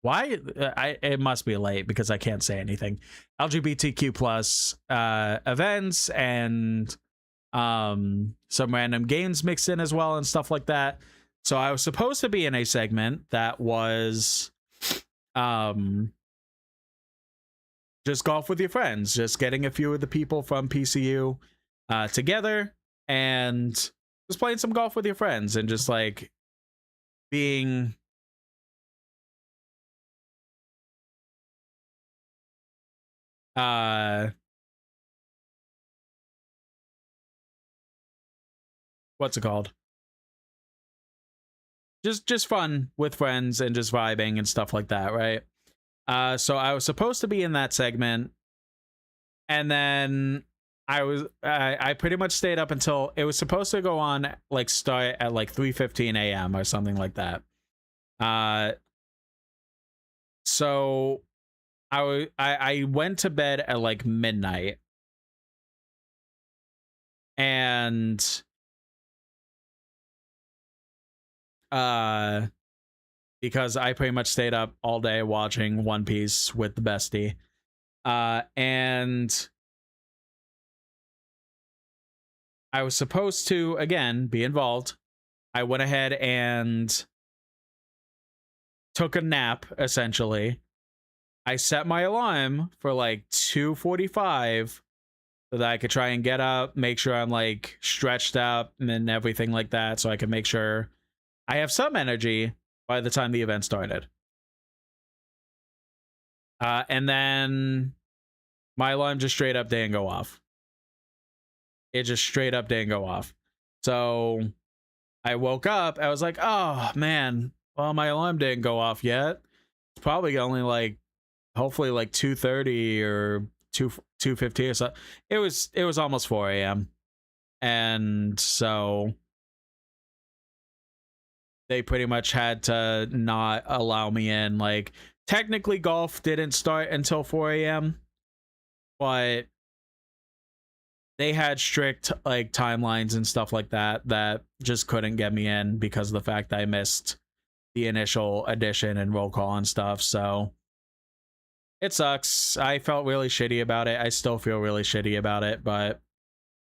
it must be late because I can't say anything. LGBTQ plus events and some random games mixed in as well and stuff like that. So I was supposed to be in a segment that was just golf with your friends, just getting a few of the people from PCU together and just playing some golf with your friends and just like being what's it called? Just fun with friends and just vibing and stuff like that, right? So I was supposed to be in that segment, and then I pretty much stayed up until it was supposed to go on, like start at like 3:15 a.m. or something like that. So I went to bed at like midnight, and because I pretty much stayed up all day watching One Piece with the bestie, and I was supposed to again be involved. I went ahead and took a nap, essentially. I set my alarm for like 2:45 so that I could try and get up, make sure I'm like stretched out and everything like that, so I can make sure I have some energy by the time the event started. And then my alarm just straight up didn't go off. It just straight up didn't go off. So I woke up, I was like, oh man, well, my alarm didn't go off yet. It's probably only like, hopefully like 2:30 or 2:15 or something. It was almost 4 a.m. And so they pretty much had to not allow me in. Like, technically golf didn't start until 4 a.m., but they had strict like timelines and stuff like that that just couldn't get me in because of the fact that I missed the initial edition and roll call and stuff. So it sucks. I felt really shitty about it. I still feel really shitty about it, but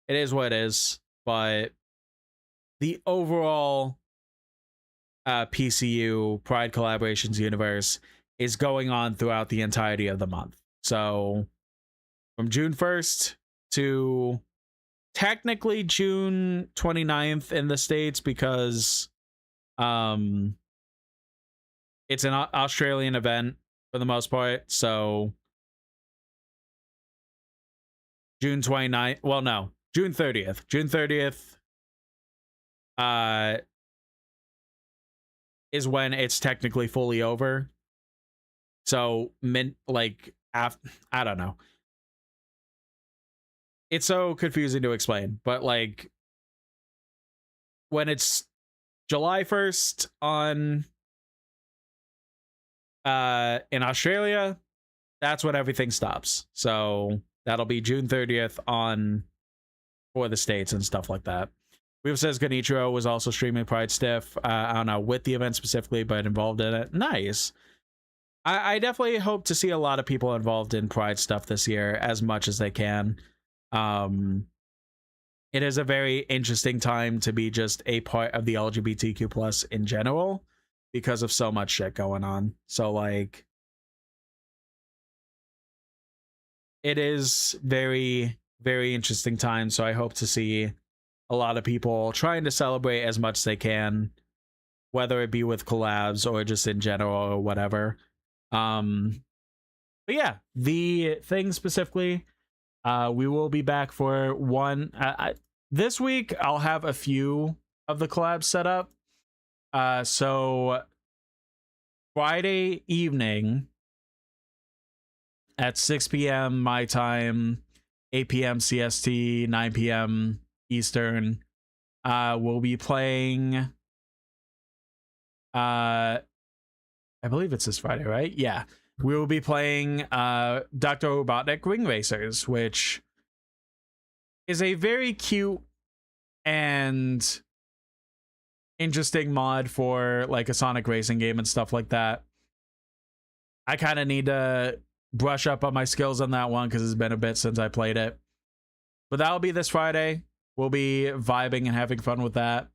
it is what it is. But the overall PCU Pride Collaborations universe is going on throughout the entirety of the month. So from June 1st to technically June 29th in the States, because it's an Australian event for the most part. So June 29th, well, no, June 30th. June 30th is when it's technically fully over. So I don't know. It's so confusing to explain, but like when it's July 1st on in Australia, that's when everything stops. So that'll be June 30th on for the States and stuff like that. Weaver says Genichiro was also streaming Pride Stiff. I don't know with the event specifically, but involved in it. Nice. I definitely hope to see a lot of people involved in Pride stuff this year as much as they can. It is a very interesting time to be just a part of the LGBTQ plus in general because of so much shit going on. So like, it is very, very interesting time. So I hope to see a lot of people trying to celebrate as much as they can, whether it be with collabs or just in general or whatever. But yeah, the thing specifically, we will be back for one. This week, I'll have a few of the collabs set up. So Friday evening at 6 p.m. my time, 8 p.m. CST, 9 p.m. Eastern, we'll be playing. I believe it's this Friday, right? Yeah. We will be playing Dr. Robotnik Ring Racers, which is a very cute and interesting mod for like a Sonic racing game and stuff like that. I kind of need to brush up on my skills on that one because it's been a bit since I played it. But that'll be this Friday. We'll be vibing and having fun with that.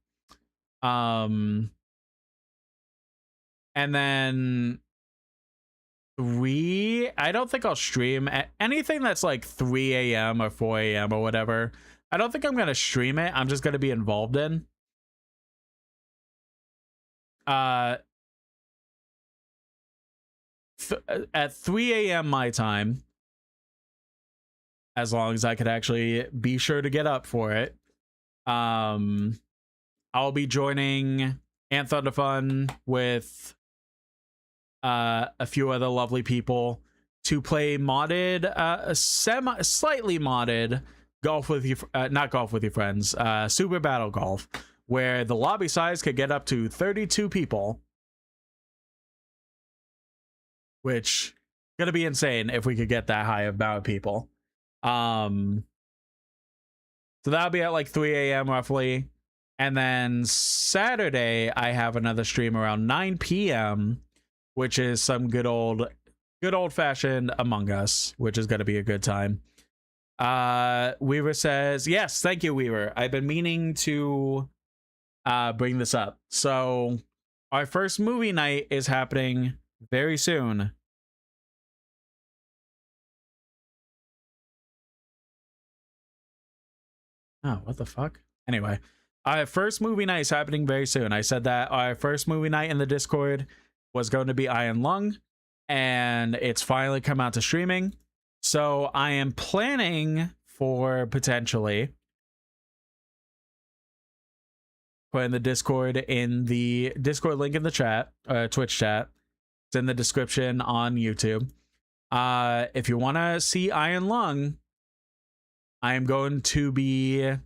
And then I don't think I'll stream anything that's like 3 a.m. or 4 a.m. or whatever. I don't think I'm going to stream it. I'm just going to be involved in. At 3 a.m. my time, as long as I could actually be sure to get up for it, I'll be joining Ant Thunder Fun with a few other lovely people to play modded, slightly modded golf with you, not golf with your friends, Super Battle Golf, where the lobby size could get up to 32 people, which gonna be insane if we could get that high amount of people. So that'll be at like 3 a.m. roughly. And then Saturday, I have another stream around 9 p.m., which is some good old fashioned Among Us, which is going to be a good time. Weaver says, yes, thank you, Weaver. I've been meaning to bring this up. So our first movie night is happening very soon. Oh, what the fuck? Anyway, our first movie night is happening very soon. I said that our first movie night in the Discord was going to be Iron Lung, and it's finally come out to streaming. So I am planning for potentially putting the Discord link in the chat, Twitch chat. It's in the description on YouTube. If you want to see Iron Lung, I am going to be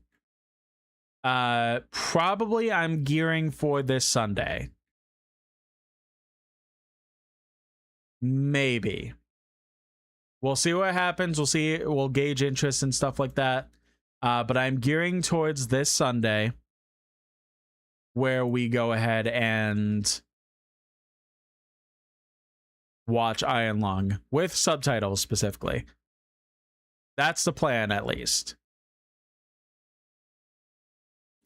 probably I'm gearing for this Sunday. Maybe. We'll see what happens. We'll gauge interest and stuff like that. But I'm gearing towards this Sunday where we go ahead and watch Iron Lung with subtitles specifically. That's the plan, at least.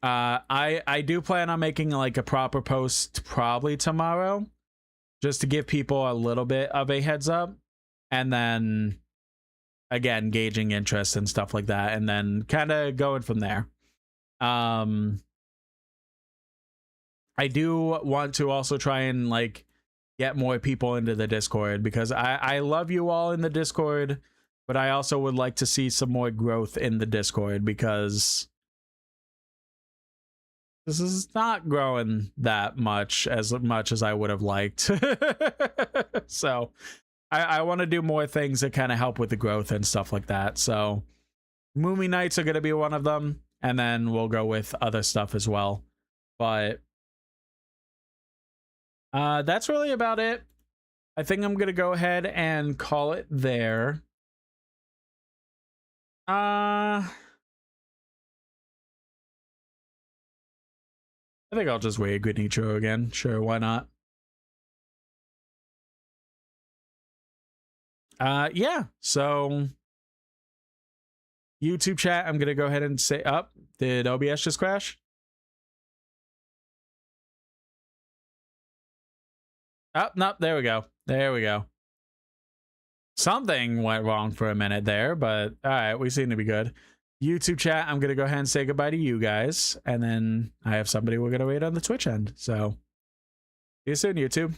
I do plan on making like a proper post probably tomorrow, just to give people a little bit of a heads up, and then again gauging interest and stuff like that, and then kind of going from there. I do want to also try and like get more people into the Discord, because I love you all in the Discord, but I also would like to see some more growth in the Discord, because this is not growing that much as I would have liked. So I want to do more things that kind of help with the growth and stuff like that. So movie nights are going to be one of them, and then we'll go with other stuff as well. But that's really about it. I think I'm going to go ahead and call it there. I think I'll just wait good intro again. Sure, why not? Yeah, so YouTube chat, I'm gonna go ahead and say did OBS just crash? No, there we go. Something went wrong for a minute there, but all right, we seem to be good. YouTube chat, I'm gonna go ahead and say goodbye to you guys, and then I have somebody we're gonna wait on the Twitch end. So see you soon, YouTube.